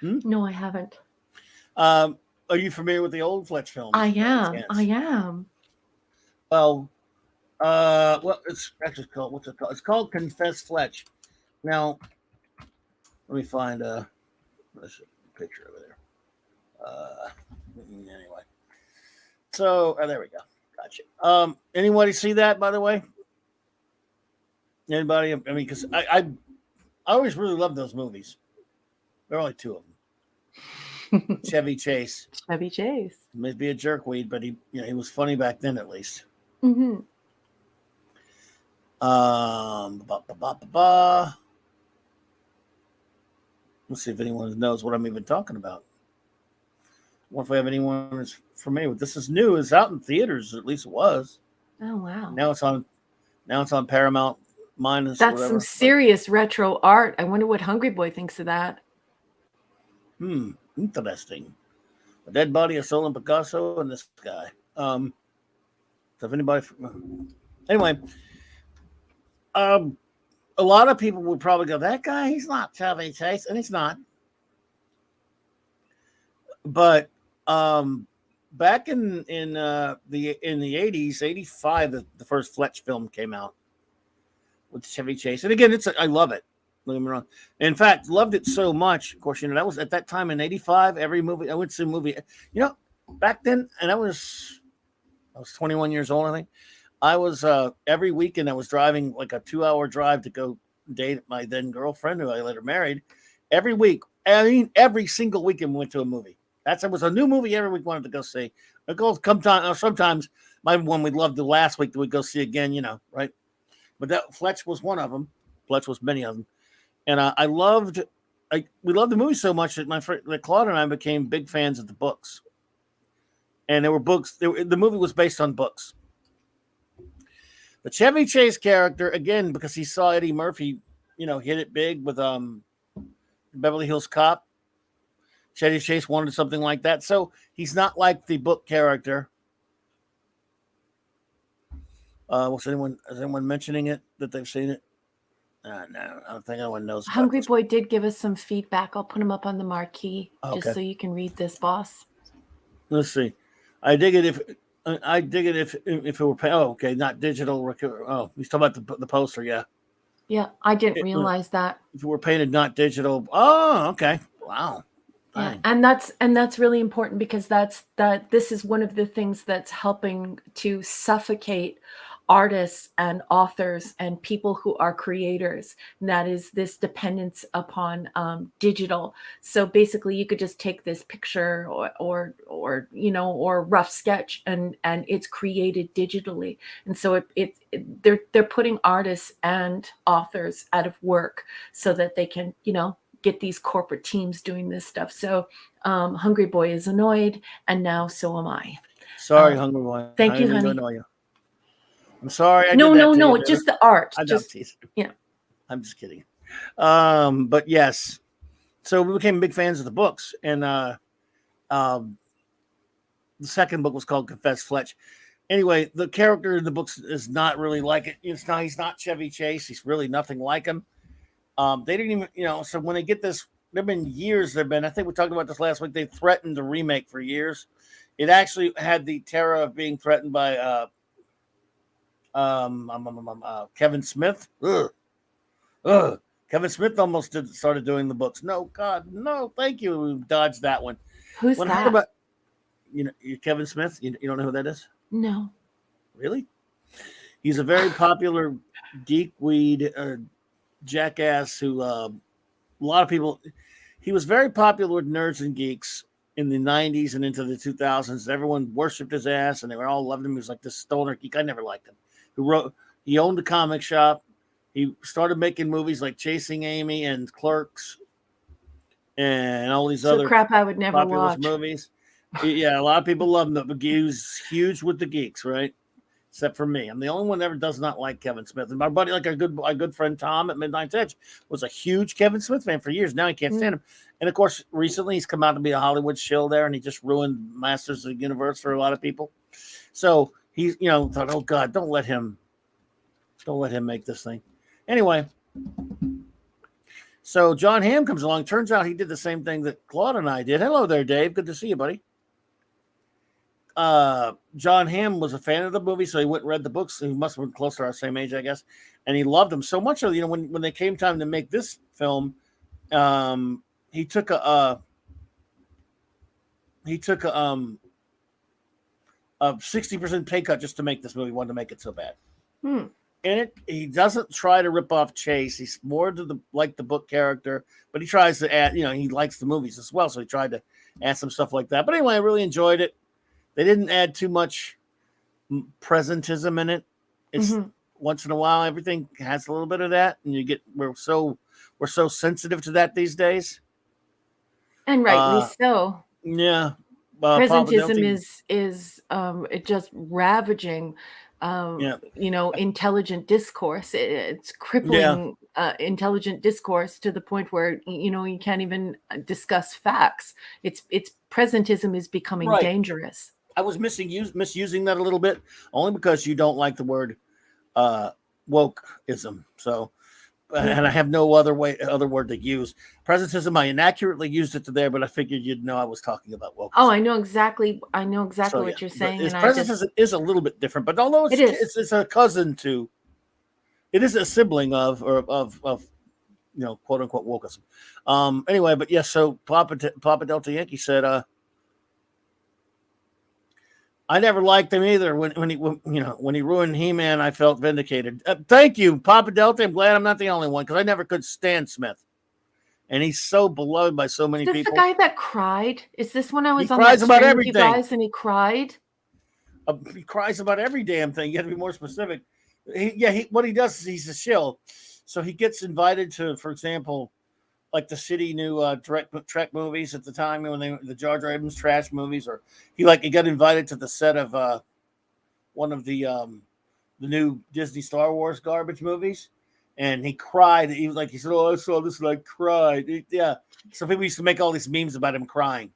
no, I haven't. Are you familiar with the old Fletch film? I am. Well, it's actually called, what's it called? It's called Confess Fletch. Now, let me find a picture over there. Anyway, so there we go. Gotcha. Anybody see that, by the way? Anybody? I mean, because I always really loved those movies. There are only two of them. Chevy Chase. Chevy Chase. He may be a jerkweed, but he was funny back then, at least. Mm-hmm. Let's see if anyone knows what I'm even talking about. What if we have anyone who's familiar with this? Is new. It's out in theaters, at least it was. Oh wow! Now it's on Paramount Minus. That's whatever. some serious retro art. I wonder what Hungry Boy thinks of that. Interesting. A dead body of Solon Picasso and this guy. So if anybody, anyway, a lot of people would probably go, that guy, he's not Chevy Chase, and he's not. But back in the 80s, 85, the first Fletch film came out with Chevy Chase, and again, I love it. Don't get me wrong. In fact, loved it so much. Of course, that was at that time in 85. Every movie I went to see a movie, back then, and I was 21 years old, I think. I was every weekend I was driving like a 2-hour drive to go date my then girlfriend, who I later married. Every week, every single weekend we went to a movie. It was a new movie every week wanted to go see. Sometimes when we loved the last week that we'd go see again, right? But that Fletch was one of them. Fletch was many of them, and we loved the movie so much that my friend Claude and I became big fans of the books. And there were books. The movie was based on books. The Chevy Chase character, again, because he saw Eddie Murphy, hit it big with Beverly Hills Cop. Chevy Chase wanted something like that. So he's not like the book character. Is anyone mentioning it, that they've seen it? No, I don't think anyone knows. Hungry Boy did give us some feedback. I'll put him up on the marquee just so you can read this, boss. Let's see. I dig it if it were not digital. Oh, he's talking about the poster, yeah. Yeah, I didn't realize that. If it were painted not digital. Oh, okay. Wow. Yeah, and that's really important, because this is one of the things that's helping to suffocate artists and authors and people who are creators, and that is this dependence upon digital. So basically, you could just take this picture or rough sketch, and it's created digitally, and so they're putting artists and authors out of work so that they can get these corporate teams doing this stuff. So Hungry Boy is annoyed, and now so am I. Sorry, Hungry Boy. Thank you, honey. I'm sorry. No, just the art. I'm just kidding. But yes, so we became big fans of the books, and the second book was called Confess Fletch. Anyway, the character in the books is not really like it. He's not Chevy Chase. He's really nothing like him. They didn't even, so when they get this, there have been years, I think we talked about this last week, they threatened to remake for years. It actually had the terror of being threatened by Kevin Smith. Ugh. Kevin Smith almost started doing the books. No, God, no, thank you. We dodged that one. Who's when that? I heard about, Kevin Smith, you don't know who that is? No. Really? He's a very popular geekweed jackass who a lot of people. He was very popular with nerds and geeks in the 90s and into the 2000s. Everyone worshipped his ass, and they were all loving him. He was like this stoner geek. I never liked him. He owned a comic shop. He started making movies like Chasing Amy and Clerks and all these other crap I would never popular watch. movies. Yeah, a lot of people love him. But he was huge with the geeks, right? Except for me. I'm the only one that ever does not like Kevin Smith. And my buddy, like our good friend Tom at Midnight Edge, was a huge Kevin Smith fan for years. Now he can't stand him. And of course, recently he's come out to be a Hollywood shill there, and he just ruined Masters of the Universe for a lot of people. So he's, thought, oh God, don't let him make this thing. Anyway, so John Hamm comes along. Turns out he did the same thing that Claude and I did. Hello there, Dave. Good to see you, buddy. John Hamm was a fan of the movie, so he went and read the books. He must have been close to our same age, I guess. And he loved them so much. So, when they came time to make this film, he took a 60% pay cut just to make this movie. He wanted to make it so bad. And he doesn't try to rip off Chase. He's more to like the book character, but he tries to add, he likes the movies as well. So he tried to add some stuff like that. But anyway, I really enjoyed it. They didn't add too much presentism in it. It's once in a while, everything has a little bit of that. And we're so sensitive to that these days. And rightly so. Yeah. Presentism is just ravaging intelligent discourse. It's crippling intelligent discourse to the point where you can't even discuss facts. It's presentism is becoming dangerous. I was misusing that a little bit, only because you don't like the word wokeism. So, and I have no other word to use. Presentism, I inaccurately used it to there, but I figured you'd know I was talking about wokeism. Oh, I know exactly what you're saying. And presentism is a little bit different, but although it's a cousin to, it is a sibling of quote unquote wokeism. Anyway, but yes, so Papa Delta Yankee said, I never liked him either. When he ruined He-Man, I felt vindicated. Thank you, Papa Delta. I'm glad I'm not the only one, because I never could stand Smith, and he's so beloved by so many people. Is this the guy that cried? Is this when I was he on cries that about stream everything. with you guys and he cried? He cries about every damn thing. You got to be more specific. What he does is he's a shill, so he gets invited to, for example, like the City new Trek movies at the time when the Jar Jar Abrams trash movies, or he got invited to the set of one of the new Disney Star Wars garbage movies, and he cried. He said, "Oh, I saw this and I cried." So people used to make all these memes about him crying.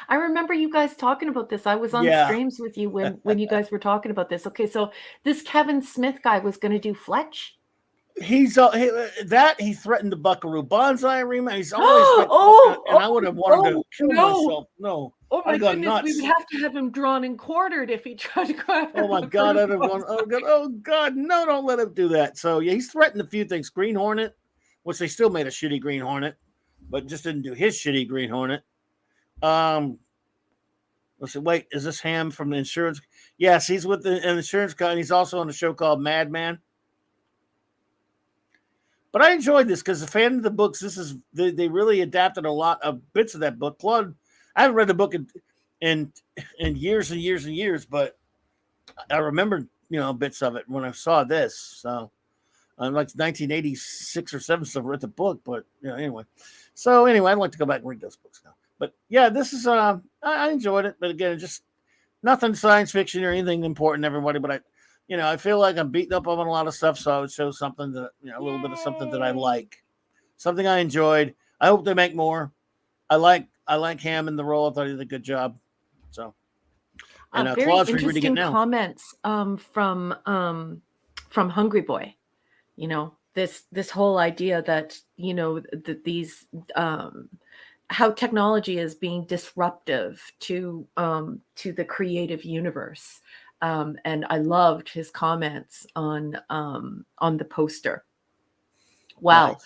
I remember you guys talking about this. I was on streams with you when you guys were talking about this. Okay, so this Kevin Smith guy was going to do Fletch. He threatened the Buckaroo Banzai remake. He's always and I would have wanted to kill myself. No. Oh my goodness, we would have to have him drawn and quartered if he tried to go after. Oh my God, I'd have gone. Oh God, no! Don't let him do that. So he's threatened a few things. Green Hornet, which they still made a shitty Green Hornet, but just didn't do his shitty Green Hornet. Let's see. Wait, is this Ham from the insurance? Yes, he's with the insurance guy, and he's also on a show called Madman. But I enjoyed this because, a fan of the books, they really adapted a lot of bits of that book. Claude, I haven't read the book in years and years and years, but I remember bits of it when I saw this. So I'm like 1986 or 7, so I read the book. But anyway, I'd like to go back and read those books now. But yeah, this is I enjoyed it. But again, just nothing science fiction or anything important, everybody. But I feel like I'm beaten up on a lot of stuff, so I would show something that, a little bit of something that I like, something I enjoyed. I hope they make more. I like Ham in the role. I thought he did a good job. So, and very Claude's interesting reading it now. Comments from Hungry Boy. this whole idea that, you know, these how technology is being disruptive to the creative universe. And I loved his comments on the poster. Wow.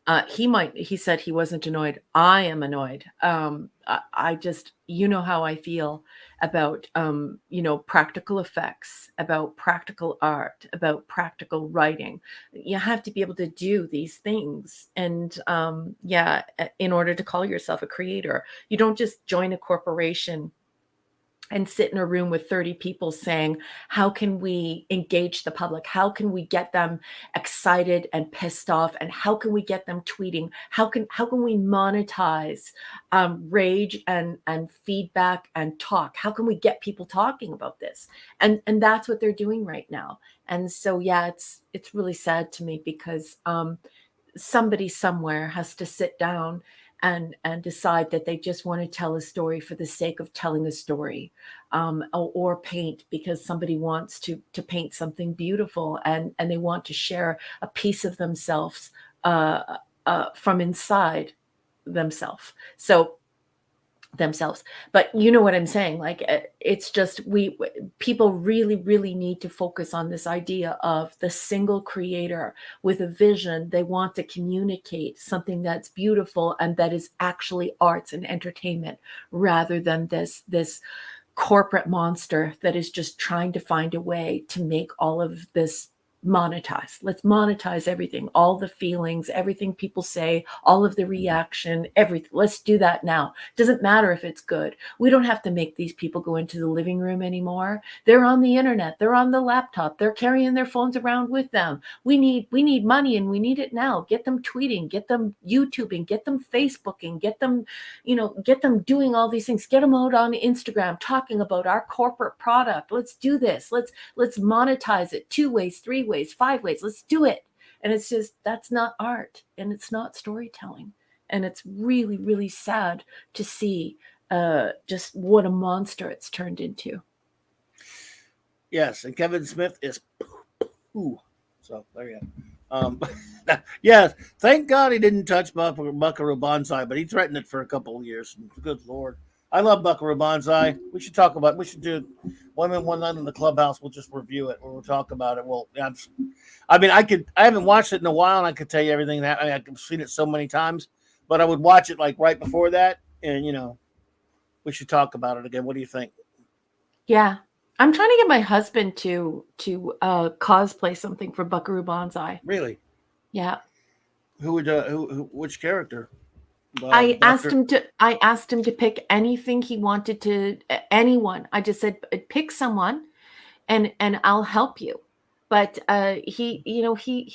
Nice. He said he wasn't annoyed. I am annoyed. I just, you know how I feel about, you know, practical effects, about practical art, about practical writing. You have to be able to do these things. And yeah, in order to call yourself a creator, you don't just join a corporation and sit in a room with 30 people saying, how can we engage the public? How can we get them excited and pissed off? And how can we get them tweeting? How can we monetize rage and feedback and talk? How can we get people talking about this? And that's what they're doing right now. And so, yeah, it's really sad to me because somebody somewhere has to sit down and decide that they just want to tell a story for the sake of telling a story, or paint because somebody wants to paint something beautiful and they want to share a piece of themselves from inside themselves. But you know what I'm saying? Like, it's just, people really, really need to focus on this idea of the single creator with a vision. They want to communicate something that's beautiful and that is actually arts and entertainment, rather than this corporate monster that is just trying to find a way to make all of this monetize. Let's monetize everything, all the feelings, everything people say, all of the reaction, everything. Let's do that now. Doesn't matter if it's good. We don't have to make these people go into the living room anymore. They're on the internet. They're on the laptop. They're carrying their phones around with them. We need money, and we need it now. Get them tweeting, get them YouTubing, get them Facebooking, get them, get them doing all these things. Get them out on Instagram talking about our corporate product. Let's do this. Let's monetize it 2 ways, 3 ways, 5 ways. Let's do it. And it's just, that's not art, and it's not storytelling. And it's really, really sad to see just what a monster it's turned into. Yes, and Kevin Smith is poo. So there you go. Yes, thank God he didn't touch Buckaroo Banzai, but he threatened it for a couple of years. Good Lord. I love Buckaroo Banzai. We should do one night in the clubhouse. We'll just review it. We'll talk about it. Well, yeah, I haven't watched it in a while, and I could tell you everything that I've seen it so many times, but I would watch it like right before that. And, we should talk about it again. What do you think? Yeah. I'm trying to get my husband to cosplay something for Buckaroo Banzai. Really? Yeah. Which character? I asked him to pick anything he wanted to, anyone. I just said, pick someone and I'll help you. But he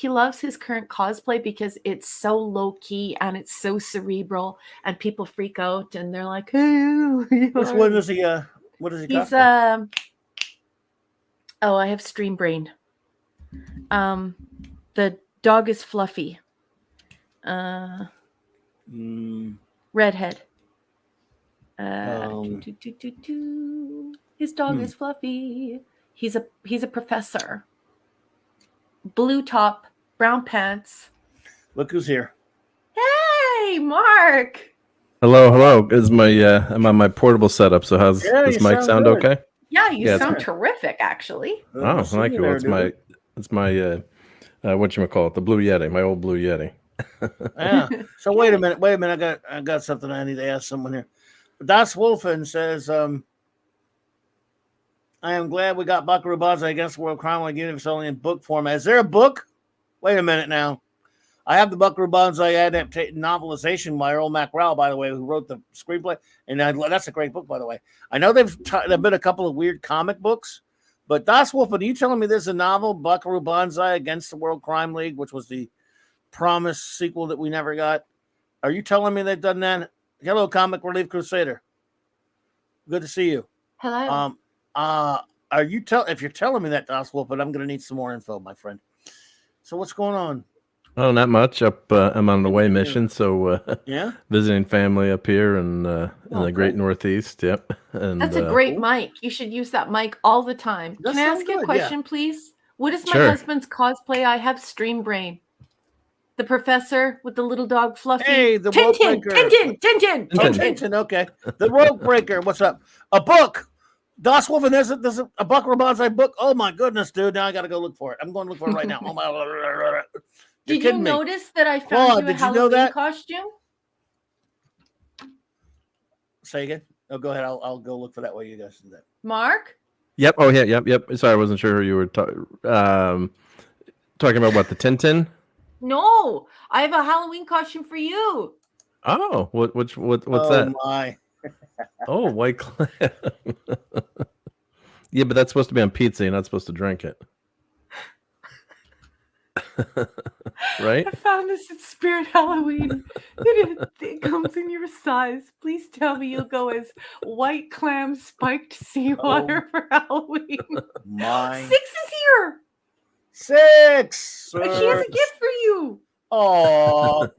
loves his current cosplay because it's so low key and it's so cerebral, and people freak out and they're like, hey, which one is he? What is he? He's I have stream brain. The dog is Fluffy. Redhead. His dog is Fluffy. He's a professor. Blue top, brown pants. Look who's here. Hey, Mark. Hello. I'm on my portable setup. So how's this mic sound good. okay? Yeah, you sound terrific, actually. Oh, thank you. Well, it's my whatchamacallit, the Blue Yeti, my old Blue Yeti. Yeah. So wait a minute. I got something I need to ask someone here. Das Wolfen says, I am glad we got Buckaroo Banzai against the World Crime League, even if it's only in book format. Is there a book? Wait a minute now. I have the Buckaroo Banzai novelization by Earl MacRowell, by the way, who wrote the screenplay, and that's a great book, by the way. I know there've been a couple of weird comic books, but Das Wolfen, are you telling me there's a novel, Buckaroo Banzai against the World Crime League, which was the promised sequel that we never got? Are you telling me they've done that? Hello, Comic Relief Crusader. Good to see you. Hello. If you're telling me that, Das Wolfen, I'm going to need some more info, my friend. So what's going on? Oh, not much. I'm on an away mission, so yeah, visiting family up here in the great Northeast. Yep. And that's a great mic. You should use that mic all the time. Can I ask you a question, please? What is my husband's cosplay? I have stream brain. The professor with the little dog Fluffy. Hey, the rope breaker. Tintin. Oh, Tintin, okay. The rope breaker. What's up? A book. Das Wolfen, there's a Buckaroo Banzai book. Oh my goodness, dude. Now I gotta go look for it. I'm going to look for it right now. Oh my Did you notice that I found you a Halloween costume? Say again. Oh, go ahead. I'll go look for that while you guys do that. Mark? Yep. Oh yeah, yep. Sorry, I wasn't sure who you were talking about. What, the Tintin? No, I have a Halloween costume for you. Oh, what's that? Oh my. Oh, White Clam. Yeah, but that's supposed to be on pizza. You're not supposed to drink it. Right? I found this at Spirit Halloween. It comes in your size. Please tell me you'll go as White Clam spiked seawater for Halloween. My. 6 is here. 6. And she has a gift for you. Oh,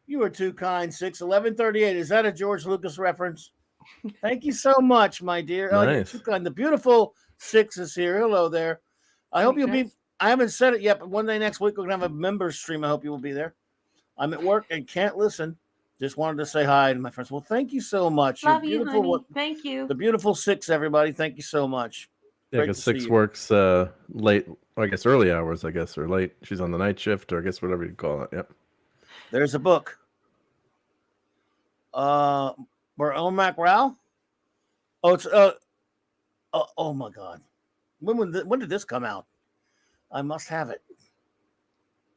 you were too kind. 6, 11:38. Is that a George Lucas reference? Thank you so much, my dear. Nice. Oh, you're too kind. The beautiful 6 is here. Hello there. I hope you'll be. I haven't said it yet, but one day next week we're gonna have a members stream. I hope you will be there. I'm at work and can't listen. Just wanted to say hi to my friends. Well, thank you so much. Love you're you, beautiful. honey. Thank you. The beautiful 6, everybody. Thank you so much. Yeah, because 6 works late, I guess early hours, I guess, or late. She's on the night shift, or I guess whatever you call it. Yep. There's a book. Where Omac Rao? Oh, it's oh my God. When did this come out? I must have it.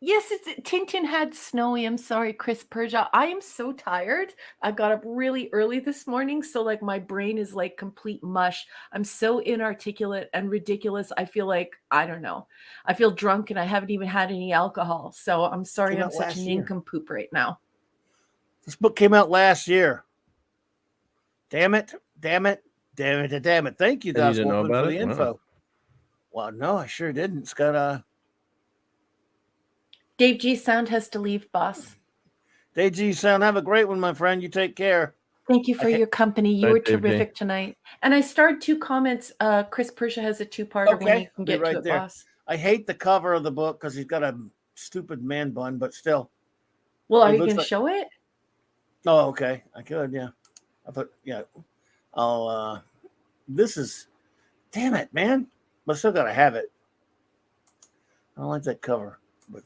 Yes, Tintin had Snowy. I'm sorry, Chris Persia. I am so tired. I got up really early this morning, so like my brain is like complete mush. I'm so inarticulate and ridiculous. I feel like, I don't know. I feel drunk and I haven't even had any alcohol. So I'm sorry I'm such an nincompoop right now. This book came out last year. Damn it. Thank you, guys, for the info. Well, no, I sure didn't. It's got Dave G Sound has to leave, boss. Dave G Sound, have a great one, my friend. You take care. Thank you for your company. You were terrific tonight. And I starred 2 comments. Chris Persia has a 2-parter when you can get to it, boss. I hate the cover of the book because he's got a stupid man bun, but still. Well, are you going to show it? Oh, okay. I could, yeah. I thought, yeah. This is, damn it, man. But I still got to have it. I don't like that cover. But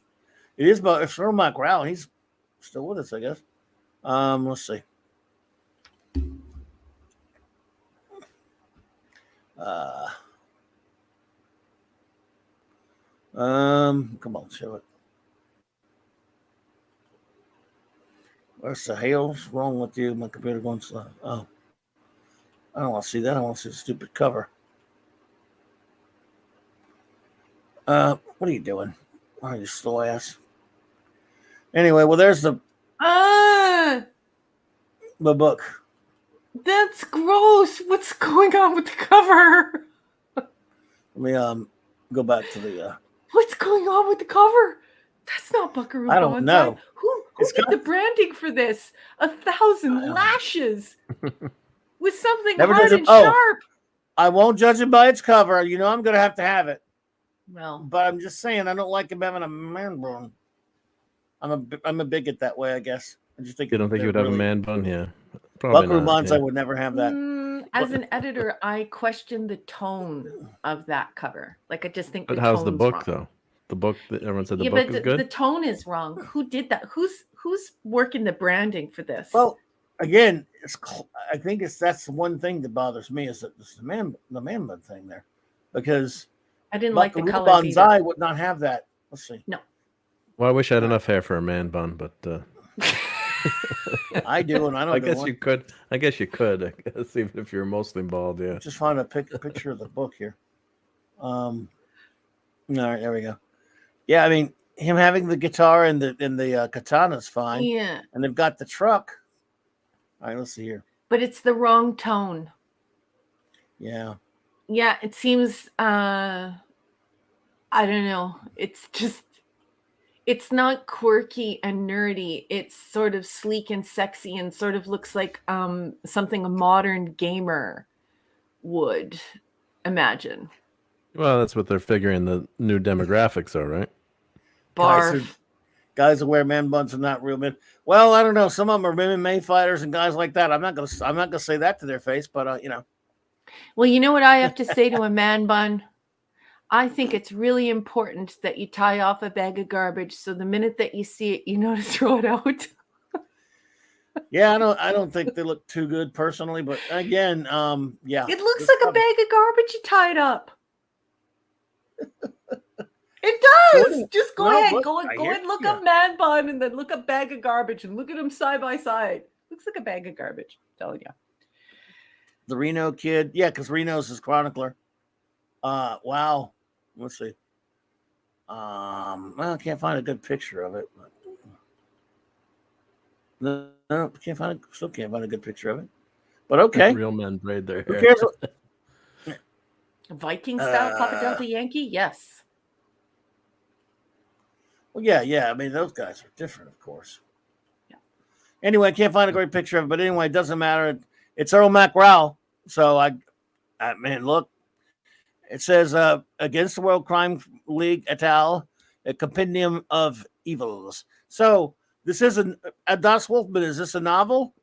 it is, but it's from Mike Rao. He's still with us, I guess. Let's see. Come on, show it. Where's the hell's wrong with you? My computer going slow. Oh, I don't want to see that. I want to see the stupid cover. What are you doing? Why are you slow ass? Anyway, well, there's the book. That's gross. What's going on with the cover? Let me go back to the. What's going on with the cover? That's not Buckaroo Banzai. I don't know. Who did the branding for this? 1,000 lashes with something hard and sharp. I won't judge it by its cover. You know I'm going to have it. Well, but I'm just saying I don't like him having a man bun. I'm a bigot that way, I guess. I just think you don't think you would have a man bun here. Buckaroo Banzai would never have that. As an editor, I question the tone of that cover. Like I just think. But how's the book though? The book that everyone said the book is good. The tone is wrong. Who did that? Who's working the branding for this? Well, again, I think that's the one thing that bothers me is that the man bun thing there, because I didn't like the color. Banzai would not have that. Let's see. No. Well, I wish I had enough hair for a man bun, but I do, and I don't. I guess you could. I guess you could. I guess even if you're mostly bald, yeah. Just find a picture of the book here. All right, there we go. Yeah, I mean, him having the guitar and the katana is fine. Yeah. And they've got the truck. All right, let's see here. But it's the wrong tone. Yeah. Yeah, it seems I don't know. It's just it's not quirky and nerdy. It's sort of sleek and sexy and sort of looks like something a modern gamer would imagine. Well, that's what they're figuring the new demographics are, right? Barf. Guys that wear man buns are not real men. Well, I don't know. Some of them are MMA fighters and guys like that. I'm not gonna say that to their face, but you know. Well, you know what I have to say to a man bun? I think it's really important that you tie off a bag of garbage so the minute that you see it, you know to throw it out. Yeah, I don't think they look too good personally, but again, yeah. It looks like a bag of garbage you tied up. It does. Just go ahead. Go and look up man bun and then look up bag of garbage and look at them side by side. Looks like a bag of garbage. I'm telling you. The Reno kid. Yeah, because Reno's his chronicler. Wow. Let's see. Well, I can't find a good picture of it. But no, still can't find a good picture of it. But okay. Real men braid their hair. Who cares what, Viking style Papa Delta Yankee? Yes. well, yeah. I mean, those guys are different, of course. Yeah. Anyway, I can't find a great picture of it, but anyway, it doesn't matter. It's Earl MacRowell. So I man, look. It says against the World Crime League et al. A compendium of evils. So this isn't a Das Wolfman. Is this a novel,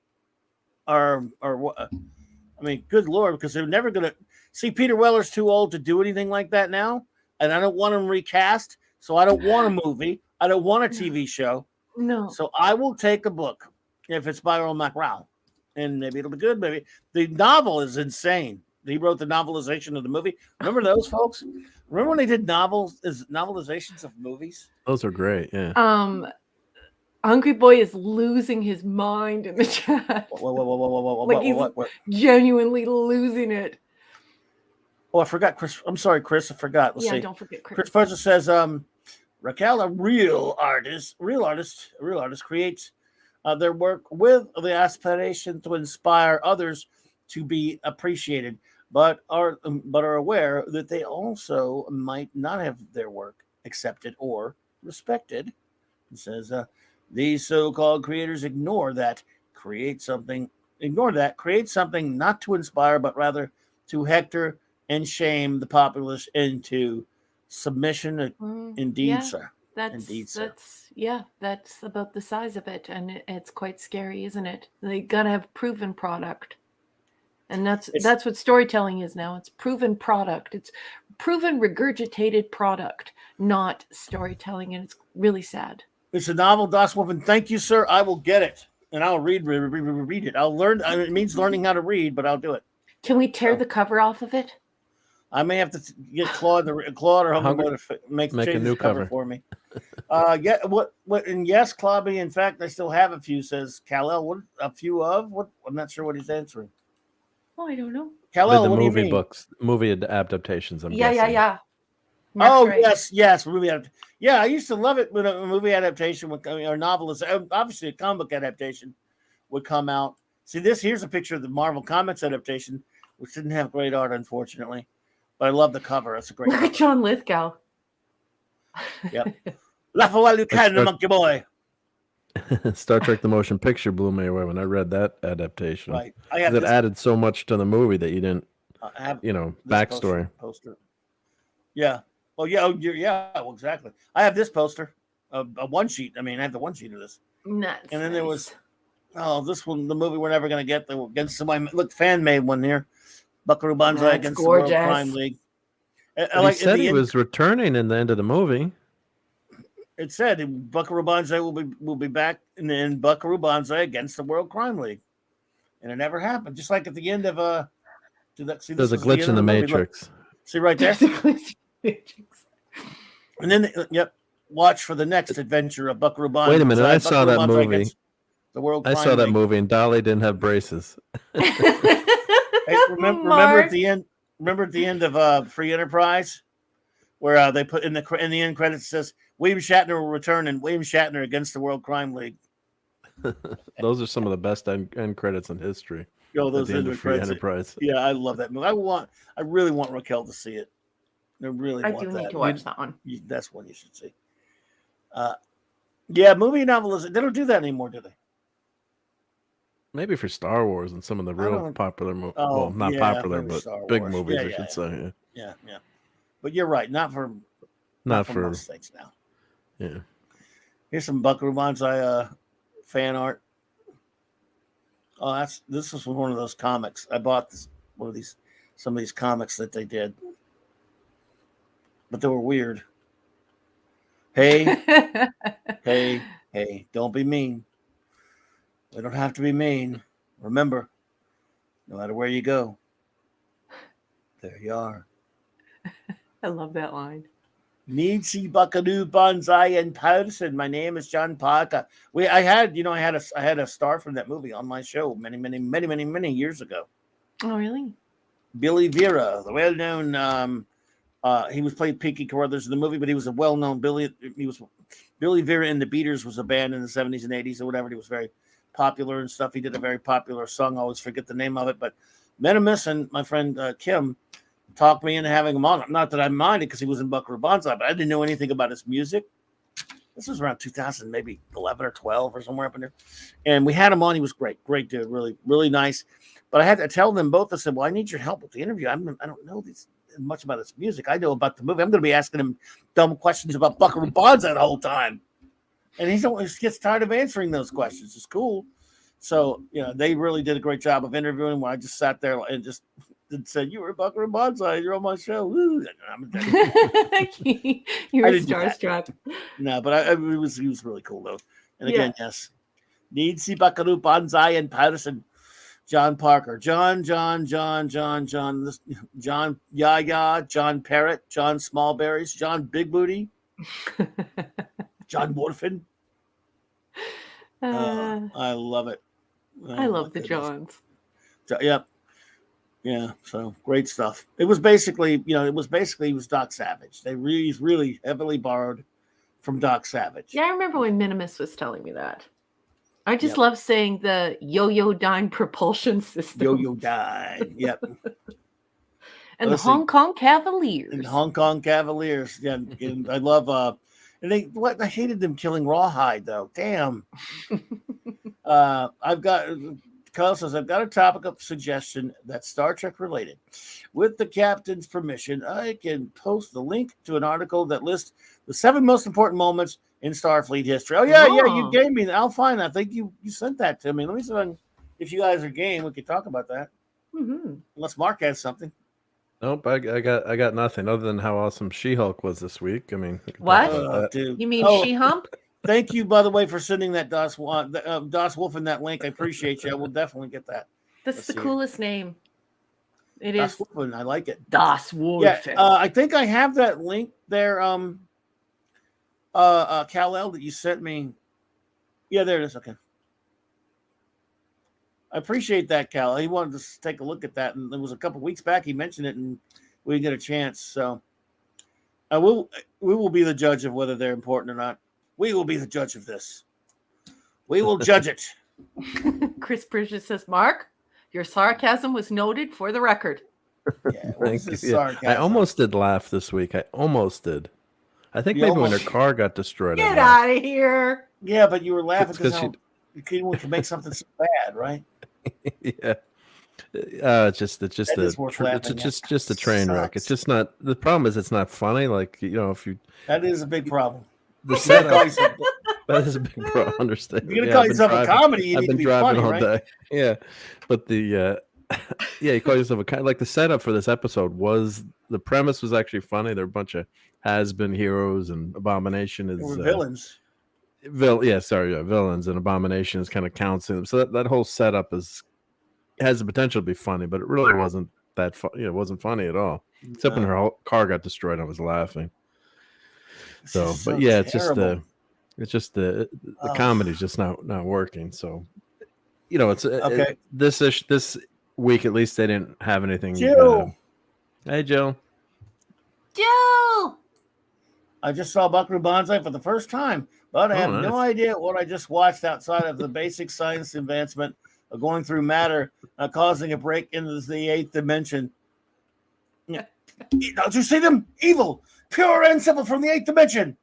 or what? I mean, good Lord, because they're never gonna see. Peter Weller's too old to do anything like that now, and I don't want him recast. So I don't want a movie. I don't want a TV show. No. So I will take a book if it's by Earl MacRowell, and maybe it'll be good. Maybe the novel is insane. He wrote the novelization of the movie. Remember those folks? Remember when they did novelizations of movies? Those are great. Yeah. Hungry Boy is losing his mind in the chat. Whoa. Like he's genuinely losing it. Oh, I forgot, Chris. I'm sorry, Chris. I forgot. Let's see. Don't forget Chris. Chris Persa says, Raquel, a real artist creates their work with the aspiration to inspire others to be appreciated, but are aware that they also might not have their work accepted or respected. It says these so-called creators ignore that, create something not to inspire, but rather to hector and shame the populace into submission. Indeed, sir. That's about the size of it, and it's quite scary, isn't it? They gotta have proven product. And that's what storytelling is now. It's proven product. It's proven regurgitated product, not storytelling. And it's really sad. It's a novel, Das Wolfman. Thank you, sir. I will get it. And I'll read it. I'll learn. It means learning how to read, but I'll do it. Can we tear the cover off of it? I may have to get Claude or Humble to make a new cover for me. Yeah. What? And yes, Clobby. In fact, I still have a few. Says Kal-El. What? A few of what? I'm not sure what he's answering. Oh, I don't know. Kal-El, the what movie do you mean? books, movie adaptations. I'm guessing. Yeah. Mark's right. Yes, movie adaptation. Yeah, I used to love it when a movie adaptation would come, or novelist, obviously a comic book adaptation would come out. See, here's a picture of the Marvel Comics adaptation, which didn't have great art, unfortunately, but I love the cover. That's a great cover. John Lithgow. Yep. Laugh a while you can, monkey boy. Star Trek: The Motion Picture blew me away when I read that adaptation. Right, it added so much to the movie that you didn't, backstory. Poster. Yeah. Well, yeah. Well, exactly. I have this poster, a one sheet. I mean, I have the one sheet of this. Nuts. And then there was, this one, the movie we're never going to get. Against somebody. Look, fan made one here. Buckaroo Banzai against the World Crime League. He said he was returning in the end of the movie. It said Buckaroo Banzai will be back in Buckaroo Banzai against the World Crime League, and it never happened. Just like at the end of there's a glitch in the Matrix. See right there. And then watch for the next adventure of Buckaroo Banzai. Wait a minute, I saw that movie. The World I Crime saw that League. movie, and Dolly didn't have braces. Hey, remember at the end. Remember at the end of Free Enterprise, where they put in the end credits says William Shatner will return and William Shatner against the World Crime League. Those are some of the best end credits in history. Those end of Free credits. Enterprise. Yeah, I love that movie. I really want Raquel to see it. I do need to watch that one. That's one you should see. Yeah, movie novelization. They don't do that anymore, do they? Maybe for Star Wars and some of the real popular movies. Oh, well, not popular, but big movies, I should say. Yeah. But you're right. Not for most things now. Yeah. Here's some Buckaroo Banzai fan art. Oh, this was one of those comics. I bought some of these comics that they did, but they were weird. Hey, hey, don't be mean. We don't have to be mean. Remember, no matter where you go, there you are. I love that line. Need see Buckaroo Banzai in person. My name is John Parker. I had a star from that movie on my show many years ago. Oh, really? Billy Vera, the well-known. He was played Pinky Carruthers in the movie, but he was a well-known Billy. He was Billy Vera and the Beaters was a band in the 70s and 80s or whatever. He was very popular and stuff. He did a very popular song. I always forget the name of it, but Minimus and my friend Kim talked me into having him on. Not that I minded because he was in Buckaroo Banzai, but I didn't know anything about his music. This was around 2000, maybe 11 or 12 or somewhere up in there. And we had him on. He was great dude, really, really nice. But I had to tell them both. I said, well, I need your help with the interview. I don't know much about his music. I know about the movie. I'm going to be asking him dumb questions about Buckaroo Banzai the whole time. And he gets tired of answering those questions. It's cool. So, they really did a great job of interviewing when I just sat there and just said, you were Buckaroo Banzai. You're on my show. Woo. You were starstruck. No, but he was really cool, though. And again, yes. Need see Buckaroo Banzai in person. John Parker, John, Yaya, John Parrott, John Smallberries, John Big Booty, John Morphin. I love it. I love the Johns. Yep. Yeah. So great stuff. It was basically, he was Doc Savage. They really heavily borrowed from Doc Savage. Yeah, I remember when Minimus was telling me that. I just love saying the Yo-Yo-Dine propulsion system. Yo-Yo-Dine, yep. And the Hong Kong Cavaliers. And Hong Kong Cavaliers. Yeah, and I love I hated them killing Rawhide though. Damn. Kyle says, I've got a topic of suggestion that's Star Trek related. With the captain's permission, I can post the link to an article that lists the 7 most important moments in Starfleet history. Oh, yeah, you gave me that. I'll find that. I think you sent that to me. Let me see if you guys are game, we could talk about that. Mm-hmm. Unless Mark has something. Nope, I got nothing other than how awesome She-Hulk was this week. I mean, what? Dude. You mean She-Hump? Thank you, by the way, for sending that Das Wolf in that link. I appreciate you. I will definitely get that. That's the coolest name. It Das is. Wolfen. I like it. Das Wolf. Yeah, I think I have that link there. Kal-El that you sent me. Yeah, there it is. Okay. I appreciate that, Cal. He wanted to take a look at that, and it was a couple weeks back. He mentioned it, and we didn't get a chance. So, we will be the judge of whether they're important or not. We will be the judge of this. We will judge it. Chris Bridges says, Mark, your sarcasm was noted for the record. Yeah, thank you. Yeah. I almost did laugh this week. I almost did. I think maybe when her car got destroyed. Get out of here. Yeah, but you were laughing because you can make something so bad, right? Yeah. It's just a train wreck. It's just not. The problem is it's not funny. Like if you. That is a big problem. The setup. That is a big problem. Understand? You're gonna call yourself a comedy. You need to be funny, all right? day. Yeah, but the you call yourself a like the setup for this episode was the premise was actually funny. There were a bunch of has-been heroes and Abomination is villains. Villains and Abomination is kind of counseling them. So that whole setup has the potential to be funny, but it really wasn't that it wasn't funny at all. Except when her whole car got destroyed, I was laughing. So, but yeah, terrible. it's just the comedy's just not working. So, it's okay. This week at least they didn't have anything. Jill. Hey, Jill. Jill. I just saw Buckaroo Banzai for the first time, but I have no idea what I just watched outside of the basic science advancement of going through matter, causing a break into the 8th dimension. Don't you see them? Evil, pure and simple from the 8th dimension.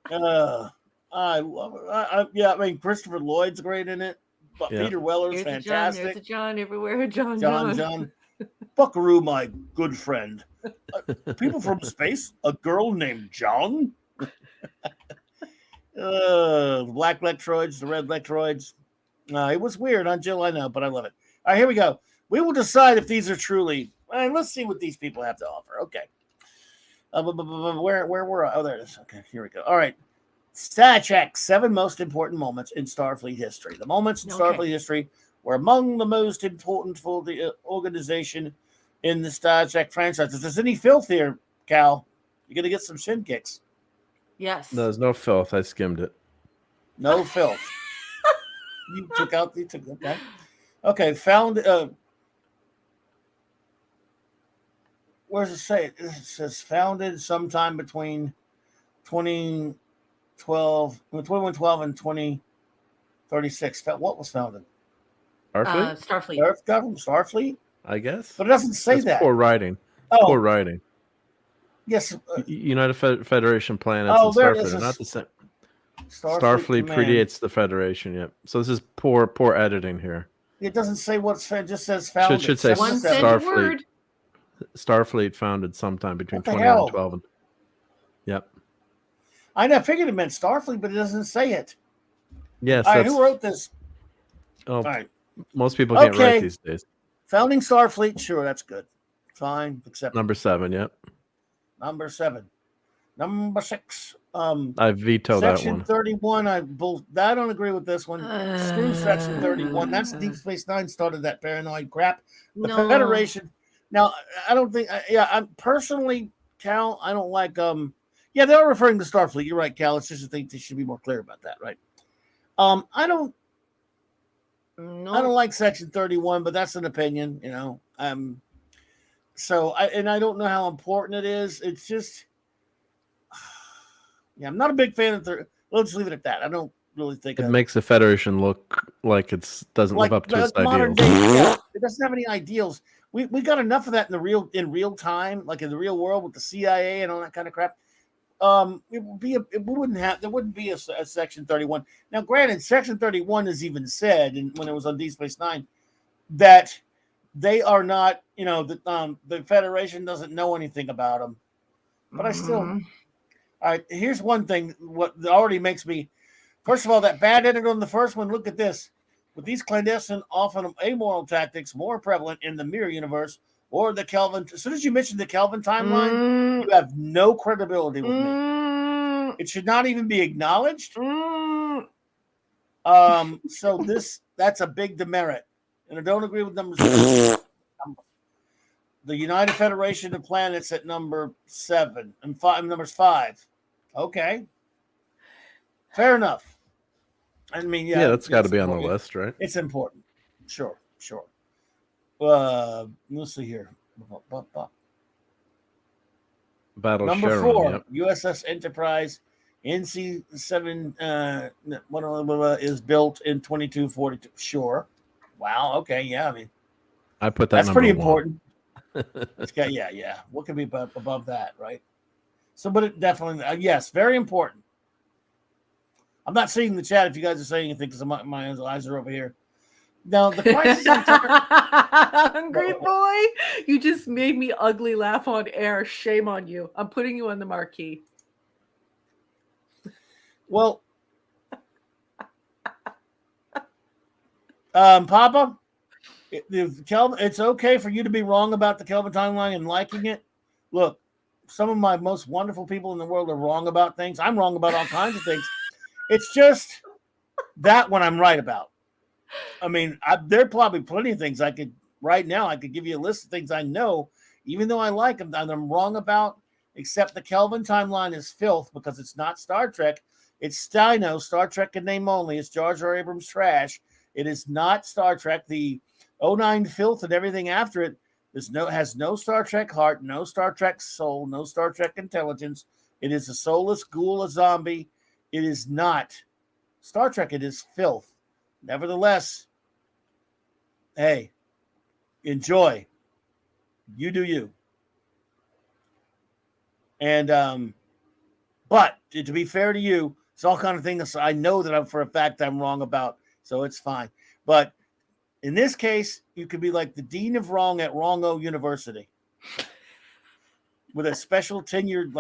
I love it. I mean, Christopher Lloyd's great in it. But Peter Weller's fantastic. There's a John everywhere. John. Buckaroo, my good friend. People from space. A girl named John. The black Lectroids, the red Lectroids. It was weird on Jill, I know, but I love it. All right, here we go. We will decide if these are truly. Let's see what these people have to offer. Okay. Where were I? Oh, there it is. Okay, here we go. All right. Stat check: 7 most important moments in Starfleet history. The moments in Starfleet history were among the most important for the organization in the Star Trek franchise. If there's any filth here, Cal, you're going to get some shin kicks. Yes. No, there's no filth. I skimmed it. No filth. You took okay. Okay, found where's it say? It says founded sometime between 2112 and 2036. What was founded? Starfleet? Starfleet. Starfleet? I guess. But it doesn't say That's that. Poor writing. Oh. Poor writing. Yes. United Federation planets and Starfleet are not the same. Starfleet predates the Federation. Yep. So this is poor editing here. It doesn't say what's. It just says founded. Should say one Starfleet. Word. Starfleet founded sometime between 2012 and. Yep. I figured it meant Starfleet, but it doesn't say it. Yes. All right, who wrote this? Oh, all right. Most people can't write these days. Founding Starfleet, sure, that's good. Fine, except number 7. Yep. Number 7. Number 6. I veto that one. Section 31. I don't agree with this one. Screw Section 31. That's Deep Space Nine started that paranoid crap. The Federation. Now, I don't think. I'm personally, Cal. I don't like. Yeah, they are referring to Starfleet. You're right, Cal. It's just I think they should be more clear about that, right? I don't like Section 31, but that's an opinion, you know. So I don't know how important it is. It's just. Yeah, I'm not a big fan of let's leave it at that. I don't really think it makes the Federation look like it doesn't live up to its ideals. It doesn't have any ideals. We got enough of that in real time, like in the real world with the CIA and all that kind of crap. There wouldn't be a Section 31. Now, granted, Section 31 is even said, and when it was on Deep Space Nine, that they are not, the Federation doesn't know anything about them. But I still. All right, here's one thing. What already makes me, first of all, that bad edit on the first one. Look at this. With these clandestine, often amoral tactics more prevalent in the Mirror universe or the Kelvin. As soon as you mention the Kelvin timeline, you have no credibility with me. It should not even be acknowledged. So that's a big demerit, and I don't agree with numbers. The United Federation of Planets at number 7 and 5. Numbers 5. Okay, fair enough. I mean, yeah, that's got to be on the list, right? It's important. Sure. Let's see here. Battle number Sharon, 4, yep. USS Enterprise, NC-7 is built in 2242. Sure. Wow. Okay. Yeah. I mean, I put that. That's pretty 1. important. It's got, yeah. What could be above that, right? So, but it definitely, yes, very important. I'm not seeing the chat if you guys are saying anything because my eyes are over here. Now, the crisis on Hungry boy, you just made me ugly laugh on air. Shame on you. I'm putting you on the marquee. Well, Papa, it's okay for you to be wrong about the Kelvin timeline and liking it. Look, some of my most wonderful people in the world are wrong about things. I'm wrong about all kinds of things. It's just that one I'm right about. I mean, there are probably plenty of things I could give you a list of things I know, even though I like them, that I'm wrong about, except the Kelvin timeline is filth because it's not Star Trek. It's Star Trek in name only. It's Jar Jar Abrams trash. It is not Star Trek. The 09 filth and everything after it has no Star Trek heart, no Star Trek soul, no Star Trek intelligence. It is a soulless ghoul, a zombie. It is not Star Trek. It is filth. Nevertheless, hey, enjoy. You do you. And but to be fair to you, it's all kind of things I know that for a fact I'm wrong about, so it's fine. But in this case, you could be like the dean of wrong at Wrong-O University with a special tenured,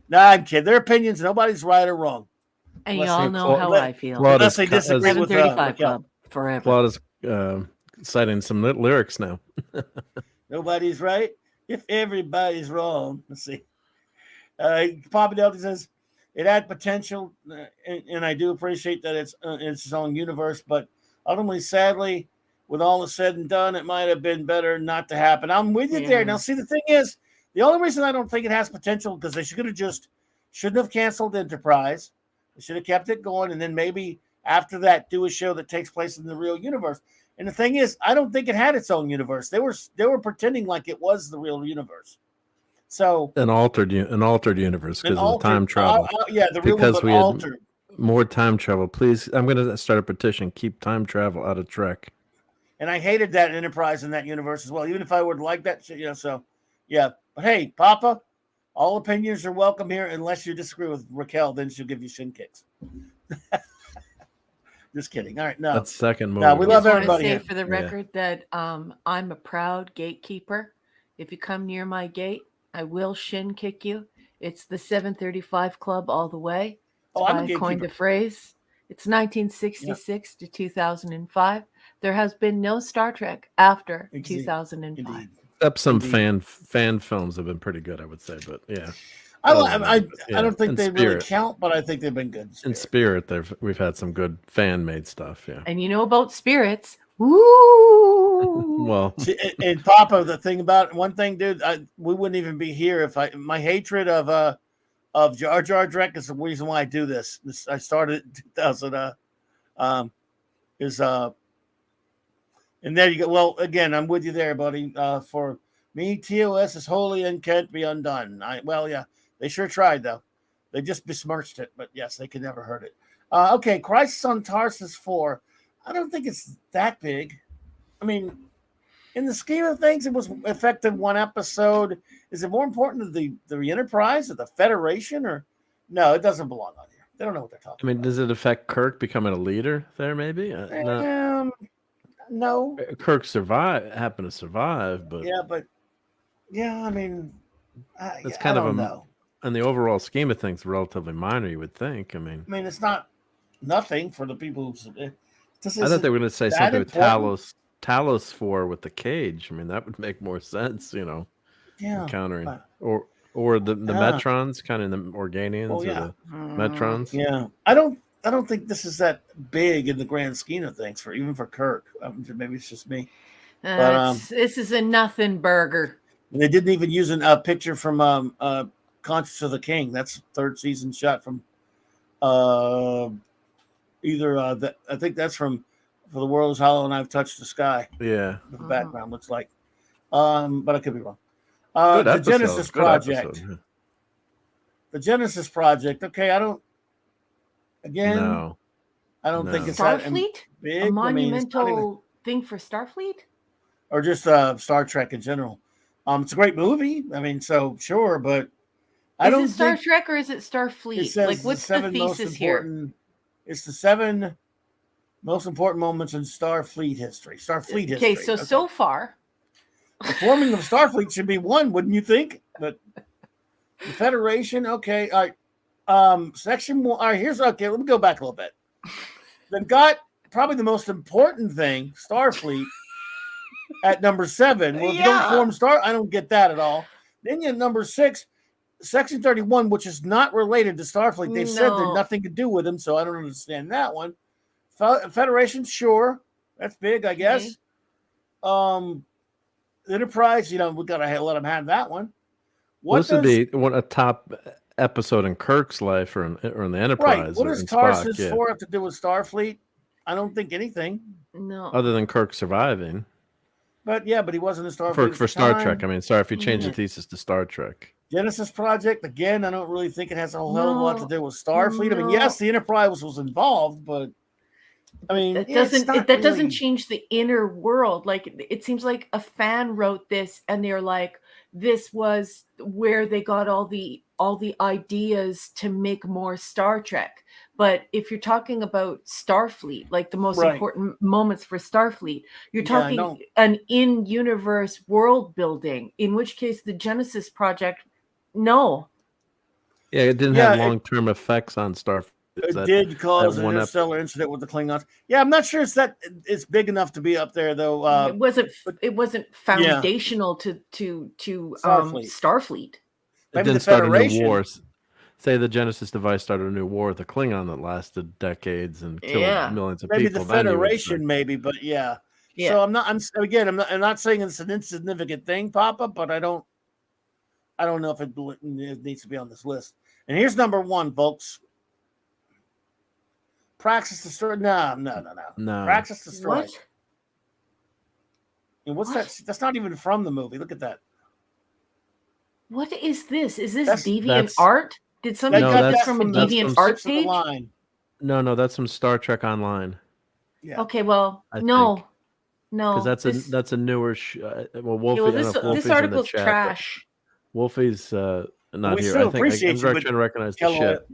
No, I'm kidding. Their opinions, nobody's right or wrong. And you all know how I feel. Unless they disagree with 735 Club forever. Claude is citing some lyrics now. Nobody's right if everybody's wrong. Let's see. Papa Delta says it had potential, and I do appreciate that it's its own universe, but ultimately, sadly, with all is said and done, it might have been better not to happen. I'm with you there. Now, see, the thing is, the only reason I don't think it has potential because they shouldn't have canceled Enterprise. They should have kept it going, and then maybe after that, do a show that takes place in the real universe. And the thing is, I don't think it had its own universe. They were pretending like it was the real universe. So an altered universe because of time travel. The real because one, we altered. Had more time travel. Please, I'm going to start a petition. Keep time travel out of Trek. And I hated that Enterprise in that universe as well. Even if I would like that shit, So, yeah. But hey, Papa, all opinions are welcome here, unless you disagree with Raquel. Then she'll give you shin kicks. Just kidding. All right, no. That's second movie. No, we love everybody. I want to say for the record that I'm a proud gatekeeper. If you come near my gate, I will shin kick you. It's the 735 Club all the way. I coined the phrase. It's 1966 to 2005. There has been no Star Trek after 2005. Indeed. Except some fan films have been pretty good, I would say. But yeah. I don't think they really count, but I think they've been good. In Spirit, we've had some good fan-made stuff, yeah. And you know about Spirits. Woo! Well, and Papa, the thing about one thing, dude, we wouldn't even be here if my hatred of Jar Jar Drek is the reason why I do this. I started in 2000. And there you go. Well, again, I'm with you there, buddy. For me, TOS is holy and can't be undone. They sure tried though. They just besmirched it, but yes, they could never hurt it. Okay, Crisis on Tarsus 4. I don't think it's that big. I mean, in the scheme of things, it was affected one episode. Is it more important to the Enterprise or the Federation? Or no, it doesn't belong on here. They don't know what they're talking about. Does it affect Kirk becoming a leader there, maybe? No. Kirk happened to survive, but... It's kind of in the overall scheme of things, relatively minor, you would think. It's not nothing for the people who... I thought they were going to say something with Talos 4 with the cage. That would make more sense, encountering or the Metrons, kind of the Organians or the Metrons. Yeah, I don't think this is that big in the grand scheme of things even for Kirk. Maybe it's just me. This is a nothing burger. And they didn't even use a picture from Conscience of the King. That's third season shot from I think that's from For the World is Hollow and I've Touched the Sky. Yeah. The background looks like. But I could be wrong. The Genesis Project. The Genesis Project. Okay, I don't think it's Starfleet? Big. A monumental thing for Starfleet? Or just Star Trek in general. It's a great movie. So sure, but I don't think... Is it Star Trek or is it Starfleet? What's the thesis here? It's the 7 most important moments in Starfleet history. Okay, so far. The forming of Starfleet should be one, wouldn't you think? But the Federation, okay. All right. Section 1. All right, let me go back a little bit. They've got probably the most important thing, Starfleet, at number 7. Well, if you don't form I don't get that at all. Then you have number 6. Section 31, which is not related to Starfleet. They've said there's nothing to do with them, so I don't understand that one. Federation, sure. That's big, I guess. Enterprise, we got to let them have that one. This would be a top episode in Kirk's life or in the Enterprise. Right. What does Tarsus 4 have to do with Starfleet? I don't think anything. No. Other than Kirk surviving. But he wasn't in Starfleet. For Star Trek. Sorry if you change the thesis to Star Trek. Genesis Project, again, I don't really think it has a whole hell of a lot to do with Starfleet. Yes, the Enterprise was involved, but that doesn't change the inner world. Like, it seems like a fan wrote this and they're like, this was where they got all the ideas to make more Star Trek. But if you're talking about Starfleet, like the most important moments for Starfleet, you're talking an in-universe world building, in which case the Genesis Project, no. Yeah, it didn't have long-term effects on Starfleet. It did cause an interstellar incident with the Klingons. Yeah, I'm not sure it's big enough to be up there though. It wasn't foundational to Starfleet. It didn't start a new war. Say the Genesis device started a new war with the Klingon that lasted decades and killed millions of people. Maybe the Federation, maybe, but yeah. So I'm not saying it's an insignificant thing, Papa, but I don't know if it needs to be on this list. And here's number 1, folks. Praxis Destroyed. No. Praxis Destroyed. What? And what's that? That's not even from the movie. Look at that. What is this? Is this Deviant Art? Did somebody got that from a Deviant Art page? No, that's from Star Trek Online. Yeah. Okay, well, no, because that's a newer. Wolfie. This article's trash. Wolfie's not here. I think I'm trying to recognize the ship.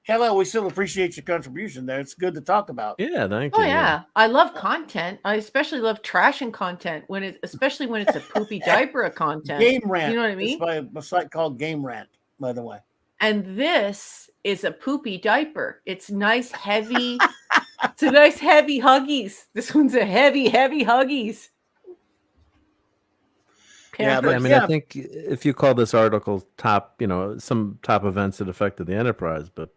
Hello, we still appreciate your contribution there. It's good to talk about. Yeah, thank you. Oh yeah, I love content. I especially love trashing content especially when it's a poopy diaper of content. Game Rant. You know what I mean? It's by a site called Game Rant, by the way. And this is a poopy diaper. It's nice, heavy. It's a nice, heavy Huggies. This one's a heavy, heavy Huggies. Yeah, but I think if you call this article top, some top events that affected the Enterprise, but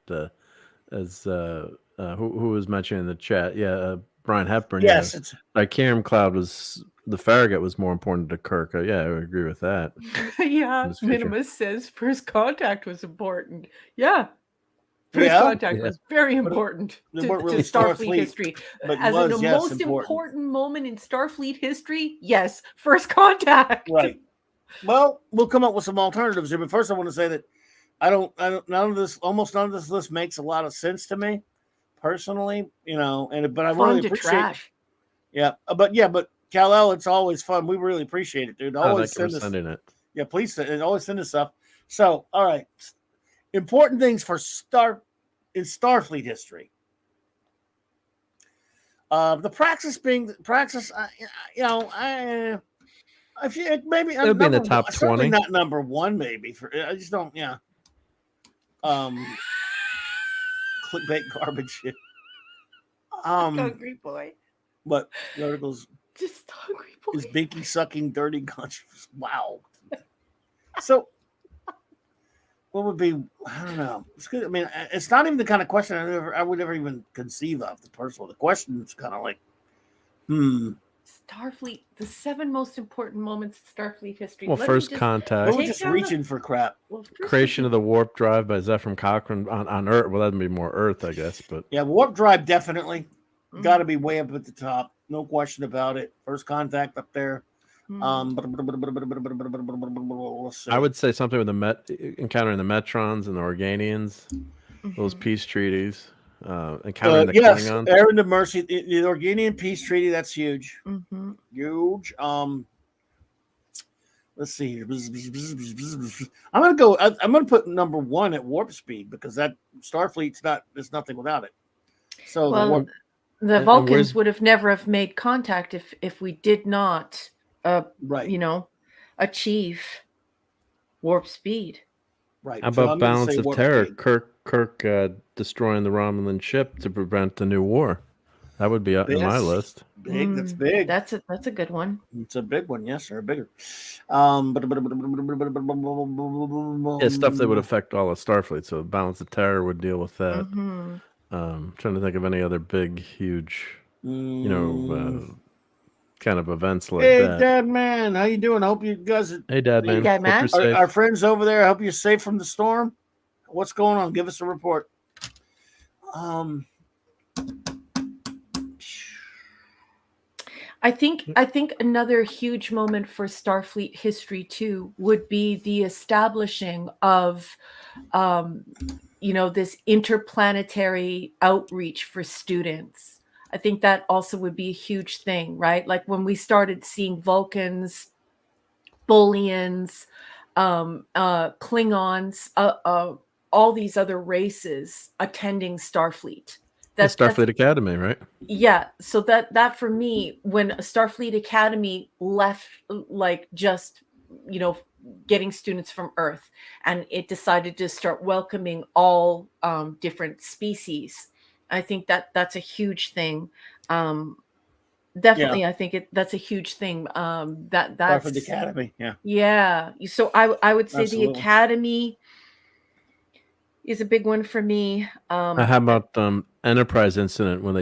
as who was mentioning in the chat, Brian Hepburn, yes, Kieran Cloud the Farragut was more important to Kirk. I would agree with that. Yeah, Minimus says first contact was important. Yeah. First contact was very important to Starfleet history. As the most important moment in Starfleet history, yes, first contact. Right. Well, we'll come up with some alternatives here, but first I want to say that almost none of this list makes a lot of sense to me personally, but I really appreciate trash. Yeah, but Kal-El, it's always fun. We really appreciate it, dude. Always sending it. Yeah, please always send us stuff. So, all right. Important things for in Starfleet history. The Praxis, I feel maybe it'll be in the top 20. Not number 1, maybe. I just don't. Yeah. Clickbait garbage shit. Hungry boy. But the article's just hungry boy. Is binky sucking dirty conscious. Wow. So. What would be? I don't know. It's good. I mean, it's not even the kind of question I would ever even conceive of. The question is kind of like, Starfleet, the 7 most important moments in Starfleet history. Well, first contact. We're just reaching for crap. Creation of the warp drive by Zephyr Cochrane on Earth. Well, that'd be more Earth, I guess. But yeah, warp drive definitely got to be way up at the top. No question about it. First contact up there. I would say something with encountering the Metrons and the Organians, those peace treaties, encountering the Klingons. Errand of Mercy, the Organian peace treaty. That's huge, huge. Let's see. I'm gonna put number 1 at warp speed because that Starfleet's there's nothing without it. So the Vulcans would have never have made contact if we did not. Achieve warp speed. Right. How about Balance of Terror? Kirk destroying the Romulan ship to prevent the new war. That would be in my list. Big. That's big. That's a good one. It's a big one. Yes, sir. Bigger. Stuff that would affect all of Starfleet. So Balance of Terror would deal with that. Trying to think of any other big, huge, kind of events like that. Hey, Dad, man, how you doing? I hope you guys. Hey, Dad, man. Dad, man. Our friends over there. I hope you're safe from the storm. What's going on? Give us a report. I think another huge moment for Starfleet history too would be the establishing of, this interplanetary outreach for students. I think that also would be a huge thing, right? Like when we started seeing Vulcans, Bolians, Klingons, all these other races attending Starfleet. That's Starfleet Academy, right? Yeah. So that for me, when Starfleet Academy left, like just getting students from Earth, and it decided to start welcoming all different species. I think that's a huge thing. Definitely, I think that's a huge thing. Starfleet That's Academy, yeah. Yeah. So I would say the Absolutely. Academy is a big one for me. How about Enterprise incident when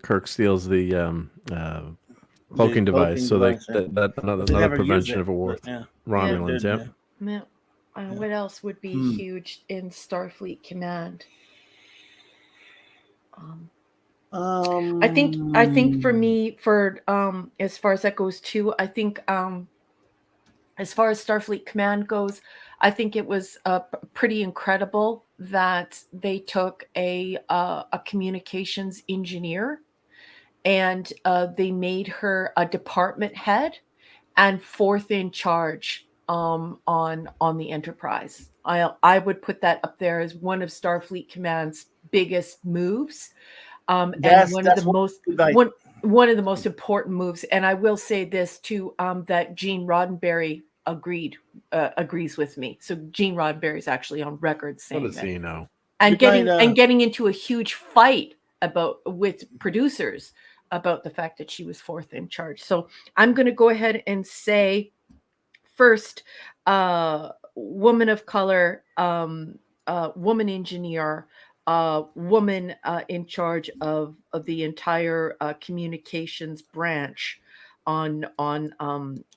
Kirk steals the cloaking device, so device, that another never used prevention it, of a war. but, yeah. Romulans, Yeah. What else would be huge in Starfleet Command? I think for me, for as far as that goes too, I think as far as Starfleet Command goes, I think it was pretty incredible that they took a communications engineer and they made her a department head and fourth in charge on the Enterprise. I would put that up there as one of Starfleet Command's biggest moves, and one of the most important moves. And I will say this too, that Gene Roddenberry agrees with me. So Gene Roddenberry is actually on record saying what does he know? And getting into a huge fight with producers about the fact that she was fourth in charge. So I'm going to go ahead and say first, woman of color, woman engineer, woman in charge of the entire communications branch on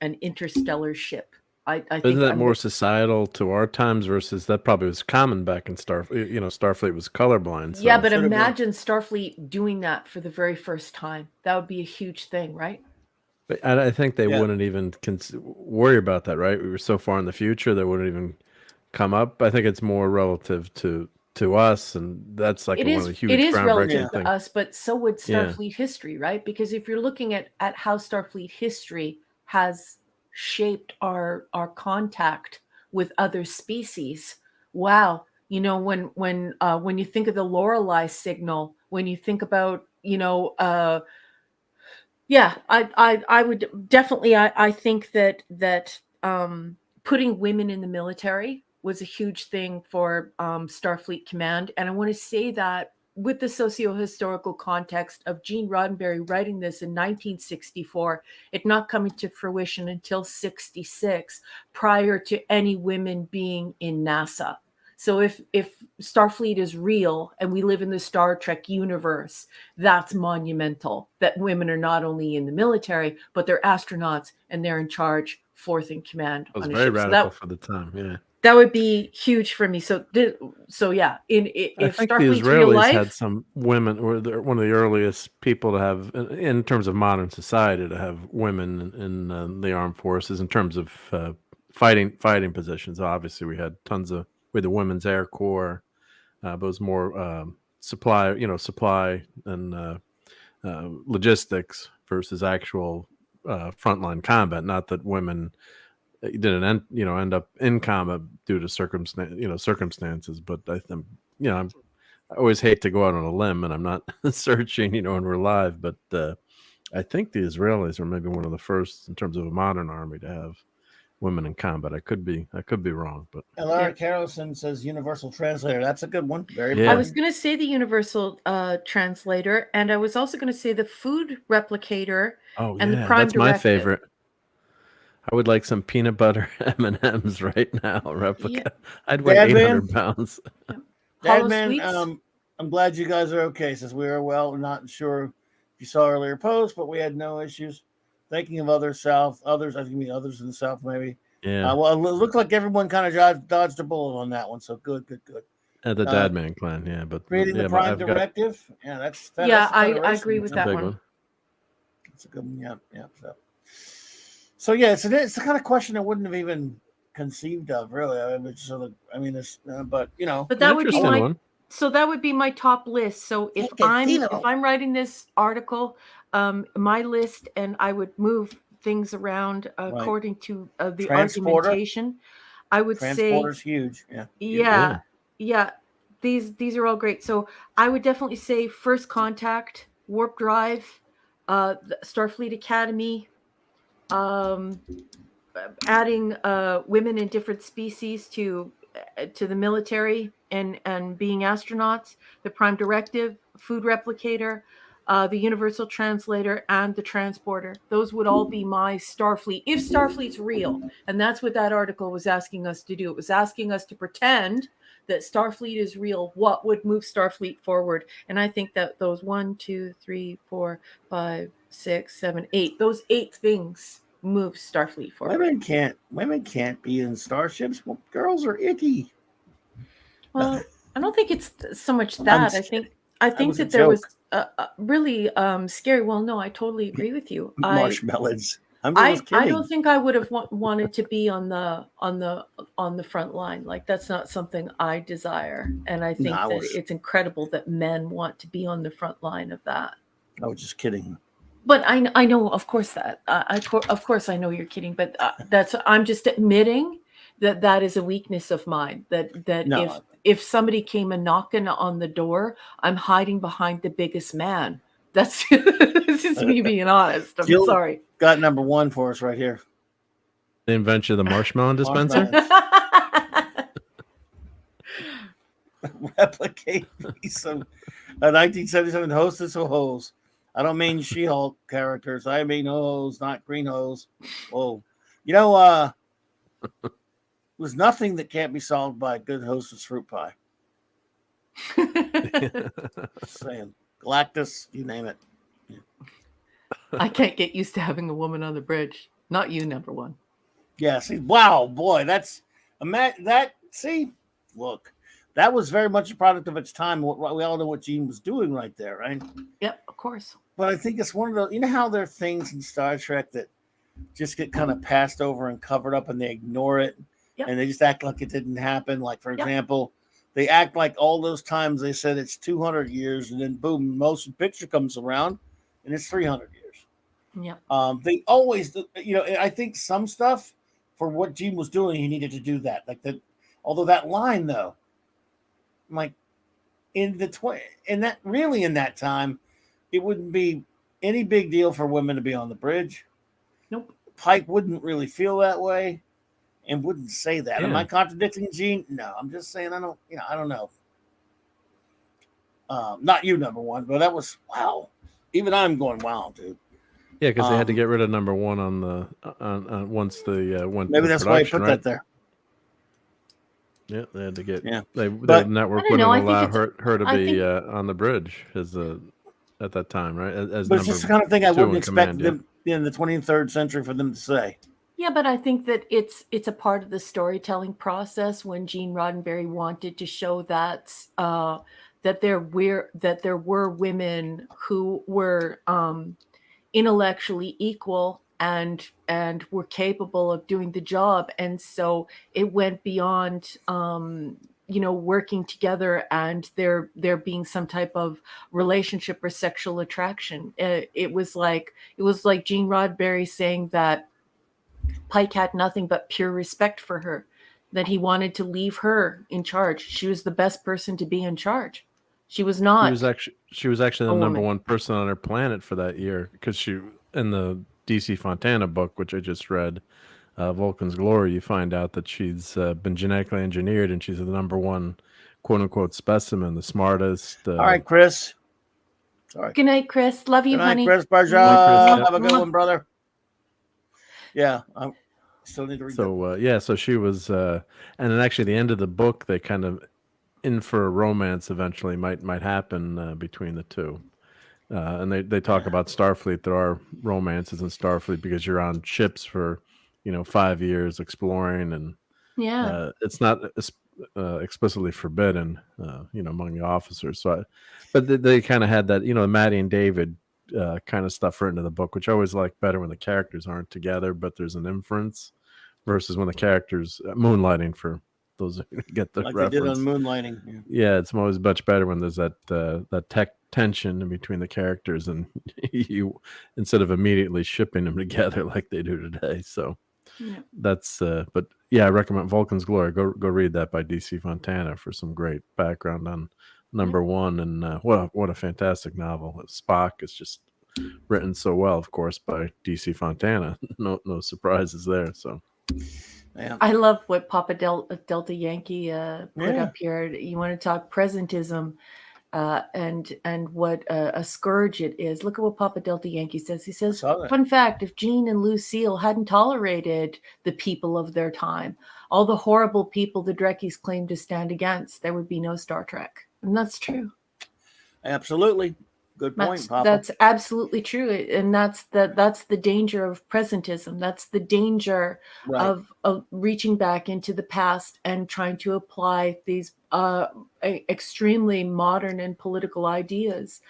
an interstellar ship. I think isn't that more societal to our times versus that probably was common back in Starfleet? Starfleet was colorblind. So. Yeah, but imagine Starfleet doing that for the very first time. That would be a huge thing, right? But I think they wouldn't even worry about that, right? We were so far in the future that wouldn't even come up. I think it's more relative to us, and that's like one of the huge it is groundbreaking relative things. to us, but so would Starfleet history, right? Because if you're looking at how Starfleet history has shaped our contact with other species, wow, when you think of the Lorelei signal, when you think about I would definitely I think that putting women in the military was a huge thing for Starfleet Command, and I want to say that with the socio-historical context of Gene Roddenberry writing this in 1964, it not coming to fruition until 66, prior to any women being in NASA. So if Starfleet is real and we live in the Star Trek universe, that's monumental that women are not only in the military, but they're astronauts and they're in charge, fourth in command. It was very radical for the time. Yeah. That would be huge for me. So yeah, if I think Starfleet's the Israelis real life, had some women, or one of the earliest people to have, in terms of modern society, to have women in the armed forces in terms of fighting positions. Obviously, we had the Women's Air Corps, but it was more supply and logistics versus actual frontline combat. Not that women didn't end up in combat due to circumstances, but I think I always hate to go out on a limb, and I'm not searching when we're live, but I think the Israelis are maybe one of the first in terms of a modern army to have women in combat. I could be wrong, but Laura Carolson says universal translator. That's a good one. Very important. I was going to say the universal translator, and I was also going to say the food replicator. And the prime that's my directive. favorite. I would like some peanut butter M&Ms right now. Replica. Yeah. I'd weigh 800 pounds. Dadman, I'm glad you guys are okay. Since we are well, not sure if you saw earlier posts, but we had no issues. Thinking of others I think you mean others in the South, maybe. Yeah. Well, it looked like everyone kind of dodged a bullet on that one. So good. The Dadman clan, yeah. But creating the prime directive. That's I agree with that one. It's a good one. Yeah. So yeah, it's the kind of question I wouldn't have even conceived of, really. But that would be my one. So that would be my top list. So if I'm writing this article, my list, and I would move things around according to the argumentation. I would say Transporter's huge. Yeah. These are all great. So I would definitely say First Contact, Warp Drive, Starfleet Academy, adding women in different species to the military and being astronauts, the Prime Directive, food replicator, the universal translator, and the transporter. Those would all be my Starfleet, if Starfleet's real. And that's what that article was asking us to do. It was asking us to pretend that Starfleet is real. What would move Starfleet forward? And I think that those 1, 2, 3, 4, 5, 6, 7, 8, those 8 things move Starfleet forward. Women can't be in starships. Well, girls are icky. Well, I don't think it's so much that. I think that there was really scary. Well, no, I totally agree with you. Marshmallows. I don't think I would have wanted to be on the front line. Like, that's not something I desire. And I think it's incredible that men want to be on the front line of that. I was just kidding. But I know, of course, that of course I know you're kidding. But I'm just admitting that is a weakness of mine. That if somebody came and knocking on the door, I'm hiding behind the biggest man. That's this is me being honest. I'm Jill sorry. Got number 1 for us right here. The invention of the marshmallow dispenser. Replicate piece of a 1977 Hostess of Hoes. I don't mean She-Hulk characters. I mean hoes, not green hoes. Oh, there's nothing that can't be solved by a good Hostess fruit pie. Just saying. Galactus, you name it. Yeah. I can't get used to having a woman on the bridge. Not you, number 1. Yeah, see, wow, boy, look, that was very much a product of its time. We all know what Gene was doing right there, right? Yep, of course. But I think it's one of those, you know how there are things in Star Trek that just get kind of passed over and covered up and they ignore it and they just act like it didn't happen. Like, for example, they act like all those times they said it's 200 years and then boom, motion picture comes around and it's 300 years. Yeah. They always, I think some stuff for what Gene was doing, he needed to do that. Like that, although that line though, like in that time, it wouldn't be any big deal for women to be on the bridge. Nope. Pike wouldn't really feel that way and wouldn't say that. Yeah. Am I contradicting Gene? No, I'm just saying I don't know. Not you, number 1, but that was wow. Even I'm going wow, dude. Yeah, because they had to get rid of number 1 on the once the went. Maybe that's why I put that there. Yeah, they had to get. Yeah, the network wouldn't allow her to be on the bridge at that time, right? But it's just the kind of thing I wouldn't expect them in the 23rd century for them to say. Yeah, but I think that it's a part of the storytelling process when Gene Roddenberry wanted to show that there were women who were intellectually equal and were capable of doing the job, and so it went beyond working together and there being some type of relationship or sexual attraction. It was like Gene Roddenberry saying that Pike had nothing but pure respect for her, that he wanted to leave her in charge. She was the best person to be in charge. She was not. She was actually the number 1 person on her planet for that year, because she, in the DC Fontana book, which I just read, Vulcan's Glory, you find out that she's been genetically engineered and she's the number 1 quote unquote specimen, the smartest. All right, Chris. Sorry. Good night, Chris. Love you, honey. Good night, Chris Barja. Have a good one, brother. Yeah, I still need to read. So so she was, and then actually the end of the book, they kind of infer a romance eventually might happen between the two, and they talk about Starfleet. There are romances in Starfleet because you're on ships for 5 years exploring, and it's not explicitly forbidden, among the officers. So, but they kind of had that, Maddie and David kind of stuff written in the book, which I always like better when the characters aren't together, but there's an inference, versus when the characters moonlighting, for those who get the reference. They did on Moonlighting. Yeah, it's always much better when there's that tension in between the characters, and you, instead of immediately shipping them together like they do today. So that's but yeah, I recommend Vulcan's Glory. Go read that by DC Fontana for some great background on number 1, and what a fantastic novel. Spock is just written so well, of course, by DC Fontana. No surprises there. So Yeah. I love what Papa Delta Yankee put up here. You want to talk presentism and what a scourge it is. Look at what Papa Delta Yankee says. He says, fun fact, if Jean and Lucille hadn't tolerated the people of their time, all the horrible people the Dreckies claim to stand against, there would be no Star Trek. And that's true. Absolutely. Good point, Papa. That's absolutely true. And that's the danger of presentism. That's the danger of reaching back into the past and trying to apply these extremely modern and political ideas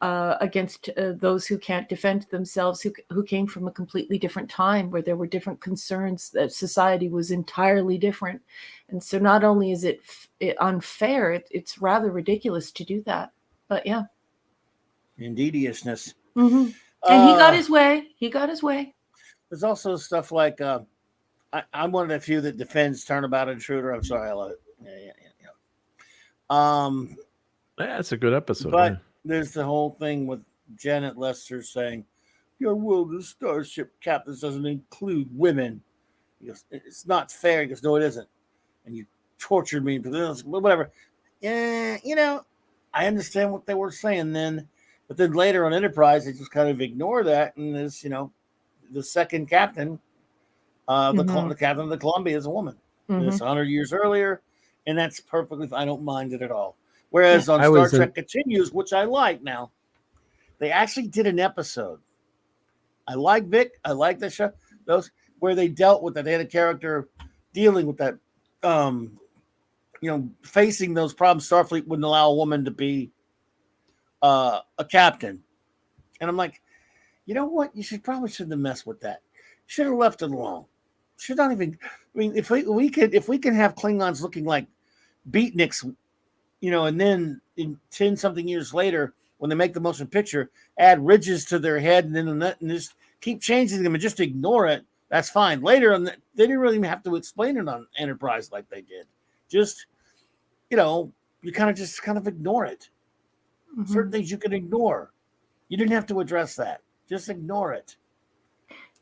against those who can't defend themselves, who came from a completely different time where there were different concerns, that society was entirely different. And so not only is it unfair, it's rather ridiculous to do that. But yeah. Indeediousness. Mm-hmm. And he got his way. He got his way. There's also stuff like I'm one of the few that defends Turnabout Intruder. I'm sorry, I love it. Yeah, it's a good episode. But there's the whole thing with Janet Lester saying, "Your world of Starship Captains doesn't include women." He goes, "It's not fair." He goes, "No, it isn't." And you tortured me for this, whatever. Yeah, I understand what they were saying then. But then later on Enterprise, they just kind of ignore that. And this, the second captain, the captain of the Columbia is a woman. Mm-hmm. It's 100 years earlier, and that's perfectly fine. I don't mind it at all. Whereas on Star Trek Continues, which I like now, they actually did an episode. I like Vic. I like the show. Those where they dealt with that. They had a character dealing with that, facing those problems. Starfleet wouldn't allow a woman to be a captain, and I'm like, you know what? You shouldn't have messed with that. Should have left it alone. Should not even. I mean, if we can have Klingons looking like beatniks, and then in 10 something years later, when they make the motion picture, add ridges to their head and then just keep changing them and just ignore it. That's fine. Later on, they didn't really have to explain it on Enterprise like they did. Just, you kind of ignore it. Mm-hmm. Certain things you can ignore. You didn't have to address that. Just ignore it.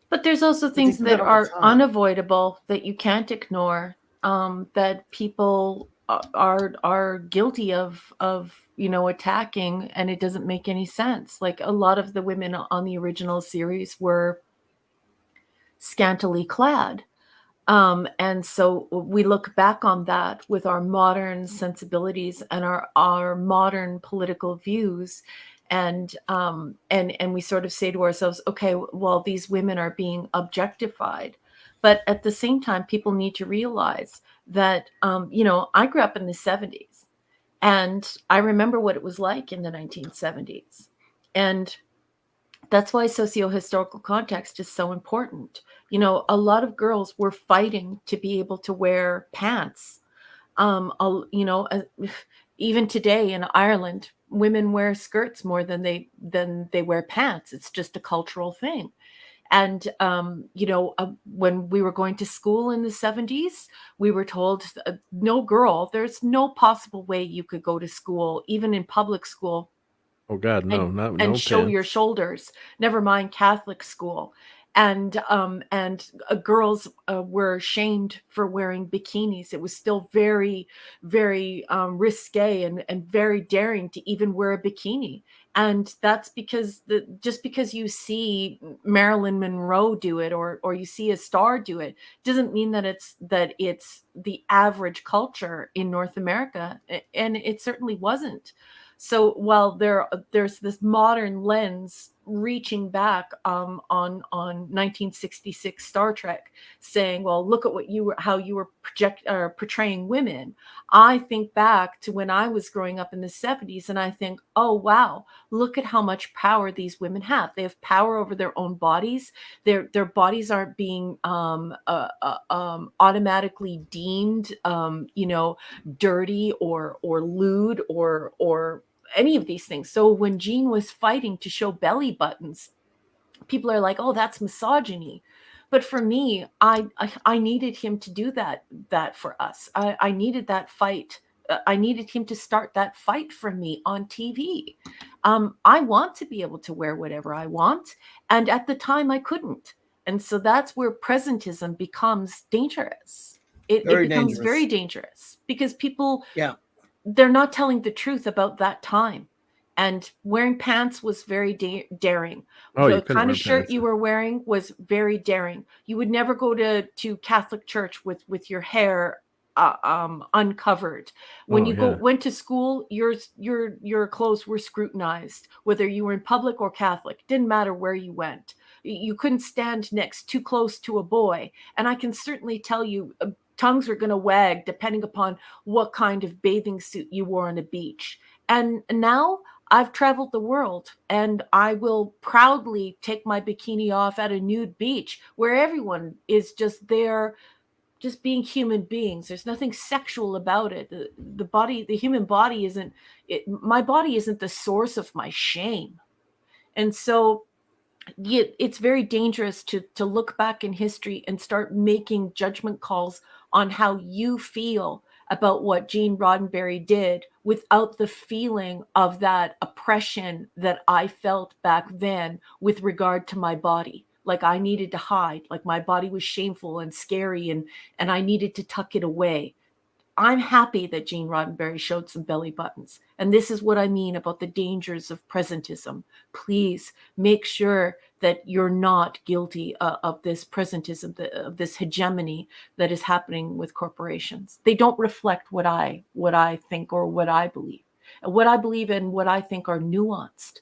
But there's also things that are unavoidable that you can't ignore, that people are guilty of attacking, and it doesn't make any sense. Like a lot of the women on the original series were scantily clad. And so we look back on that with our modern sensibilities and our modern political views. And we sort of say to ourselves, okay, well, these women are being objectified. But at the same time, people need to realize that, I grew up in the 70s, and I remember what it was like in the 1970s. And that's why socio-historical context is so important. A lot of girls were fighting to be able to wear pants. Even today in Ireland, women wear skirts more than they wear pants. It's just a cultural thing. And, when we were going to school in the 70s, we were told, no girl, there's no possible way you could go to school, even in public school. Oh God, no, and show pants. Your shoulders. Never mind Catholic school, and girls were shamed for wearing bikinis. It was still very, very risque and very daring to even wear a bikini. And that's because just because you see Marilyn Monroe do it or you see a star do it doesn't mean that it's the average culture in North America, and it certainly wasn't. So while there's this modern lens reaching back on 1966 Star Trek, saying, well, look at how you were portraying women. I think back to when I was growing up in the 70s, and I think, oh wow, look at how much power these women have. They have power over their own bodies. Their bodies aren't being automatically deemed dirty or lewd or any of these things. So when Jean was fighting to show belly buttons, people are like, oh, that's misogyny. But for me, I needed him to do that for us. I needed that fight I needed him to start that fight for me on TV. I want to be able to wear whatever I want, and at the time I couldn't. And so that's where presentism becomes dangerous. It becomes very dangerous because people, they're not telling the truth about that time. And wearing pants was very daring. The kind of shirt you were wearing was very daring. You would never go to Catholic church with your hair uncovered. When went to school, your clothes were scrutinized, whether you were in public or Catholic. Didn't matter where you went. You couldn't stand too close to a boy. And I can certainly tell you, tongues are going to wag depending upon what kind of bathing suit you wore on a beach. And now I've traveled the world, and I will proudly take my bikini off at a nude beach where everyone is just there, just being human beings. There's nothing sexual about it. The human body isn't, my body isn't the source of my shame. And so it's very dangerous to look back in history and start making judgment calls on how you feel about what Gene Roddenberry did without the feeling of that oppression that I felt back then with regard to my body. Like I needed to hide, like my body was shameful and scary, and I needed to tuck it away. I'm happy that Gene Roddenberry showed some belly buttons. And this is what I mean about the dangers of presentism. Please make sure that you're not guilty of this presentism, of this hegemony that is happening with corporations. They don't reflect what I think or what I believe. And what I believe and what I think are nuanced.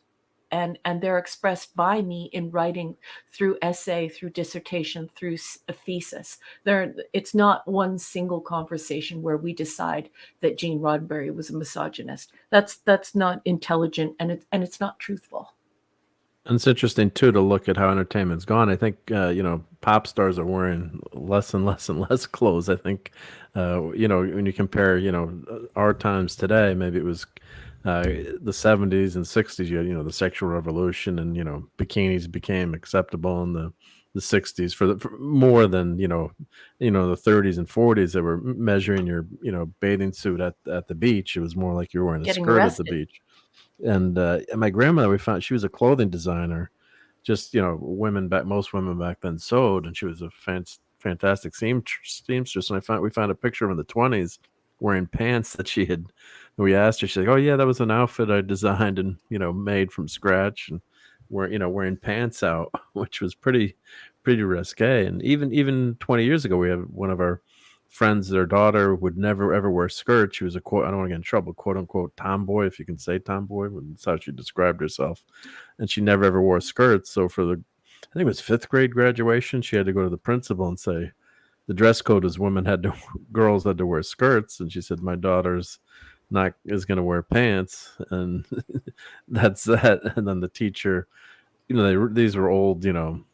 And they're expressed by me in writing, through essay, through dissertation, through a thesis. It's not one single conversation where we decide that Gene Roddenberry was a misogynist. That's not intelligent, and it's not truthful. And it's interesting too to look at how entertainment's gone. I think pop stars are wearing less and less and less clothes. I think when you compare our times today, maybe it was the 70s and 60s, you had, the sexual revolution, and bikinis became acceptable in the 60s for more than the 30s and 40s that were measuring your bathing suit at the beach. It was more like you were wearing a skirt at the beach. And my grandmother, we found she was a clothing designer. Just most women back then sewed, and she was a fantastic seamstress. And we found a picture of her in the 20s wearing pants that she had. We asked her, she's like, "Oh yeah, that was an outfit I designed and made from scratch, and wearing pants out," which was pretty risque. And even 20 years ago, we had one of our friends, their daughter would never ever wear skirts. She was I don't want to get in trouble, quote unquote tomboy, if you can say tomboy. That's how she described herself, and she never ever wore skirts. So for I think it was 5th grade graduation, she had to go to the principal and say the dress code was girls had to wear skirts, and she said, "My daughter's is going to wear pants," and that's that. And then the teacher, these were old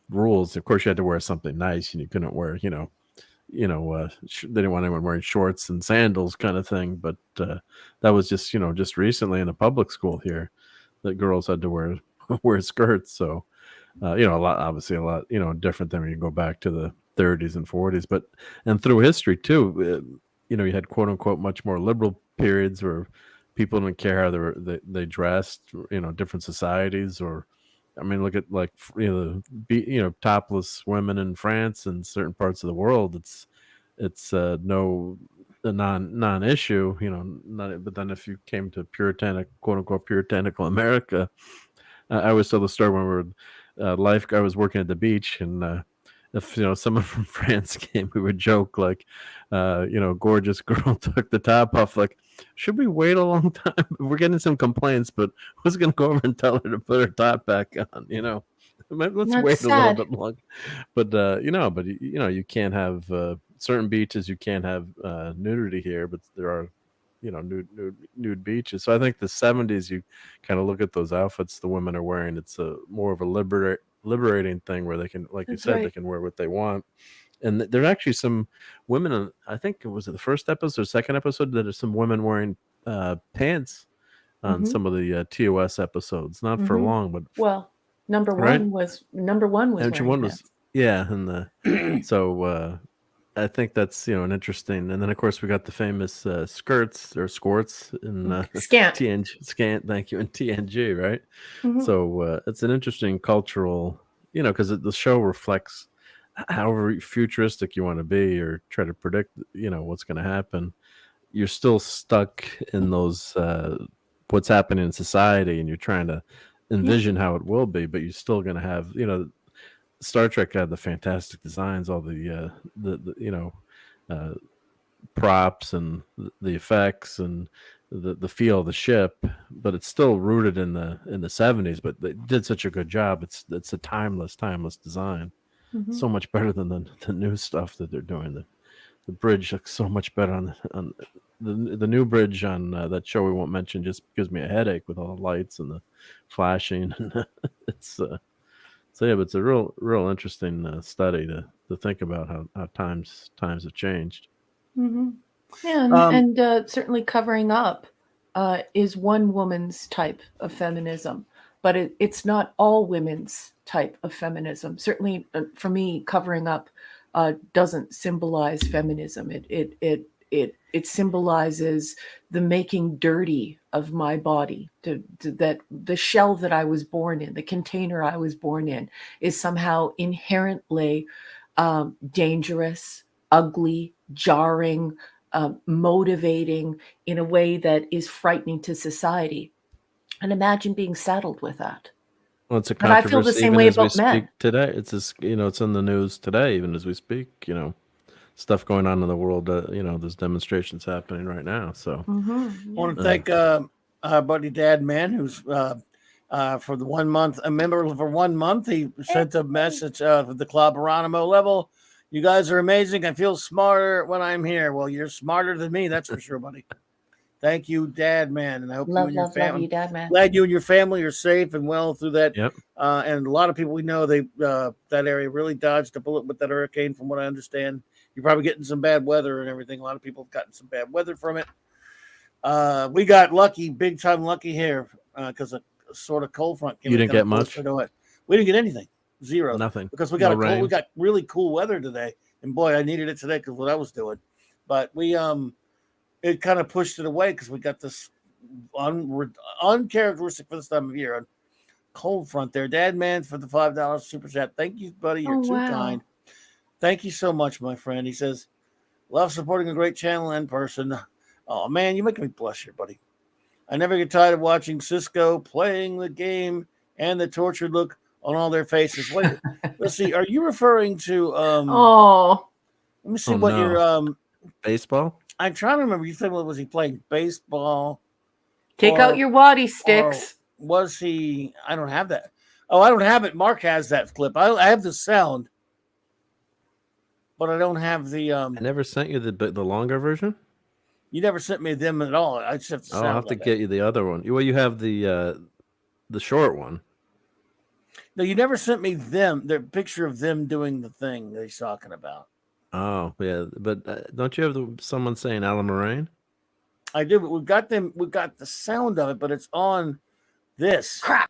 rules. Of course, you had to wear something nice, and you couldn't wear they didn't want anyone wearing shorts and sandals, kind of thing. But that was just recently in a public school here that girls had to wear skirts. So a lot different than when you go back to the 30s and 40s, and through history too. You had quote unquote much more liberal periods where people didn't care how they dressed. Different societies, or look at topless women in France and certain parts of the world. It's a non-issue. But then if you came to quote unquote puritanical America, I always tell the story when we were I was working at the beach, and if someone from France came, we would joke like, gorgeous girl took the top off. Like, should we wait a long time? We're getting some complaints, but who's going to go over and tell her to put her top back on? Let's wait a little bit longer. But you can't have certain beaches. You can't have nudity here, but there are nude beaches. So I think the 70s, you kind of look at those outfits the women are wearing. It's more of a liberating thing where they can, like you said, they can wear what they want. And there are actually some women, I think it was the first episode or second episode, that are some women wearing pants on some of the TOS episodes. Not for long, but number one was and one was, yeah, and so I think that's an interesting, and then of course we got the famous skirts or squirts in Scant. TNG, scant. Thank you, in TNG, right? Mhm. So it's an interesting cultural, because the show reflects however futuristic you want to be or try to predict, what's going to happen. You're still stuck in those what's happening in society, and you're trying to envision how it will be, but you're still going to have, Star Trek had the fantastic designs, all the props and the effects and the feel of the ship, but it's still rooted in the 70s. But they did such a good job. It's a timeless design. Mhm. So much better than the new stuff that they're doing. The bridge looks so much better on the new bridge on that show we won't mention. Just gives me a headache with all the lights and the flashing. It's so yeah, but it's a real interesting study to think about how times have changed. Mhm. Yeah, and certainly covering up is one woman's type of feminism, but it's not all women's type of feminism. Certainly, for me, covering up doesn't symbolize feminism. It symbolizes the making dirty of my body. That the shell that I was born in, the container I was born in, is somehow inherently dangerous, ugly, jarring, motivating in a way that is frightening to society. And imagine being saddled with that. Well, it's a And I feel the controversy same even way as we about men. speak today. It's it's in the news today, even as we speak. Stuff going on in the world. There's demonstrations happening right now. So Mhm, I yeah. want to thank our buddy Dad Man, who's for the 1 month, a member for 1 month. He sent a message for the Clubberanimo level. You guys are amazing. I feel smarter when I'm here. Well, you're smarter than me, that's for sure, buddy. Thank you, Dad Man, and I hope you and your family. Love you, Dad Man. Glad you and your family are safe and well through that. Yep. And a lot of people we know, they that area really dodged a bullet with that hurricane, from what I understand. You're probably getting some bad weather and everything. A lot of people have gotten some bad weather from it. We got lucky, big time lucky here, because a sort of cold front came. You didn't get much? We didn't get anything. Zero. Nothing. Because we got No rain. we got really cool weather today, and boy, I needed it today because what I was doing. But we it kind of pushed it away because we got this uncharacteristic for this time of year cold front there. Dad Man for the $5 super chat. Thank you, buddy. You're too kind. Thank you so much, my friend. He says, love supporting a great channel and person. Oh man, you make me blush here, buddy. I never get tired of watching Cisco playing the game and the tortured look on all their faces. Wait, let's see. Are you referring to Oh, let me see what your baseball? I'm trying to remember. You said, what was he playing? Baseball? take out your waddy sticks. Was he? I don't have that. Oh, I don't have it. Mark has that clip. I have the sound, but I don't have the. I never sent you the longer version. You never sent me them at all. I just have the sound. I'll have to get you the other one. Well, you have the short one. No, you never sent me them. Their picture of them doing the thing that he's talking about. Oh yeah, but don't you have someone saying Alan Moraine? I do, but we've got them. We've got the sound of it, but it's on this. Crap.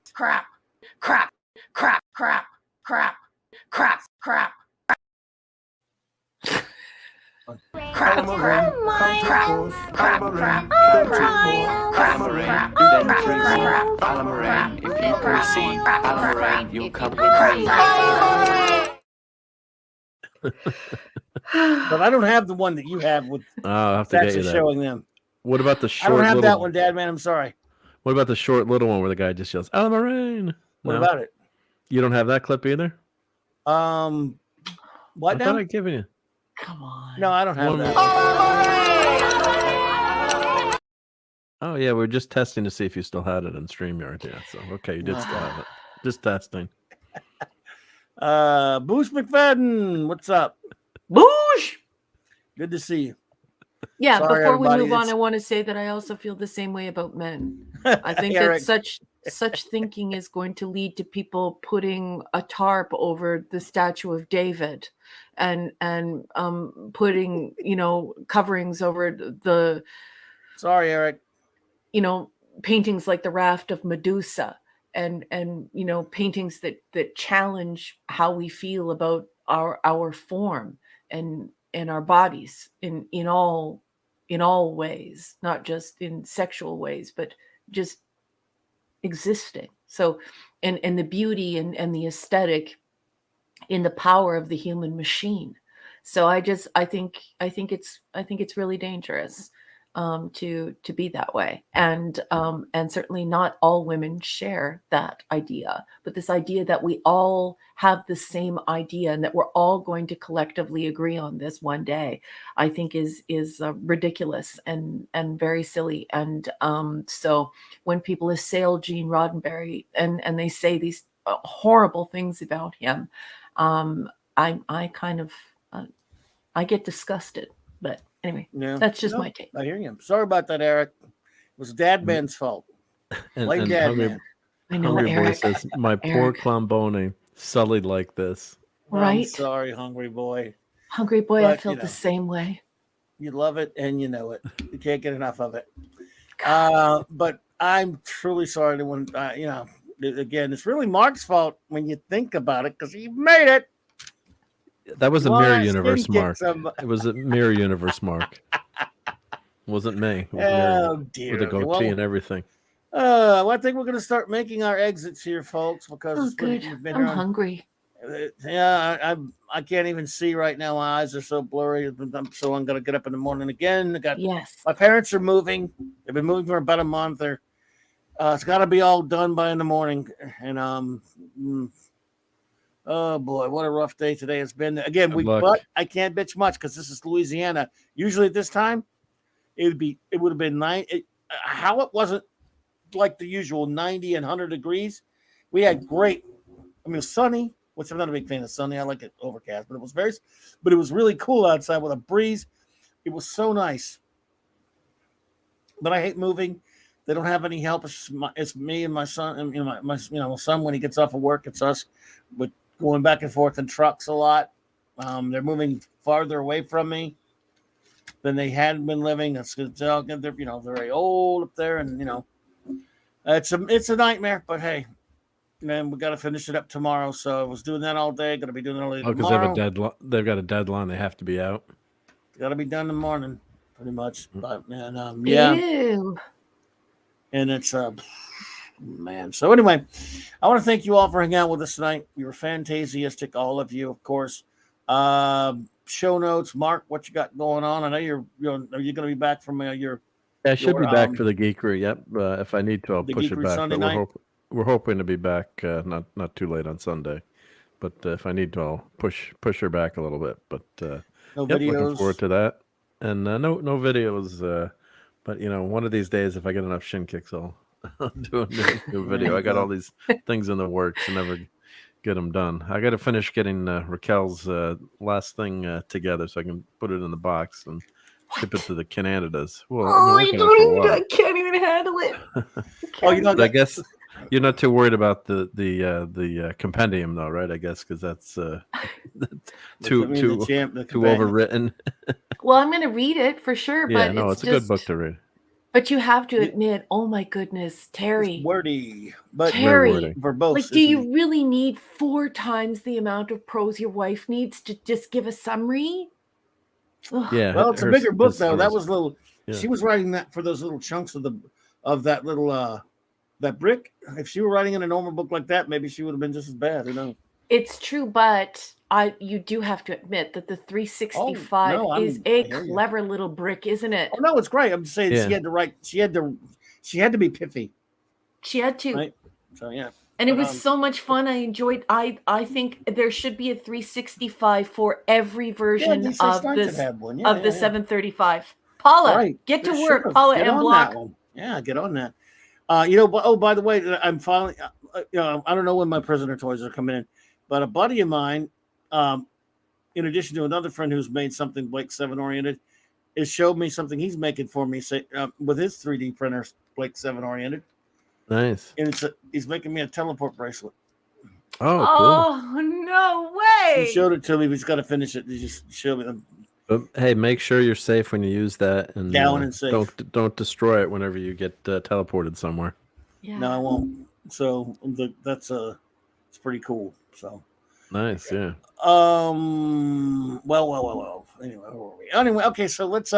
But I don't have the one that you have with. I'll have to get you that. Showing them. What about the short? I don't have little... that one, Dad Man. I'm sorry. What about the short little one where the guy just yells Alan Moraine? What about it? You don't have that clip either? What I now? thought I'd given you. Come on. No, I don't have that. Oh yeah, we're just testing to see if you still had it in StreamYard. Yeah, so okay, you did still have it. Just testing. Boosh McFadden, what's up? Boosh! Good to see you. Yeah, Sorry, before we everybody, move on, I want to say that I also feel the same way about men. I think that such thinking is going to lead to people putting a tarp over the statue of David and putting, coverings over the Sorry, Eric. Paintings like the Raft of Medusa and paintings that challenge how we feel about our form and our bodies in all ways, not just in sexual ways, but just existing. So, and the beauty and the aesthetic in the power of the human machine. So I think it's really dangerous to be that way, and certainly not all women share that idea. But this idea that we all have the same idea and that we're all going to collectively agree on this one day, I think is ridiculous and very silly. And so when people assail Gene Roddenberry and they say these horrible things about him, I kind of I get disgusted. But anyway, that's just my take. I hear you. Sorry about that, Eric. It was Dad Man's fault. Blame Dad Man. I know, Hungry Eric. Boy says, my poor Clombone, sullied like this. Right? I'm sorry, Hungry Boy. Hungry Boy, but, I feel the same way. You love it and you know it. You can't get enough of it. But I'm truly sorry to when, again, it's really Mark's fault when you think about it because he made it. That was a mirror universe, Mark. It was a mirror universe, Mark. It wasn't me. It was dear. With a goatee and everything. Well, I think we're going to start making our exits here, folks, because good. I'm hungry. Yeah, I can't even see right now. My eyes are so blurry. So I'm going to get up in the morning again. My parents are moving. They've been moving for about a month. It's got to be all done by in the morning. And oh boy, what a rough day today has been. Again, but I can't bitch much because this is Louisiana. Usually at this time, it would have been how it wasn't like the usual 90 and 100 degrees. We had great. I mean, it was sunny, which I'm not a big fan of sunny. I like it overcast, but it was really cool outside with a breeze. It was so nice. But I hate moving. They don't have any help. It's me and my son, and my son when he gets off of work. It's us, but going back and forth in trucks a lot. They're moving farther away from me than they had been living. They're very old up there, and it's a nightmare. But hey, man, we got to finish it up tomorrow. So I was doing that all day. Going to be doing it all day tomorrow. Because they've got a deadline. They have to be out. Got to be done in the morning, pretty much. But man, yeah. Ew. And it's man. So anyway, I want to thank you all for hanging out with us tonight. You were fantastic, all of you, of course. Show notes, Mark, what you got going on? I know are you going to be back from your? Yeah, I should be back for the Geekery. Yep. If I need to, I'll push it back. Sunday night? We're hoping to be back not too late on Sunday, but if I need to, I'll push her back a little bit. But no videos. Looking forward to that, and no videos. But one of these days, if I get enough shin kicks, I'll do a new video. I got all these things in the works and never get them done. I got to finish getting Raquel's last thing together so I can put it in the box and ship it to the Canada's. Well, I can't even handle it. I guess you're not too worried about the compendium, though, right? I guess because that's too overwritten. Well, I'm going to read it for sure. Yeah, but it's a good book to read. But you have to admit, oh my goodness, Terry. It's wordy, but Terry, verbose. Like, do you really need 4 times the amount of prose your wife needs to just give a summary? Ugh. Yeah. Well, it's a bigger book though. That was little. Yeah. She was writing that for those little chunks of that little that brick. If she were writing in a normal book like that, maybe she would have been just as bad. It's true, but you do have to admit that the 365 is a clever little brick, isn't it? Oh no, it's great. I'm just saying she had to write. She had to be pithy. She had to. Right? So yeah. And it was so much fun. I enjoyed. I think there should be a 365 for every version of this the 735. Paula, get to work. Paula and Block. Yeah, get on that. By the way, I'm finally. I don't know when my prisoner toys are coming in, but a buddy of mine, in addition to another friend who's made something Blake 7 oriented, has showed me something he's making for me. With his 3D printer, Blake 7 oriented. Nice. And he's making me a teleport bracelet. Oh, cool. Oh, no way. He showed it to me. He's got to finish it. He just showed me them. But, hey, make sure you're safe when you use that, and down and safe. Don't destroy it whenever you get teleported somewhere. Yeah. No, I won't. So that's it's pretty cool. So nice, yeah. Well. anyway, where were we? Anyway, okay, so let's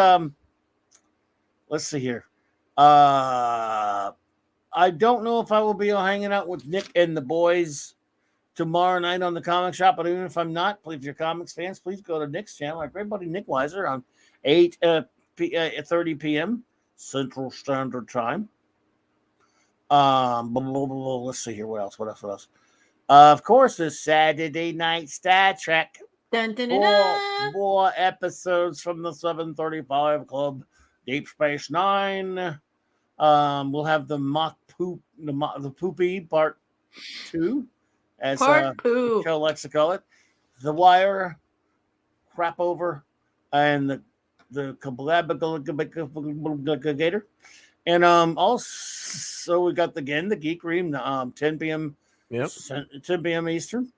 see here. I don't know if I will be hanging out with Nick and the boys tomorrow night on the Comic Shop, but even if I'm not, if you're comics fans, please go to Nick's channel. Our great buddy Nick Weiser on 30 p.m. Central Standard Time. Let's see here. What else? Of course, the Saturday Night Star Trek. Dun, dun, dun, dun. More episodes from the 735 Club, Deep Space Nine. We'll have the the Poopy Part 2, as Joe likes to call it. The Wire, Crap Over, and the Collaborator. And also we got the Geek Ream, 10 p.m. Yep. 10 p.m. Eastern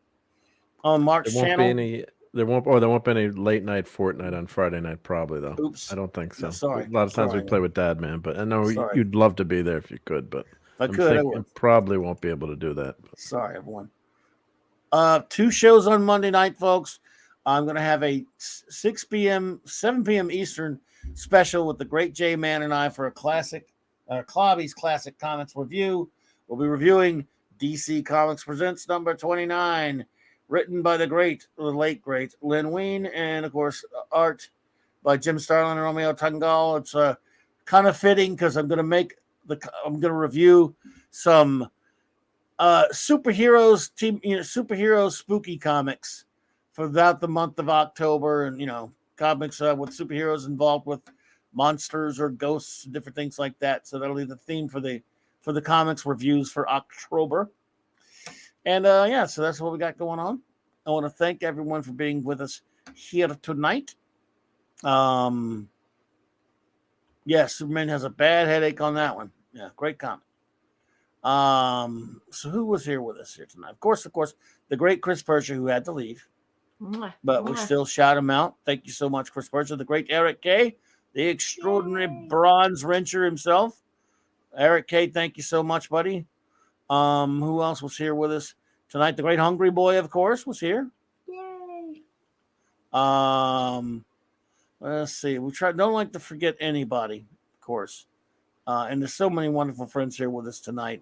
on Mark's channel. There won't be any late night Fortnite on Friday night, probably though. Oops. I don't think so. No, sorry. A lot of times we play with Dad, man, but I know you'd love to be there if you could, but if I could, I would. Probably won't be able to do that. But. Sorry, everyone. 2 shows on Monday night, folks. I'm going to have a 6 p.m., 7 p.m. Eastern special with the great J Man and I for a classic, CLOBBERIN Classic Comics review. We'll be reviewing DC Comics Presents number 29. Written by the late great Lynn Wein, and of course, art by Jim Starlin and Romeo Tangal. It's kind of fitting because I'm going to review some superhero spooky comics for about the month of October, and comics with superheroes involved with monsters or ghosts and different things like that. So that'll be the theme for the comics reviews for October. And so that's what we got going on. I want to thank everyone for being with us here tonight. Superman has a bad headache on that one. Yeah, great comment. So who was here with us here tonight? Of course, the great Chris Persia, who had to leave. But we still shout him out. Thank you so much, Chris Persia. The great Eric K., the extraordinary bronze wrencher himself. Eric K., thank you so much, buddy. Who else was here with us tonight? The great Hungry Boy, of course, was here. Yay! Let's see. Don't like to forget anybody, of course. And there's so many wonderful friends here with us tonight.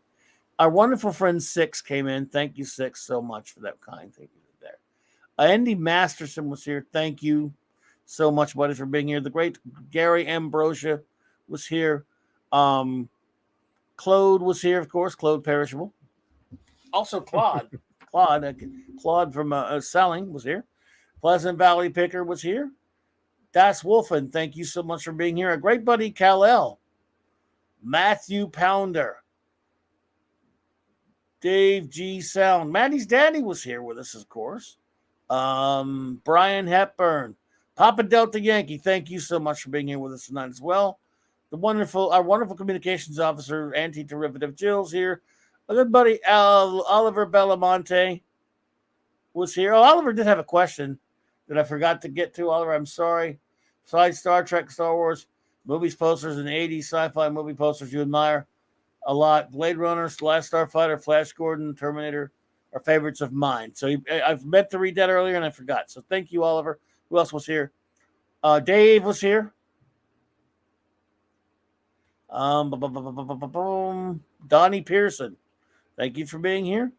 Our wonderful friend Six came in. Thank you, Six, so much for that kind thing there. Andy Masterson was here. Thank you so much, buddy, for being here. The great Gary Ambrosia was here. Claude was here, of course. Claude Perishable. Also, Claude. Claude from Selling was here. Pleasant Valley Picker was here. Das Wolfen, thank you so much for being here. Our great buddy Kal-El. Matthew Pounder. Dave G. Sound. Maddie's daddy was here with us, of course. Brian Hepburn. Papa Delta Yankee, thank you so much for being here with us tonight as well. Our wonderful communications officer, Anti-Derivative Jill's here. Our good buddy Oliver Belamonte was here. Oh, Oliver did have a question that I forgot to get to. Oliver, I'm sorry. Besides Star Trek, Star Wars, movies, posters, and 80s sci-fi movie posters you admire a lot. Blade Runner, Last Starfighter, Flash Gordon, Terminator are favorites of mine. So I've meant to read that earlier and I forgot. So thank you, Oliver. Who else was here? Dave was here. Donnie Pearson, thank you for being here.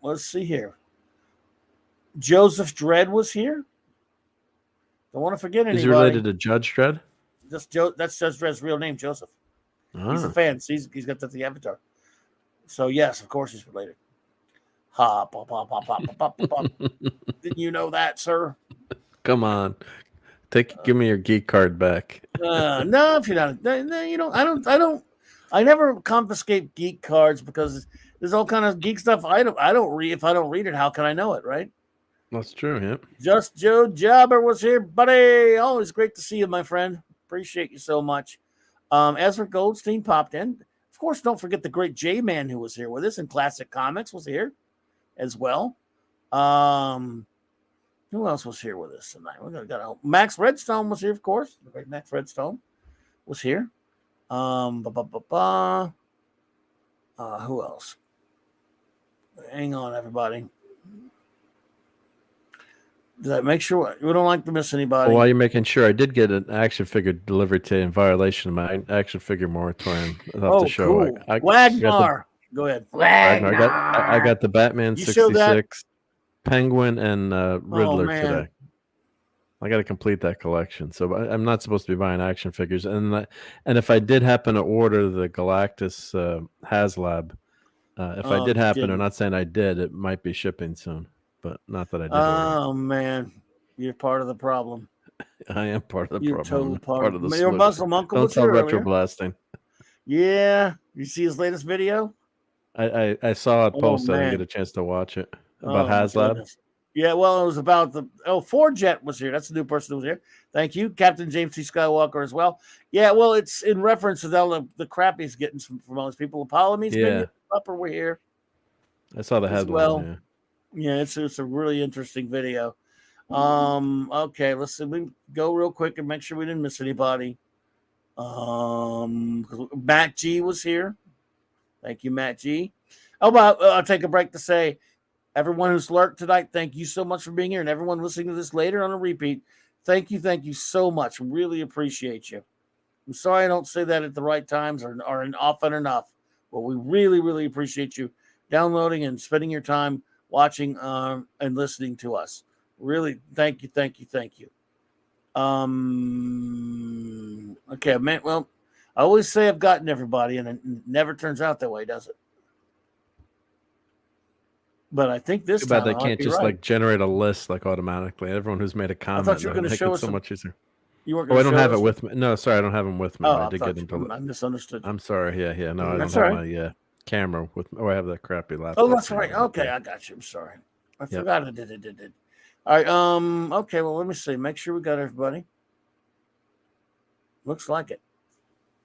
Let's see here. Joseph Dredd was here. Don't want to forget anybody. Is he related to Judge Dredd? That's Judge Dredd's real name, Joseph. He's a fan. He's got the avatar. So yes, of course he's related. Hop. Didn't you know that, sir? Come on. Give me your geek card back. No, if you're not, no, you don't. I never confiscate geek cards because there's all kind of geek stuff. I don't read. If I don't read it, how can I know it, right? That's true. Yeah. Just Joe Jobber was here, buddy. Always great to see you, my friend. Appreciate you so much. Ezra Goldstein popped in. Of course, don't forget the great J-Man who was here with us, and Classic Comics was here as well. Who else was here with us tonight? Max Redstone was here, of course. The great Max Redstone was here. Who else? Hang on, everybody. Make sure we don't like to miss anybody. Well, while you're making sure, I did get an action figure delivered today in violation of my action figure moratorium. I'll have to show. Cool. Wagner. Go ahead. Wagner. I got the Batman 66, Penguin, and Riddler today. I got to complete that collection. So I'm not supposed to be buying action figures. And if I did happen to order the Galactus HasLab, if I did happen, I'm not saying I did, it might be shipping soon. But not that I did. Oh, man. You're part of the problem. I am part of the You're problem. Total part of the Your Muslim uncle Don't tell retroblasting. Yeah. You see his latest video? I saw it posted. I didn't get a chance to watch it. About HasLab. Yeah, well, it was about Forjet was here. That's the new person who was here. Thank you. Captain James T. Skywalker as well. Yeah, well, it's in reference to the crap he's getting from all these people. Ptolemy's been up or we're here. I saw the headline. Well. Yeah, it's a really interesting video. Okay, let's see. We go real quick and make sure we didn't miss anybody. Matt G was here. Thank you, Matt G. Oh, well, I'll take a break to say, everyone who's lurked tonight, thank you so much for being here, and everyone listening to this later on a repeat, thank you so much. Really appreciate you. I'm sorry I don't say that at the right times or often enough, but we really, really appreciate you downloading and spending your time watching and listening to us. Really, thank you. Okay, man. Well, I always say I've gotten everybody, and it never turns out that way, does it? But I think this time they can't just like generate a list like automatically. Everyone who's made a comment, I thought you were going to show us so much easier. You weren't I don't have it with me. No, sorry, I don't have them with me. I did get into. I misunderstood. I'm sorry. Yeah. No, I don't have my camera with. I have that crappy laptop. Oh, that's right. Okay, I got you. I'm sorry. I forgot I did. All right. Okay. Well, let me see. Make sure we got everybody. Looks like it,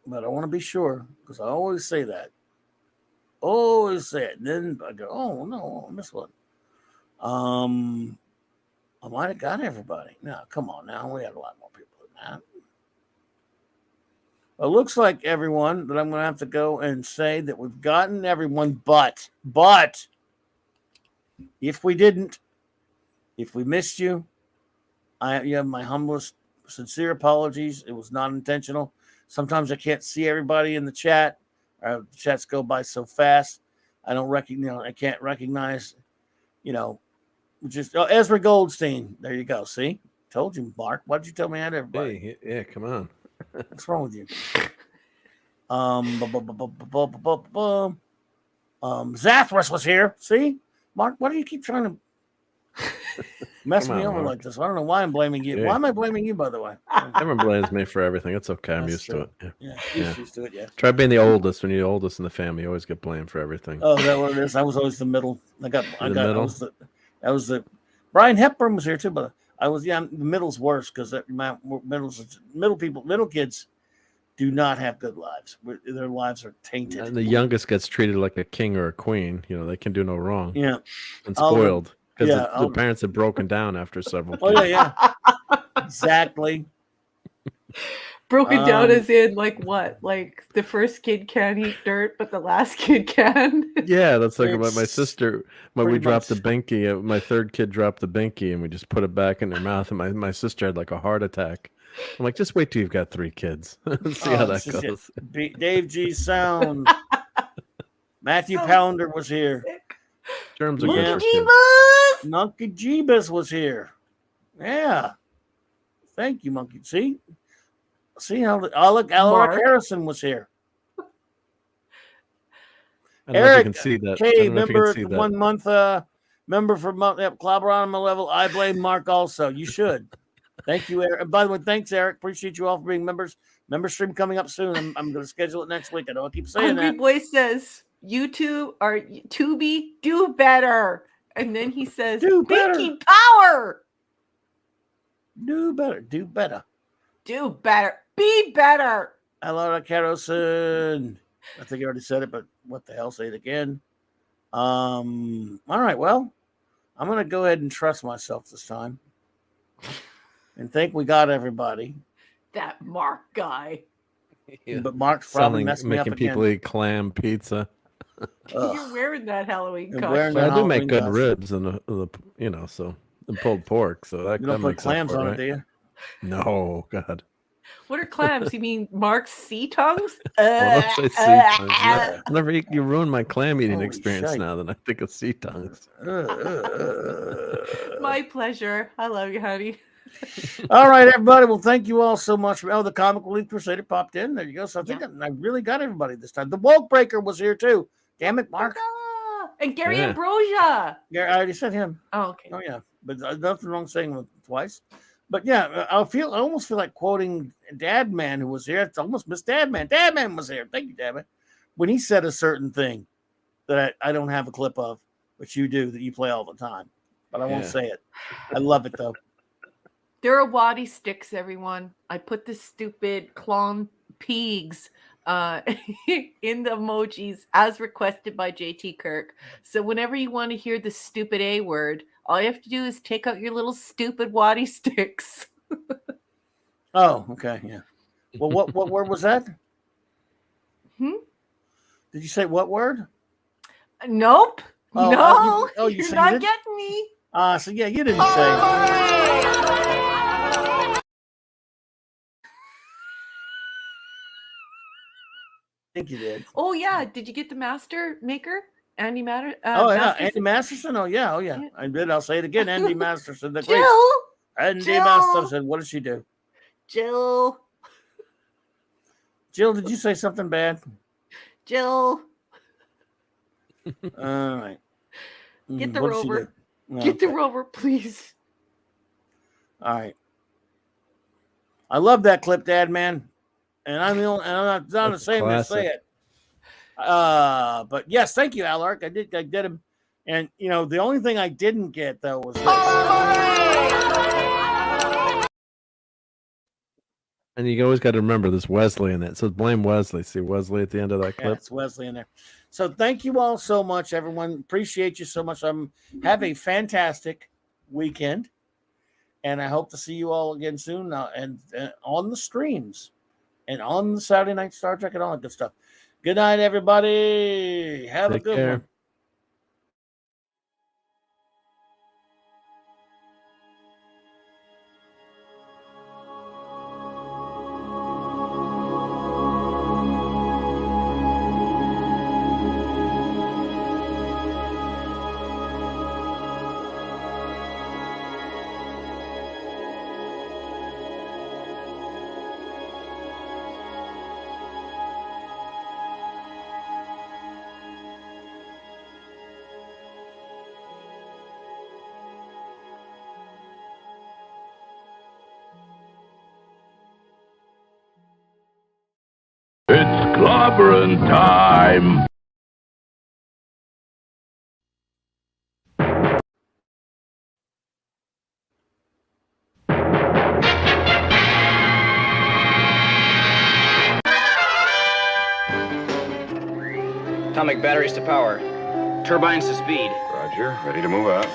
but I want to be sure because I always say that. Always say it. And then I go, oh no, I missed one. I might have got everybody. No, come on now. We had a lot more people than that. It looks like everyone that I'm going to have to go and say that we've gotten everyone, but if we didn't, if we missed you, you have my humblest, sincere apologies. It was not intentional. Sometimes I can't see everybody in the chat. The chats go by so fast. I can't recognize, just Ezra Goldstein. There you go. See, told you, Mark. Why did you tell me I had everybody? Hey, yeah, come on. What's wrong with you? Zathras was here. See, Mark, why do you keep trying to mess me over like this? I don't know why I'm blaming you. Yeah. Why am I blaming you, by the way? Everyone blames me for everything. It's okay. I'm used to it. Yeah. Used to it. Yeah. Try being the oldest. When you're the oldest in the family, you always get blamed for everything. Oh, is that what it is? I was always the middle. That was the Brian Hepburn was here too, but the middle's worse because middle kids do not have good lives. Their lives are tainted. And the youngest gets treated like a king or a queen. They can do no wrong. Yeah. And spoiled. Because the parents have broken down after several kids. Oh, yeah. Exactly. Broken down as in like what? Like the first kid can't eat dirt, but the last kid can? Yeah, that's like my sister. When we dropped the binky, my third kid dropped the binky, and we just put it back in their mouth, and my sister had like a heart attack. I'm like, just wait till you've got 3 kids. See how that goes. Dave G. Sound. Matthew Pounder was here. Germs are good for kids. Monkey Jeebus was here. Yeah. Thank you, Monkey. See how Alec Harrison was here. I don't know if you can see that. Okay, member 1 month, member for CLOBBERIN on my level. I blame Mark also. You should. Thank you, Eric. By the way, thanks, Eric. Appreciate you all for being members. Member stream coming up soon. I'm going to schedule it next week. I know I keep saying Hungry that. Boy says, YouTube or Tubi, do better. And then he says, Binky power. Do better. Do better. Do better. Be better. Hello, Carolson. I think I already said it, but what the hell? Say it again. All right. Well, I'm going to go ahead and trust myself this time and think we got everybody. That Mark guy. Yeah. But Mark's probably messing me up again. Making people eat clam pizza. You're wearing that Halloween costume. I do make good ribs, and so and pulled pork. So that You don't put makes clams on right? it, do you? No, God. What are clams? You mean Mark's sea tongues? Well, don't say sea tongues. Whenever you ruin my clam eating Holy experience shite. now, then I think of sea tongues. My pleasure. I love you, honey. All right, everybody. Well, thank you all so much. Oh, the Comic Relief Crusader popped in. There you go. So I think I really got everybody this time. The Woke Breaker was here too. Damn it, Mark. And Gary Ambrosia. Yeah, I already said him. Oh, okay. Oh, yeah. But nothing wrong saying it twice. But yeah, I almost feel like quoting Dad Man, who was here. It's almost Miss Dad Man. Dad Man was here. Thank you, Dad Man. When he said a certain thing that I don't have a clip of, which you do, that you play all the time. But I won't say it. I love it, though. There are waddy sticks, everyone. I put the stupid clone pigs in the emojis as requested by JT Kirk. So whenever you want to hear the stupid A word, all you have to do is take out your little stupid waddy sticks. Oh, okay, yeah. Well, what word was that? Did you say what word? Nope. Oh, no, you're not getting me. So yeah, you didn't say. I think you did. Oh yeah, did you get the Master Maker, Andy Matter? Andy Masterson. Oh yeah. I did. I'll say it again. Andy Masterson. The great Jill. Andy Masterson. What did she do? Jill, did you say something bad? Jill. All right. Get the rover. Get the rover, please. All right. I love that clip, Dad Man. And I'm not ashamed to say it. But yes, thank you, Alark. I did him. And the only thing I didn't get though was this. And you always got to remember there's Wesley in it. So blame Wesley. See Wesley at the end of that clip? Yeah, it's Wesley in there. So thank you all so much, everyone. Appreciate you so much. Have a fantastic weekend. And I hope to see you all again soon and on the streams and on the Saturday Night Star Trek and all that good stuff. Good night, everybody. Have a good one. It's clobbering time. Atomic batteries to power. Turbines to speed. Roger. Ready to move out.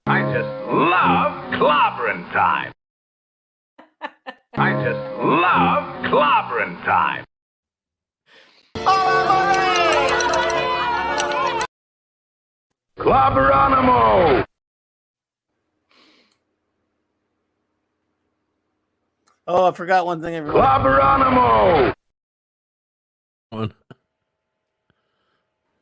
I just love clobbering time. I just love clobbering time. Clobberonimo! Oh, I forgot one thing, everyone. Clobberonimo! One.